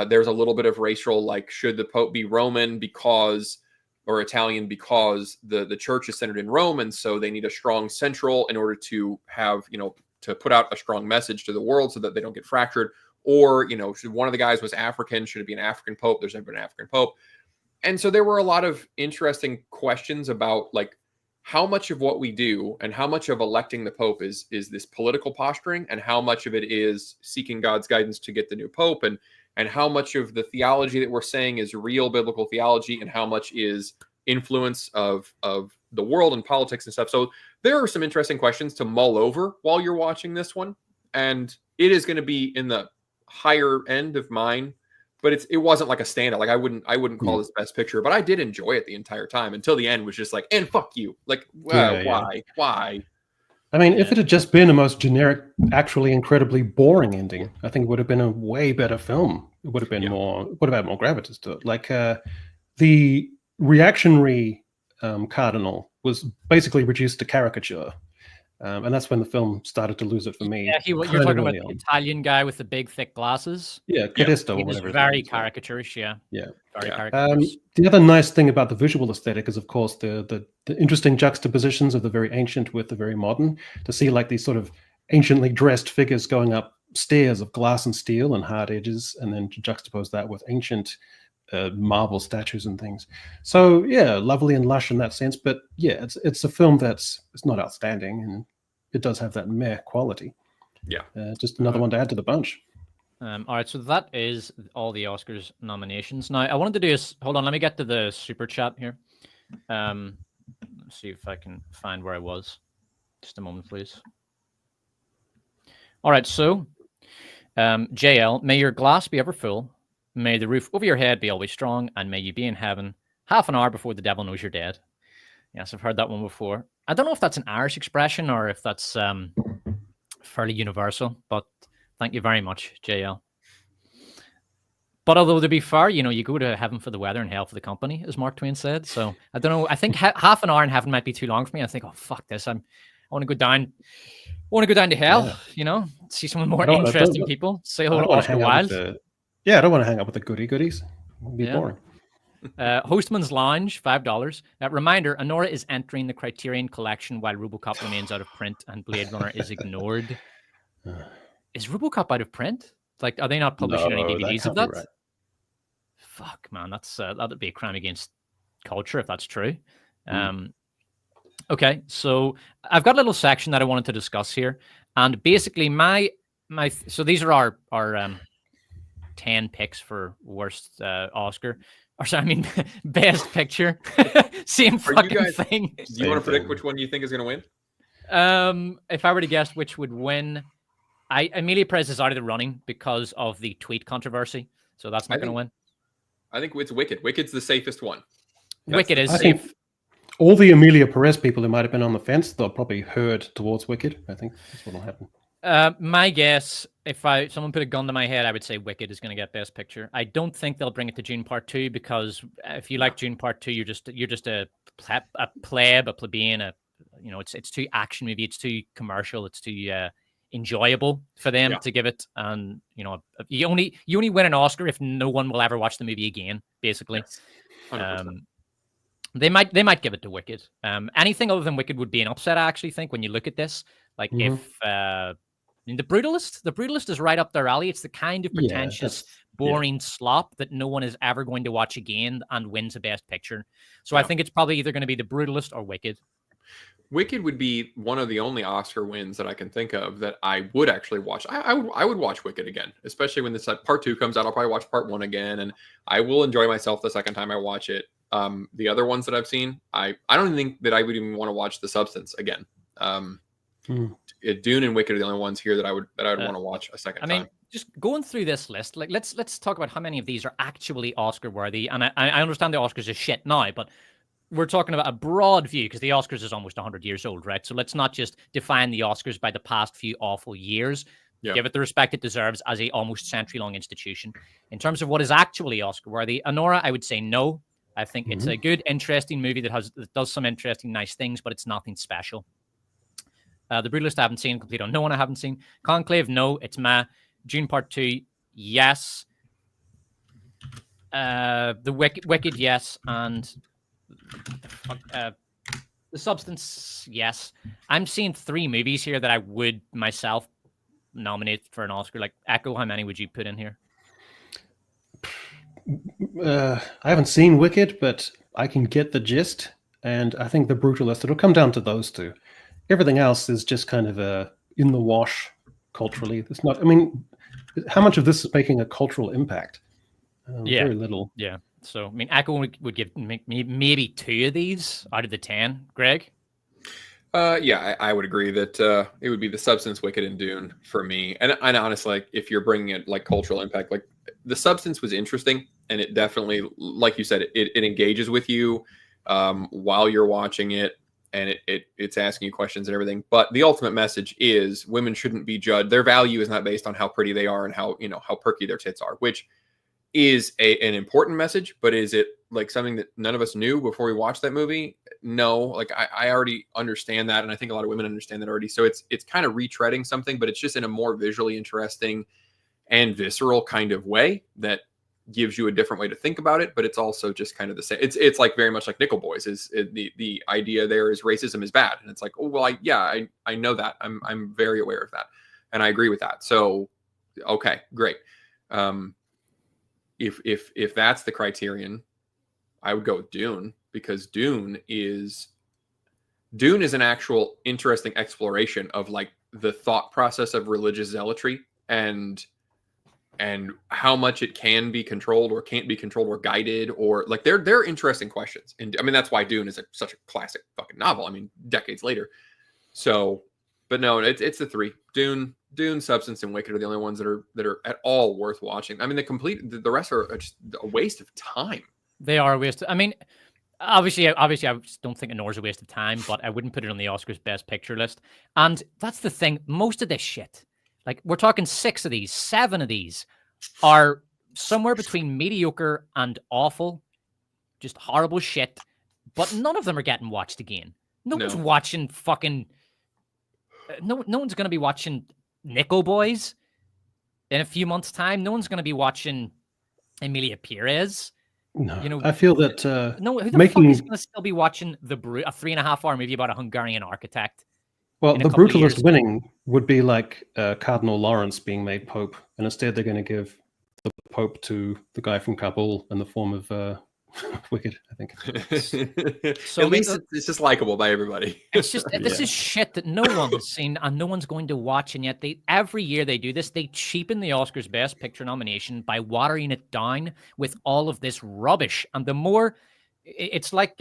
There's a little bit of racial, like, should the Pope be Roman or Italian because the church is centered in Rome, and so they need a strong central in order to have, to put out a strong message to the world so that they don't get fractured. Or, should one of the guys was African, should it be an African Pope? There's never been an African Pope. And so there were a lot of interesting questions about like how much of what we do and how much of electing the Pope is this political posturing, and how much of it is seeking God's guidance to get the new Pope, and how much of the theology that we're saying is real biblical theology, and how much is influence of the world and politics and stuff. So there are some interesting questions to mull over while you're watching this one. And it is going to be in the higher end of mine, but it wasn't like a standout. Like I wouldn't call this best picture, but I did enjoy it the entire time until the end was just like, and fuck you. Like, why? I mean, if it had just been a most generic, actually incredibly boring ending, I think it would have been a way better film. It would have been would have had more gravitas to it. Like the reactionary cardinal was basically reduced to caricature. And that's when the film started to lose it for me. Yeah, you're talking about the Italian guy with the big, thick glasses. Yeah, Codisto. He was very caricaturish, The other nice thing about the visual aesthetic is, of course, the interesting juxtapositions of the very ancient with the very modern. To see like these sort of anciently dressed figures going up stairs of glass and steel and hard edges, and then to juxtapose that with ancient marble statues and things. So yeah, lovely and lush in that sense. But yeah, it's a film it's not outstanding, and it does have that meh quality. Yeah, just another one to add to the bunch. All right, so that is all the Oscars nominations. Now, I wanted to do hold on, let me get to the super chat here. Let's see if I can find where I was. Just a moment, please. All right, so JL, may your glass be ever full. May the roof over your head be always strong, and may you be in heaven half an hour before the devil knows you're dead. Yes, I've heard that one before. I don't know if that's an Irish expression or if that's fairly universal, but thank you very much, JL. But although to be fair, you go to heaven for the weather and hell for the company, as Mark Twain said. So I don't know. I think half an hour in heaven might be too long for me. I think, oh fuck this, I want to go down. I want to go down to hell. See some more interesting people. Say hello to Oscar Wilde. I don't want to hang out with the goodies. It'd be boring. Hostman's Lounge, $5. Reminder: Anora is entering the Criterion Collection while RoboCop remains out of print and Blade Runner is ignored. Is RoboCop out of print? Like, are they not publishing any DVDs of that? Right. Fuck, man, that'd be a crime against culture if that's true. Okay, so I've got a little section that I wanted to discuss here, and basically so these are our 10 picks for worst Oscar. Or sorry, I mean best picture. Same fucking thing. Do you want to predict which one you think is going to win? If I were to guess which would win, Emilia Perez is out of the running because of the tweet controversy, so that's not going to win. I think it's Wicked. Wicked's the safest one. Wicked is safe. All the Emilia Perez people who might have been on the fence, they'll probably herd towards Wicked. I think that's what will happen. My guess, if someone put a gun to my head, I would say Wicked is going to get Best Picture. I don't think they'll bring it to Dune Part 2 because if you like Dune Part 2, you're just a pleb, a plebeian. It's too action movie. It's too commercial. It's too enjoyable for them to give it. And you only win an Oscar if no one will ever watch the movie again. Basically, yes. They might give it to Wicked. Anything other than Wicked would be an upset. I actually think when you look at this, like if the Brutalist is right up their alley. It's the kind of pretentious, boring slop that no one is ever going to watch again and wins a Best Picture. So I think it's probably either going to be the Brutalist or Wicked. Wicked would be one of the only Oscar wins that I can think of that I would actually watch. I would watch Wicked again, especially when this Part 2 comes out. I'll probably watch Part 1 again, and I will enjoy myself the second time I watch it. The other ones that I've seen, I don't think that I would even want to watch The Substance again. Dune and Wicked are the only ones here that I would want to watch a second time. Just going through this list, like let's talk about how many of these are actually Oscar worthy. And I understand the Oscars is shit now, but we're talking about a broad view because the Oscars is almost 100 years old, right? So let's not just define the Oscars by the past few awful years. Give it the respect it deserves as a almost century-long institution. In terms of what is actually Oscar-worthy, Anora, I would say no. I think it's a good, interesting movie that does some interesting, nice things, but it's nothing special. The Brutalist I haven't seen. Complete Unknown I haven't seen. Conclave, no. It's Dune Part 2, yes. The Wicked, yes. And The Substance, yes. I'm seeing 3 movies here that I would myself nominate for an Oscar. Like Echo, how many would you put in here? I haven't seen Wicked, but I can get the gist. And I think The Brutalist, it'll come down to those two. Everything else is just kind of in the wash culturally. It's not, how much of this is making a cultural impact? Very little. Yeah. So, Echo would give maybe 2 of these out of the 10. Greg? I would agree that it would be The Substance, Wicked, and Dune for me. And honestly, if you're bringing it like cultural impact, like The Substance was interesting, and it definitely, like you said, it engages with you while you're watching it, and it's asking you questions and everything. But the ultimate message is women shouldn't be judged. Their value is not based on how pretty they are and how perky their tits are, which is an important message. But is it like something that none of us knew before we watched that movie? No, like I already understand that, and I think a lot of women understand that already. So it's kind of retreading something, but it's just in a more visually interesting and visceral kind of way that gives you a different way to think about it. But it's also just kind of the same. It's like very much like Nickel Boys. The idea there is racism is bad, and it's like, oh well, I know that. I'm very aware of that, and I agree with that. So okay, great. If that's the criterion, I would go with Dune, because Dune is an actual interesting exploration of like the thought process of religious zealotry and how much it can be controlled or can't be controlled or guided, or like they're interesting questions. And that's why Dune is such a classic fucking novel. Decades later. So, but no, it's the 3. Dune, Substance, and Wicked are the only ones that are at all worth watching. The rest are just a waste of time. They are a waste. Obviously, I just don't think Anora's a waste of time, but I wouldn't put it on the Oscars Best Picture list. And that's the thing. Most of this shit, like we're talking 6 of these, 7 of these, are somewhere between mediocre and awful, just horrible shit. But none of them are getting watched again. No one's watching fucking. No one's going to be watching Nico Boys in a few months' time. No one's going to be watching Emilia Perez. No, I feel that no, who the fuck is going to still be watching a 3.5-hour movie about a Hungarian architect? Well, the Brutalist winning would be like Cardinal Lawrence being made Pope, and instead they're going to give the Pope to the guy from Kabul in the form of Wicked, I think. So at least it's just likable by everybody. It's just this is shit that no one's seen and no one's going to watch, and yet every year they do this. They cheapen the Oscars Best Picture nomination by watering it down with all of this rubbish. And the more, it's like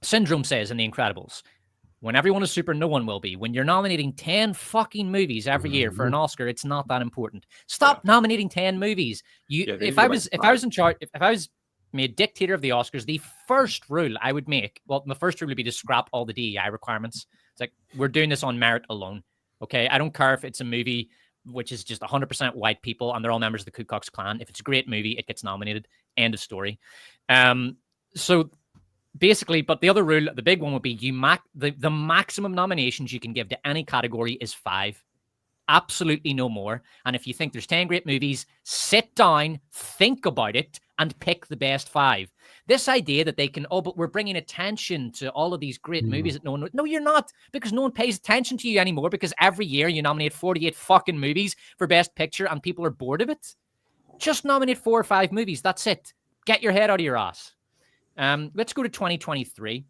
Syndrome says in The Incredibles. When everyone is super, no one will be. When you're nominating 10 fucking movies every year for an Oscar, it's not that important. Stop nominating 10 movies. If I was in charge, if I was made dictator of the Oscars, the first rule I would make, the first rule would be to scrap all the DEI requirements. It's like, we're doing this on merit alone. Okay. I don't care if it's a movie which is just 100% white people and they're all members of the Ku Klux Klan. If it's a great movie, it gets nominated. End of story. So basically, but the other rule, the big one would be the maximum nominations you can give to any category is 5. Absolutely no more. And if you think there's 10 great movies, sit down, think about it, and pick the best 5. This idea that they can, but we're bringing attention to all of these great movies that no one, no, you're not, because no one pays attention to you anymore, because every year you nominate 48 fucking movies for Best Picture and people are bored of it. Just nominate 4 or 5 movies. That's it. Get your head out of your ass. Let's go to 2023.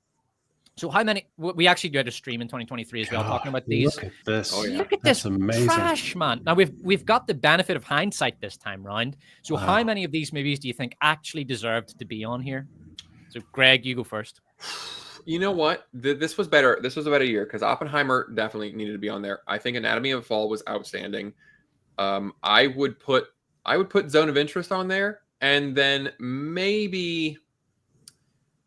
So how many? We actually did a stream in 2023 as well, talking about these. Look at this! Look at this amazing trash, man. Now we've got the benefit of hindsight this time round. So how many of these movies do you think actually deserved to be on here? So Greg, you go first. You know what? This was better. This was a better year because Oppenheimer definitely needed to be on there. I think Anatomy of a Fall was outstanding. I would put Zone of Interest on there, and then maybe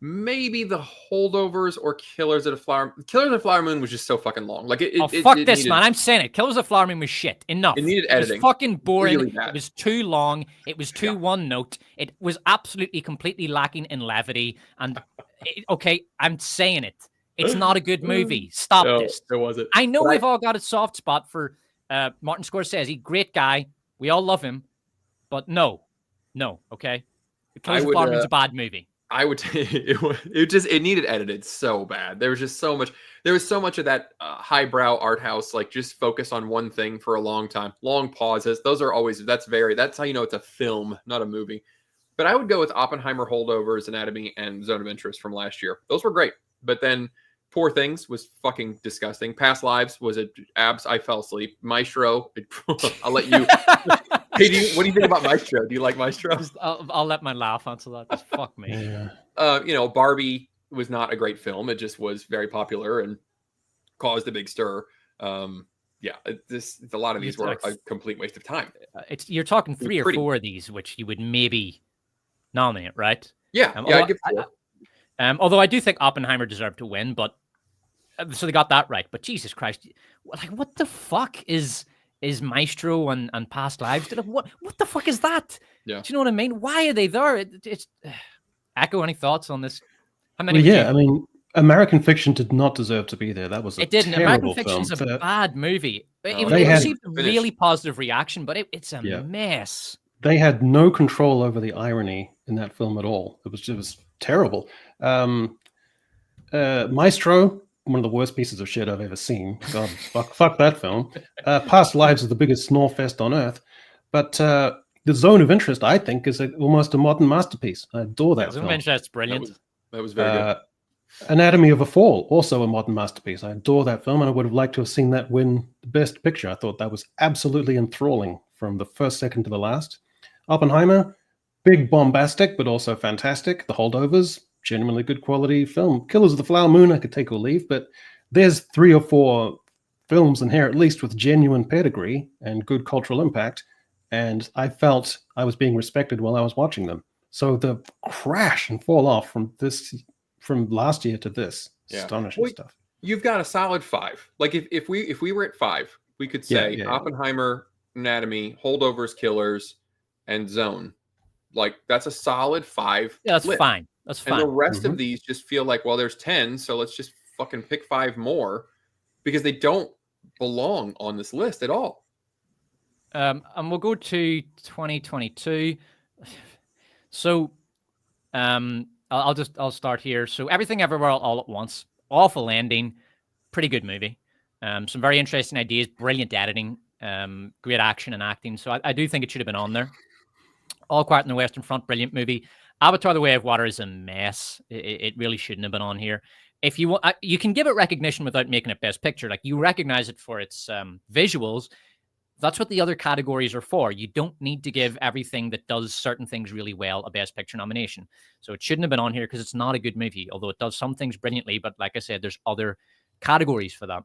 the Holdovers or Killers of the Flower Moon was just so fucking long. Like fuck this, man. I'm saying it. Killers of the Flower Moon was shit. Enough. It needed editing. It was fucking boring. Really it was too long. It was too one note. It was absolutely completely lacking in levity. And okay, I'm saying it. It's not a good movie. Stop this. There wasn't. I know we've all got a soft spot for Martin Scorsese. Great guy. We all love him. But no. Okay. Killers of the Flower Moon's a bad movie. I would say it needed edited so bad. There was just so much. There was so much of that highbrow art house, like just focus on one thing for a long time, long pauses. Those are always that's how you know it's a film, not a movie. But I would go with Oppenheimer, Holdovers, Anatomy, and Zone of Interest from last year. Those were great. But then Poor Things was fucking disgusting. Past Lives was I fell asleep. Maestro, I'll let you. Hey, what do you think about Maestro? Do you like Maestro? I'll let my laugh answer that. Just fuck me. Yeah. Barbie was not a great film. It just was very popular and caused a big stir. A lot of these were a complete waste of time. You're talking 3 or 4 of these, which you would maybe nominate, right? Yeah, I'd give 4. Although I do think Oppenheimer deserved to win, but so they got that right. But Jesus Christ, like what the fuck is Maestro and Past Lives? What the fuck is that? Yeah. Do you know what I mean? Why are they there? It's Echo, any thoughts on this? How many? Well, yeah, I mean, American Fiction did not deserve to be there. That was a terrible American Fiction's film. a bad movie. It received a really positive reaction, but it's a mess. They had no control over the irony in that film at all. It was terrible. Maestro, one of the worst pieces of shit I've ever seen. God, fuck that film. Past Lives is the biggest snorefest on earth. But The Zone of Interest, I think, is almost a modern masterpiece. I adore that film. Zone of Interest, brilliant. That was very good. Anatomy of a Fall, also a modern masterpiece. I adore that film, and I would have liked to have seen that win the Best Picture. I thought that was absolutely enthralling from the first second to the last. Oppenheimer, big bombastic, but also fantastic. The Holdovers, genuinely good quality film. Killers of the Flower Moon, I could take or leave, but there's 3 or 4 films in here at least with genuine pedigree and good cultural impact, and I felt I was being respected while I was watching them. So the crash and fall off from last year to this, astonishing stuff. You've got a solid 5. Like if we were at 5, we could say Oppenheimer, Anatomy, Holdovers, Killers, and Zone. Like, that's a solid 5. Yeah, that's list. fine. That's fine. And the rest of these just feel like, well, there's 10, so let's just fucking pick 5 more because they don't belong on this list at all. And we'll go to 2022. So, I'll start here. So, Everything Everywhere All at Once, awful ending, pretty good movie. Some very interesting ideas, brilliant editing, great action and acting. So I do think it should have been on there. All Quiet on the Western Front, brilliant movie. Avatar: The Way of Water is a mess. It really shouldn't have been on here. If you want, you can give it recognition without making it Best Picture. Like, you recognize it for its visuals. That's what the other categories are for. You don't need to give everything that does certain things really well a Best Picture nomination. So it shouldn't have been on here because it's not a good movie, although it does some things brilliantly. But like I said, there's other categories for that.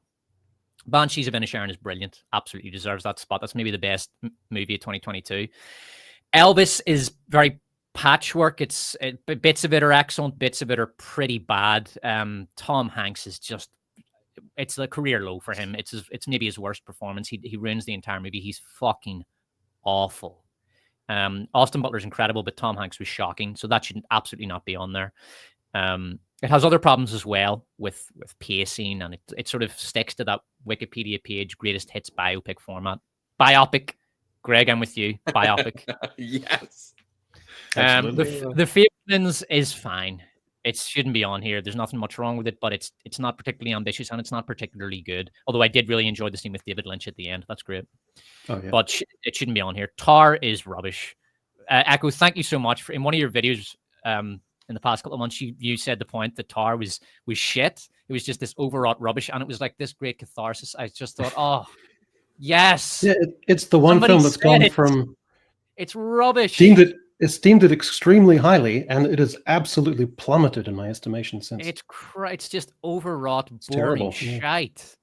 Banshees of Inisherin is brilliant. Absolutely deserves that spot. That's maybe the best movie of 2022. Elvis is very patchwork. Bits of it are excellent. Bits of it are pretty bad. Tom Hanks is just, it's a career low for him. It's maybe his worst performance. He ruins the entire movie. He's fucking awful. Austin Butler's incredible, but Tom Hanks was shocking. So that should absolutely not be on there. It has other problems as well with pacing, and it sort of sticks to that Wikipedia page greatest hits biopic format. Biopic. Greg, I'm with you. Biopic. Yes. The Fablemans is fine. It shouldn't be on here. There's nothing much wrong with it, but it's not particularly ambitious and it's not particularly good. Although I did really enjoy the scene with David Lynch at the end. That's great. Oh, yeah. But it shouldn't be on here. Tar is rubbish. Echo, thank you so much. In one of your videos in the past couple of months, you said the point that Tar was shit. It was just this overwrought rubbish, and it was like this great catharsis. I just thought, oh, yes. Yeah, it's the one film that's gone from... It's rubbish. Esteemed it extremely highly, and it has absolutely plummeted in my estimation since. It's just overwrought, boring shite.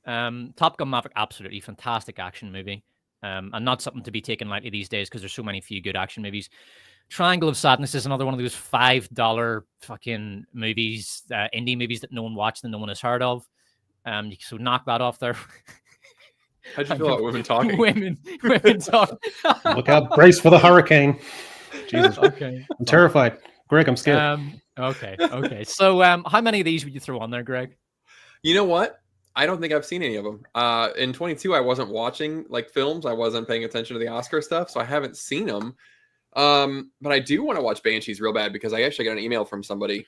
Top Gun Maverick, absolutely fantastic action movie, and not something to be taken lightly these days because there's so many few good action movies. Triangle of Sadness is another one of those $5 fucking movies, indie movies that no one watched and no one has heard of. So knock that off there. How'd you feel about women talking? Women talking. Look out, brace for the hurricane. Jesus. Okay. I'm terrified. Greg, I'm scared. Okay. So how many of these would you throw on there, Greg? You know what? I don't think I've seen any of them. In 22, I wasn't watching like films. I wasn't paying attention to the Oscar stuff, so I haven't seen them. But I do want to watch Banshees real bad because I actually got an email from somebody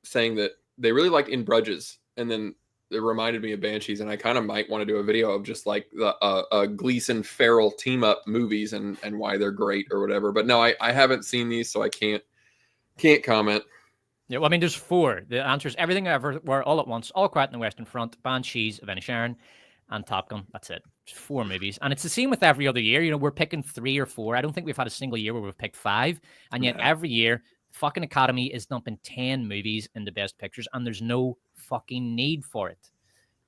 saying that they really liked In Bruges, and then it reminded me of Banshees, and I kind of might want to do a video of just like the Gleason Farrell team up movies and why they're great or whatever. But no, I haven't seen these, so I can't comment. Yeah, well, I mean, there's 4. The answer is Everything Everywhere All at Once, All Quiet on the Western Front, Banshees of Inisherin, and Top Gun. That's it. 4 movies. And it's the same with every other year. You know, we're picking 3 or 4. I don't think we've had a single year where we've picked 5. And yet every year, the fucking Academy is dumping 10 movies in the Best Pictures, and there's no fucking need for it.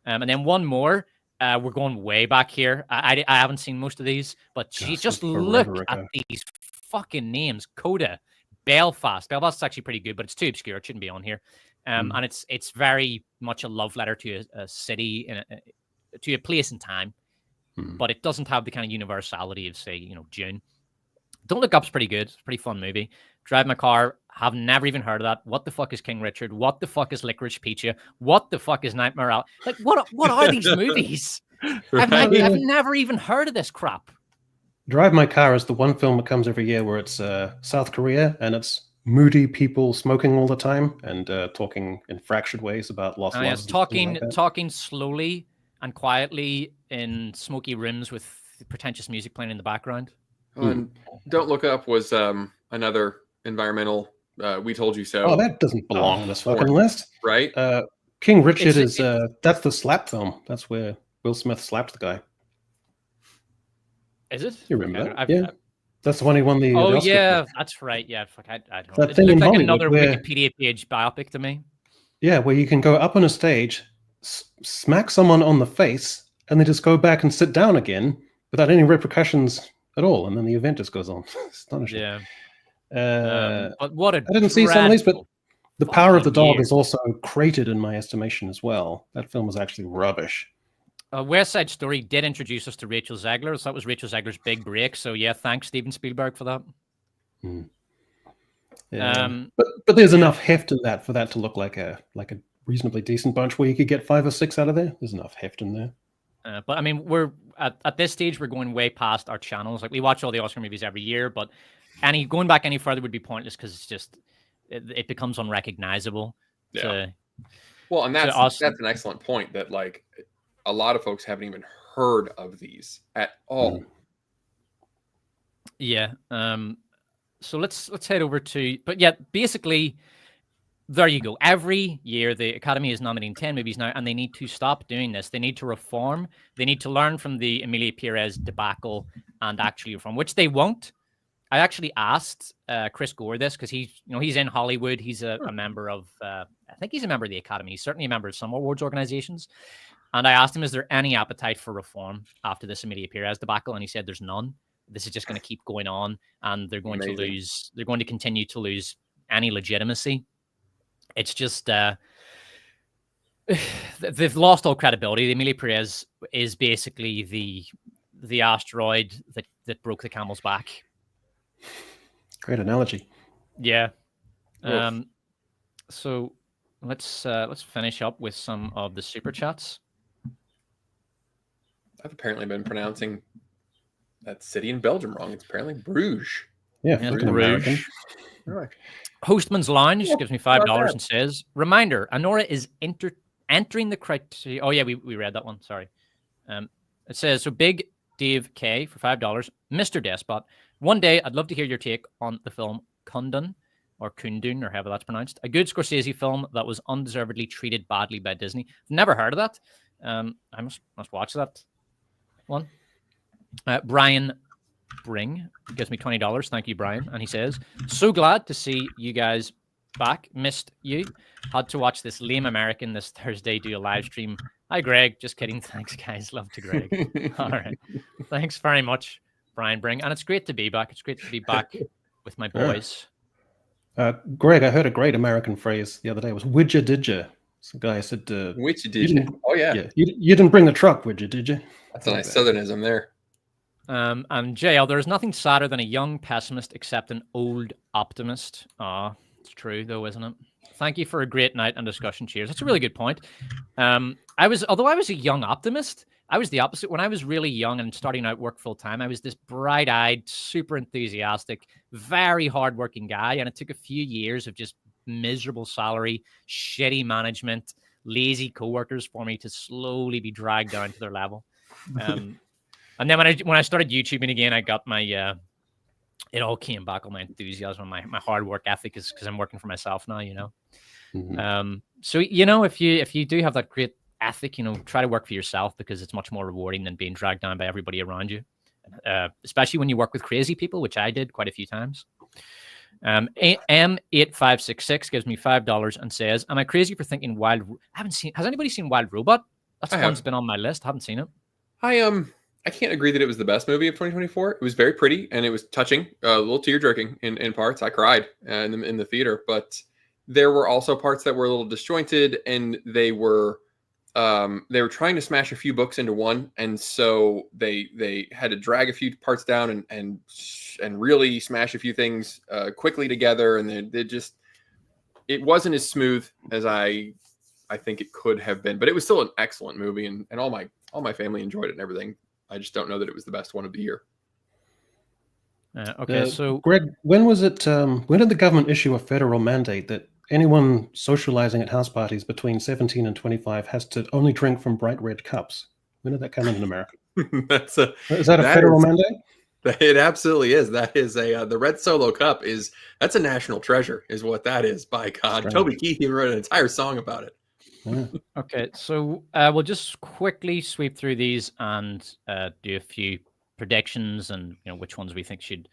And then one more. We're going way back here. I haven't seen most of these, but just look at these fucking names. Coda, Belfast. Belfast is actually pretty good, but it's too obscure. It shouldn't be on here. And it's very much a love letter to a city, to a place and time, but it doesn't have the kind of universality of, say, Dune. Don't Look Up's pretty good. It's a pretty fun movie. Drive My Car, have never even heard of that. What the fuck is King Richard? What the fuck is Licorice Pizza? What the fuck is Nightmare Out? Like, what are these movies? I've never even heard of this crap. Drive My Car is the one film that comes every year where it's South Korea, and it's moody people smoking all the time and talking in fractured ways about lost lives. Yes, talking slowly and quietly in smoky rooms with pretentious music playing in the background. And Don't Look Up was another environmental We Told You So. Oh, that doesn't belong on this fucking list. Right? King Richard that's the slap film. That's where Will Smith slapped the guy. Is it? You remember that? Yeah. That's the one he won the Oh, Oscar yeah. for. That's right. Yeah. Fuck, I don't know. It looked like another Wikipedia page biopic to me. Yeah, where you can go up on a stage, smack someone on the face, and then just go back and sit down again without any repercussions at all, and then the event just goes on. Astonishing. Yeah. But what I didn't see some of these, but The Power of the Dog is also crated in my estimation as well. That film was actually rubbish. West Side Story did introduce us to Rachel Zegler, so that was Rachel Zegler's big break. So yeah, thanks Steven Spielberg for that. Yeah. But there's enough heft in that for that to look like a reasonably decent bunch where you could get 5 or 6 out of there. There's enough heft in there. But I mean, we're at this stage, we're going way past our channels. Like we watch all the Oscar movies every year, but going back any further would be pointless because it's just it becomes unrecognizable. Yeah. Well, and that's an excellent point that like a lot of folks haven't even heard of these at all. Yeah. So let's head over to, but yeah, basically, there you go. Every year, the Academy is nominating 10 movies now, and they need to stop doing this. They need to reform. They need to learn from the Emilia Perez debacle and actually reform, which they won't. I actually asked Chris Gore this because he's in Hollywood. He's a member of, I think he's a member of the Academy. He's certainly a member of some awards organizations. And I asked him, is there any appetite for reform after this Emilia Perez debacle? And he said there's none. This is just going to keep going on, and they're going to lose. They're going to continue to lose any legitimacy. It's just they've lost all credibility. The Emilia Perez is basically the asteroid that broke the camel's back. Great analogy. Yeah. So let's finish up with some of the super chats. I've apparently been pronouncing that city in Belgium wrong. It's apparently Bruges. Yeah, Bruges. Right. Hostman's Lounge gives me $5 and says, reminder, Anora is entering the criteria. Oh, yeah, we read that one. Sorry. It says, so Big Dave K for $5. Mr. Despot, one day I'd love to hear your take on the film Kundun, or Kundun, or however that's pronounced. A good Scorsese film that was undeservedly treated badly by Disney. I've never heard of that. I must watch that one. Brian Bring gives me $20. Thank you, Brian. And he says, so glad to see you guys back. Missed you. Had to watch this lame American this Thursday do a live stream. Hi, Greg. Just kidding. Thanks, guys. Love to Greg. All right. Thanks very much, Brian Bring. And it's great to be back. It's great to be back with my boys. Greg, I heard a great American phrase the other day. It was, would you, did you? Some guy said, which did you? Oh, yeah. You didn't bring the truck, would you, did you? That's a nice southernism there. And JL, there's nothing sadder than a young pessimist accept an old optimist. It's true though, isn't it? Thank you for a great night and discussion. Cheers. That's a really good point. Although I was a young optimist, I was the opposite. When I was really young and starting out work full time, I was this bright-eyed, super enthusiastic, very hardworking guy. And it took a few years of just miserable salary, shitty management, lazy coworkers for me to slowly be dragged down to their level. And then when I started YouTubing again, I got my it all came back, all my enthusiasm, my hard work ethic is because I'm working for myself now, you know. Mm-hmm. So you know, if you do have that great ethic, you know, try to work for yourself because it's much more rewarding than being dragged down by everybody around you. Especially when you work with crazy people, which I did quite a few times. M8566 gives me $5 and says, am I crazy for thinking has anybody seen Wild Robot? That's one's been on my list. I haven't seen it. I can't agree that it was the best movie of 2024. It was very pretty and it was touching, a little tear-jerking in parts. I cried in the theater, but there were also parts that were a little disjointed, and they were trying to smash a few books into one, and so they had to drag a few parts down and really smash a few things quickly together, and it wasn't as smooth as I think it could have been, but it was still an excellent movie, and all my family enjoyed it and everything. I just don't know that it was the best one of the year. Okay, so Greg, when was it? When did the government issue a federal mandate that anyone socializing at house parties between 17 and 25 has to only drink from bright red cups? When did that come in America? Is that a federal mandate? It absolutely is. That is the red Solo cup that's a national treasure, is what that is. By God, strange. Toby Keith even wrote an entire song about it. Yeah. Okay, so we'll just quickly sweep through these and do a few predictions and which ones we think should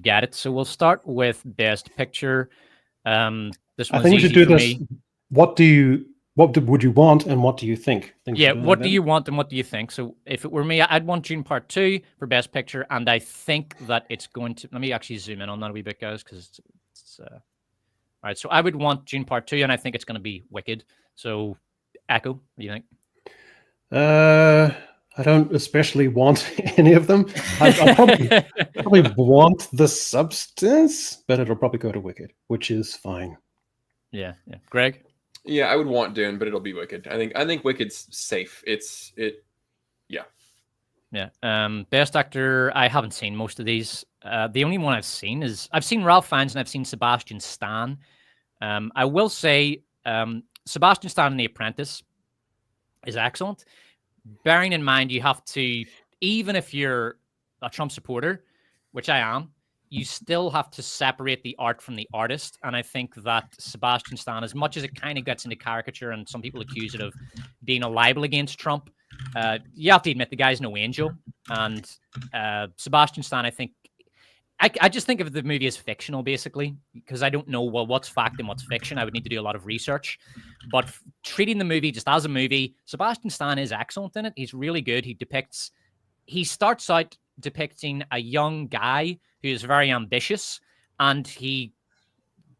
get it. So we'll start with Best Picture. This one's I think we should do this. Me. What would you want, and what do you think? What do you want, and what do you think? So if it were me, I'd want Dune Part 2 for Best Picture, and I think that it's going to. Let me actually zoom in on that a wee bit, guys, because it's all right. So I would want Dune Part 2, and I think it's going to be Wicked. So, Echo, what do you think? I don't especially want any of them. I probably want the substance, but it'll probably go to Wicked, which is fine. Yeah. Greg? Yeah, I would want Dune, but it'll be Wicked. I think Wicked's safe. Yeah. Best actor, I haven't seen most of these. The only one I've seen Ralph Fiennes and I've seen Sebastian Stan. I will say Sebastian Stan in The Apprentice is excellent. Bearing in mind, you have to, even if you're a Trump supporter, which I am, you still have to separate the art from the artist. And I think that Sebastian Stan, as much as it kind of gets into caricature and some people accuse it of being a libel against Trump, you have to admit the guy's no angel. And Sebastian Stan, I think, I just think of the movie as fictional, basically, because I don't know what's fact and what's fiction. I would need to do a lot of research. But treating the movie just as a movie, Sebastian Stan is excellent in it. He's really good. He starts out depicting a young guy who is very ambitious, and he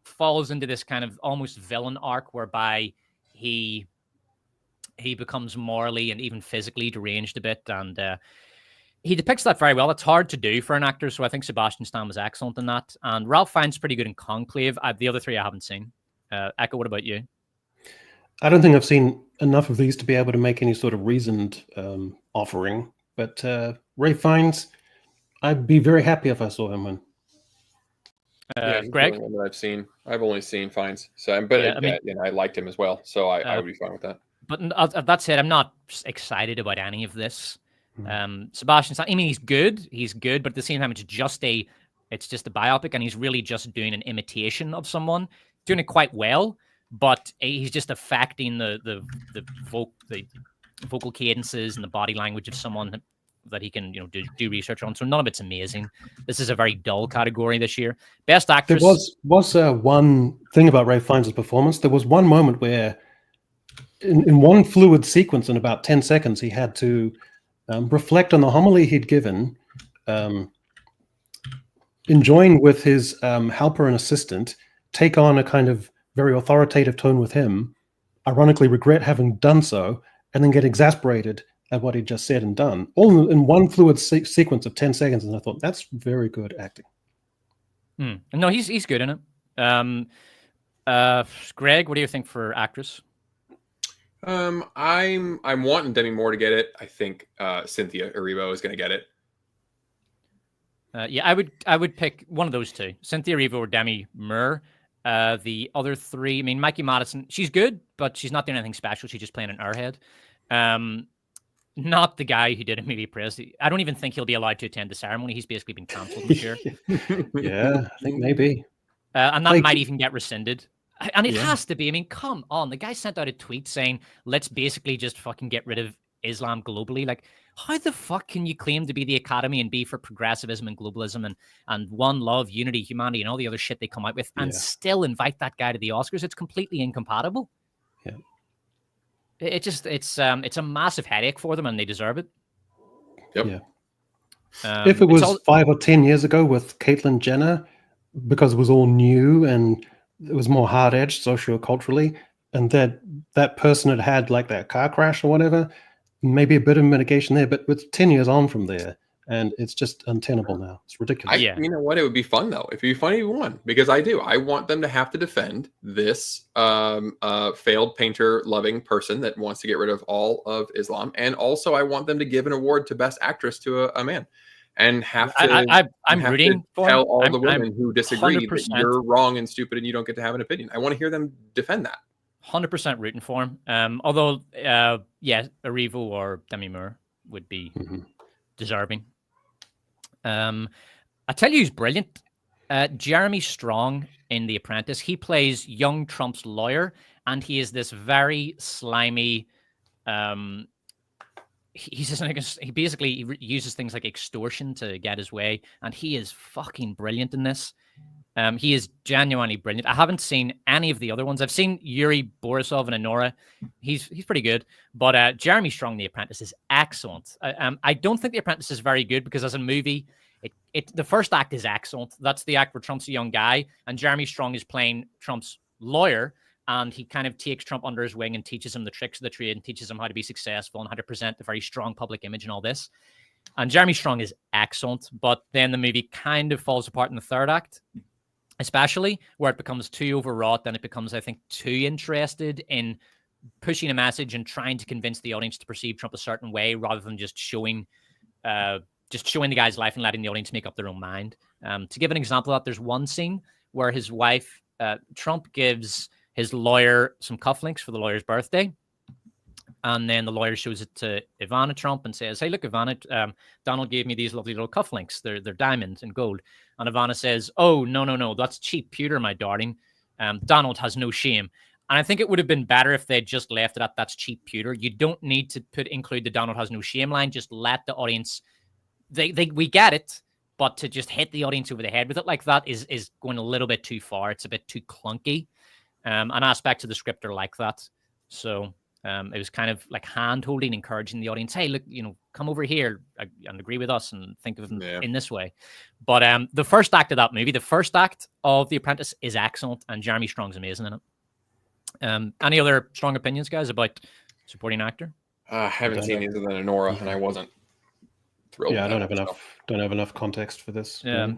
falls into this kind of almost villain arc whereby he becomes morally and even physically deranged a bit, and he depicts that very well. It's hard to do for an actor, so I think Sebastian Stan was excellent in that. And Ralph Fiennes pretty good in Conclave. The other three I haven't seen. Echo, what about you? I don't think I've seen enough of these to be able to make any sort of reasoned offering. But Ray Fiennes, I'd be very happy if I saw him win. Greg? One that I've seen. I've only seen Fiennes, so I liked him as well, so I would be fine with that. But that said, I'm not excited about any of this. Sebastian Stan, I mean, he's good, but at the same time, it's just a biopic, and he's really just doing an imitation of someone, doing it quite well, but he's just affecting the vocal cadences and the body language of someone that he can do research on. So none of it's amazing. This is a very dull category this year. Best actress. There was one thing about Ray Fiennes' performance. There was one moment where, in one fluid sequence, in about 10 seconds, he had to reflect on the homily he'd given, enjoin with his helper and assistant, take on a kind of very authoritative tone with him, ironically regret having done so, and then get exasperated at what he'd just said and done, all in one fluid sequence of 10 seconds. And I thought, that's very good acting. No, he's good in it. Greg, what do you think for actress? I'm wanting Demi Moore to get it. I think Cynthia Erivo is going to get it. Yeah, I would pick one of those two, Cynthia Erivo or Demi Moore. The other three, I mean, Mikey Madison, she's good, but she's not doing anything special. She's just playing an airhead. Not the guy who did Emilia Perez. I don't even think he'll be allowed to attend the ceremony. He's basically been cancelled this year. Yeah, I think maybe. And that might even get rescinded. And it has to be. I mean, come on. The guy sent out a tweet saying, let's basically just fucking get rid of Islam globally. Like, how the fuck can you claim to be the Academy and be for progressivism and globalism and one love, unity, humanity, and all the other shit they come out with and still invite that guy to the Oscars? It's completely incompatible. Yeah. It's a massive headache for them, and they deserve it. Yep. Yeah. If it was 5 or 10 years ago with Caitlyn Jenner, because it was all new and it was more hard-edged socio-culturally, and that person had like that car crash or whatever, maybe a bit of mitigation there. But with 10 years on from there, and it's just untenable now. It's ridiculous. You know what? It would be fun though. It'd be funny if you won, because I want them to have to defend this failed painter-loving person that wants to get rid of all of Islam, and also I want them to give an award to Best Actress to a man, and have to. I'm rooting for tell all the women who disagree 100%. that you're wrong and stupid and you don't get to have an opinion. I want to hear them defend that. 100% rooting for him. Although, Erivo or Demi Moore would be deserving. I tell you who's brilliant. Jeremy Strong in The Apprentice. He plays young Trump's lawyer, and he is this very slimy. He basically uses things like extortion to get his way, and he is fucking brilliant in this. He is genuinely brilliant. I haven't seen any of the other ones. I've seen Yuri Borisov and Anora. He's pretty good. But Jeremy Strong, The Apprentice, is excellent. I don't think The Apprentice is very good because as a movie, the first act is excellent. That's the act where Trump's a young guy and Jeremy Strong is playing Trump's lawyer. and he kind of takes Trump under his wing and teaches him the tricks of the trade and teaches him how to be successful and how to present a very strong public image and all this. And Jeremy Strong is excellent, but then the movie kind of falls apart in the third act, especially where it becomes too overwrought. Then it becomes, I think, too interested in pushing a message and trying to convince the audience to perceive Trump a certain way rather than just showing the guy's life and letting the audience make up their own mind. To give an example of that, there's one scene where his wife, Trump gives his lawyer some cufflinks for the lawyer's birthday. And then the lawyer shows it to Ivana Trump and says, "Hey, look, Ivana, Donald gave me these lovely little cufflinks. They're diamonds and gold." And Ivana says, "Oh, no, that's cheap pewter, my darling. Donald has no shame." And I think it would have been better if they'd just left it at "that's cheap pewter." You don't need to include the "Donald has no shame" line. Just let the audience, we get it, but to just hit the audience over the head with it like that is going a little bit too far. It's a bit too clunky. And aspects of the script are like that. So it was kind of like hand-holding, encouraging the audience, "Hey, look, come over here and agree with us and think of it in this way." But the first act of that movie, the first act of The Apprentice, is excellent, and Jeremy Strong's amazing in it. Any other strong opinions, guys, about supporting actor? I haven't seen either than Anora, and I wasn't thrilled. Yeah, I don't have enough context for this. Yeah.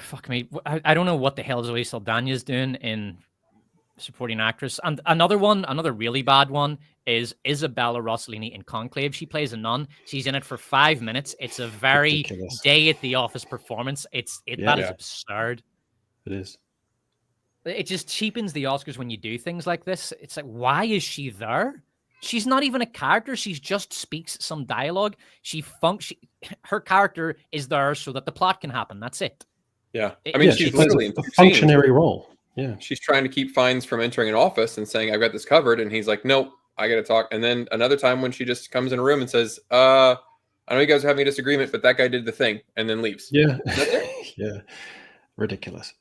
Fuck me. I don't know what the hell Zoe Saldana's doing in supporting actress. And another really bad one is Isabella Rossellini in Conclave. She plays a nun. She's in it for 5 minutes. It's a very Ridiculous. day at the office performance. That is absurd. It is. It just cheapens the Oscars when you do things like this. It's like, why is she there? She's not even a character. She just speaks some dialogue. Her character is there so that the plot can happen. That's it. Yeah. I mean, she's literally a functionary role. Yeah. She's trying to keep fines from entering an office and saying, "I've got this covered." And he's like, "Nope, I got to talk." And then another time when she just comes in a room and says, "I know you guys are having a disagreement, but that guy did the thing," and then leaves. Yeah. That's it. Yeah. Ridiculous.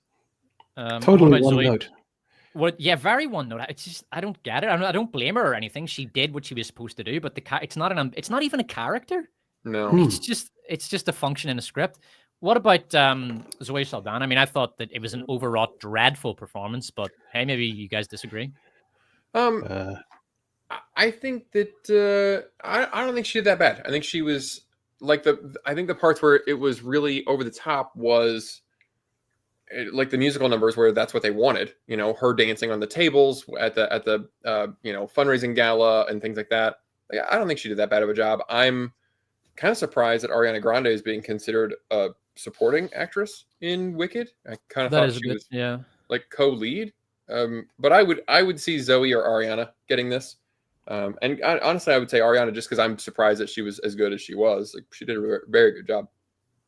Totally one note. Yeah, very one note. It's just, I don't get it. I don't blame her or anything. She did what she was supposed to do, but it's not even a character. No, it's just a function in a script. What about Zoe Saldana? I mean, I thought that it was an overwrought, dreadful performance, but hey, maybe you guys disagree. I think that I don't think she did that bad. I think she was like I think the parts where it was really over the top was like the musical numbers where that's what they wanted. Her dancing on the tables at the fundraising gala and things like that. Like, I don't think she did that bad of a job. I'm kind of surprised that Ariana Grande is being considered a supporting actress in Wicked. I kind of thought she was like co-lead. But I would see Zoe or Ariana getting this. And honestly, I would say Ariana just because I'm surprised that she was as good as she was. Like, she did a very good job.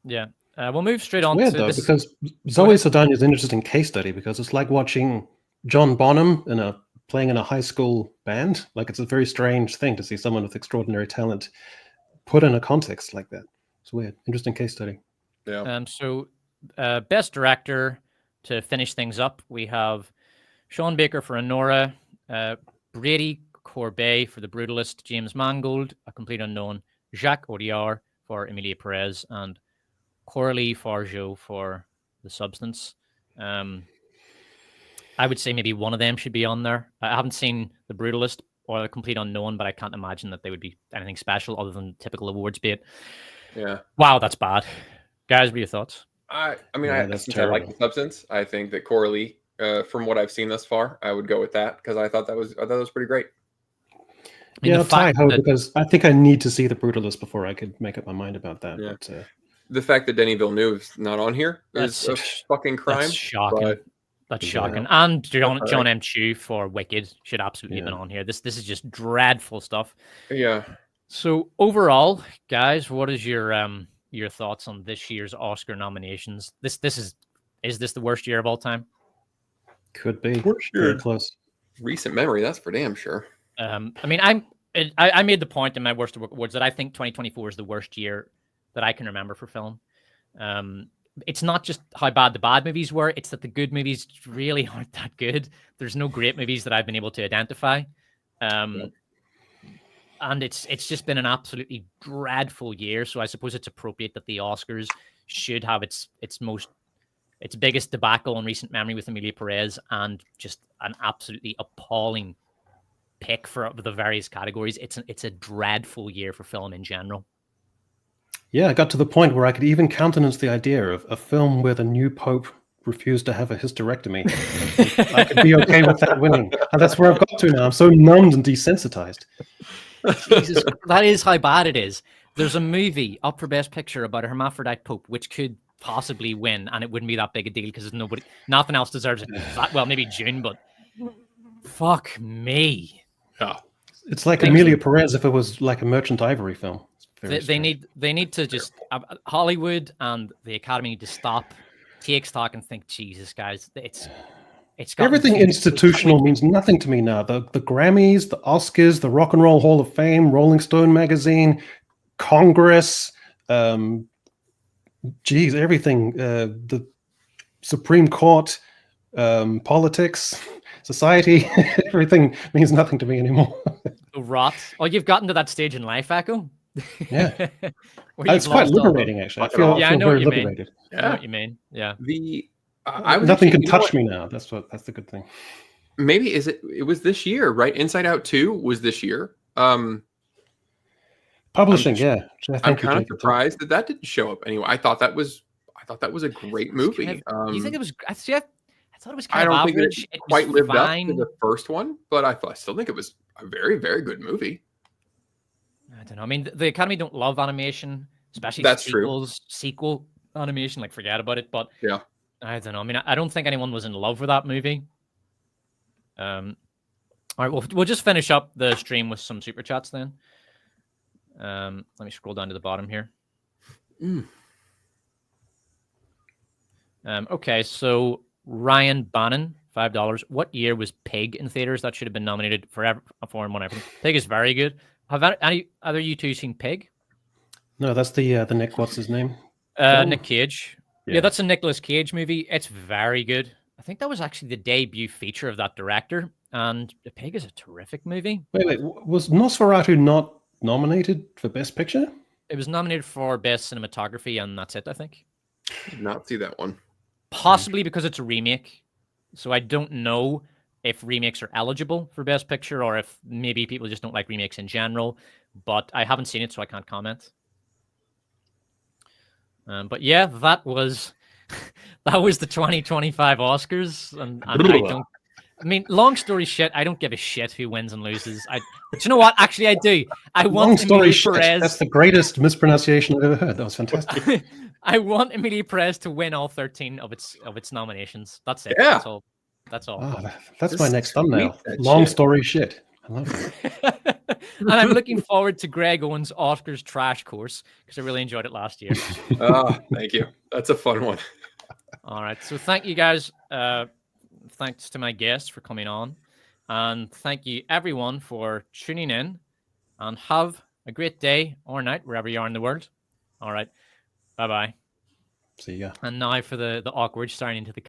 Yeah. We'll move straight on to this. Because Zoe Saldana is an interesting case study because it's like watching John Bonham playing in a high school band. Like, it's a very strange thing to see someone with extraordinary talent put in a context like that. It's weird. Interesting case study. Yeah. So best director to finish things up, we have Sean Baker for Anora, Brady Corbet for The Brutalist, James Mangold, A Complete Unknown, Jacques Audiard for Emilia Perez, and Coralie Fargeau for The Substance. I would say maybe one of them should be on there. I haven't seen The Brutalist or The Complete Unknown, but I can't imagine that they would be anything special other than typical awards bait. Yeah. Wow, that's bad. Guys, what are your thoughts? I mean, I like The Substance. I think that Coralie, from what I've seen thus far, I would go with that because I thought that was pretty great. I mean, because I think I need to see The Brutalist before I could make up my mind about that. Yeah. But, the fact that Denis Villeneuve's not on here is a fucking crime. That's shocking. That's shocking. And John M. Chu for Wicked should absolutely have been on here. This is just dreadful stuff. Yeah. So overall, guys, what is your thoughts on this year's Oscar nominations? Is this the worst year of all time? Could be. Worst year. Very close. Recent memory, that's for damn sure. I mean, I made the point in my worst awards that I think 2024 is the worst year that I can remember for film. It's not just how bad the bad movies were, it's that the good movies really aren't that good. There's no great movies that I've been able to identify. And it's just been an absolutely dreadful year. So I suppose it's appropriate that the Oscars should have its its biggest debacle in recent memory with Emilia Perez, and just an absolutely appalling pick for the various categories. It's a dreadful year for film in general. Yeah, I got to the point where I could even countenance the idea of a film where the new pope refused to have a hysterectomy. I could be okay with that winning. And that's where I've got to now. I'm so numbed and desensitized. Jesus, that is how bad it is. There's a movie up for Best Picture about a hermaphrodite pope, which could possibly win, and it wouldn't be that big a deal because nothing else deserves it. Well, maybe June, but fuck me. Yeah. It's like Emilia Perez if it was like a Merchant Ivory film. They need to just Hollywood and the Academy need to stop, take stock, and think, Jesus, guys, it's everything institutional means nothing to me now. The Grammys, the Oscars, the Rock and Roll Hall of Fame, Rolling Stone magazine, Congress, everything. The Supreme Court, politics, society, everything means nothing to me anymore. Rot. Oh, you've gotten to that stage in life, Echo. Yeah, it's quite liberating, actually. I feel very liberated. Yeah, I know what you mean. Yeah. Nothing can touch me now. That's the good thing. Maybe it was this year, right? Inside Out 2 was this year. Publishing, I'm kind of surprised that didn't show up anyway. I thought that was a great movie. You think it was? I thought it was I kind don't of think average. it quite lived up to the first one, but I still think it was a very, very good movie. I don't know. I mean, the Academy don't love animation, especially sequel animation. Like, forget about it. But yeah, I don't know. I mean, I don't think anyone was in love with that movie. All right, we'll just finish up the stream with some super chats then. Let me scroll down to the bottom here. Okay, so Ryan Bannon, $5. What year was Pig in theaters? That should have been nominated for a foreign one. Pig is very good. Have any other you two seen Pig? No, that's the Nick. What's his name? Nick Cage. Yeah, that's a Nicolas Cage movie. It's very good. I think that was actually the debut feature of that director, and The Pig is a terrific movie. Wait, was Nosferatu not nominated for Best Picture? It was nominated for Best Cinematography, and that's it, I think. Did not see that one. Possibly because it's a remake. So I don't know if remakes are eligible for Best Picture or if maybe people just don't like remakes in general. But I haven't seen it, so I can't comment. But yeah, that was the 2025 Oscars, and I mean, long story short, I don't give a shit who wins and loses. But you know what? Actually, I do. I want Emilia Perez. That's the greatest mispronunciation I've ever heard. That was fantastic. I want Emilia Perez to win all 13 of its nominations. That's it. Yeah. That's all. Oh, that's my next thumbnail. Long story shit. I love it. And I'm looking forward to Greg Owen's Oscars trash course because I really enjoyed it last year. Oh, thank you. That's a fun one. All right. So thank you guys. Thanks to my guests for coming on. And thank you everyone for tuning in, and have a great day or night wherever you are in the world. All right. Bye-bye. See ya. And now for the awkward starting into the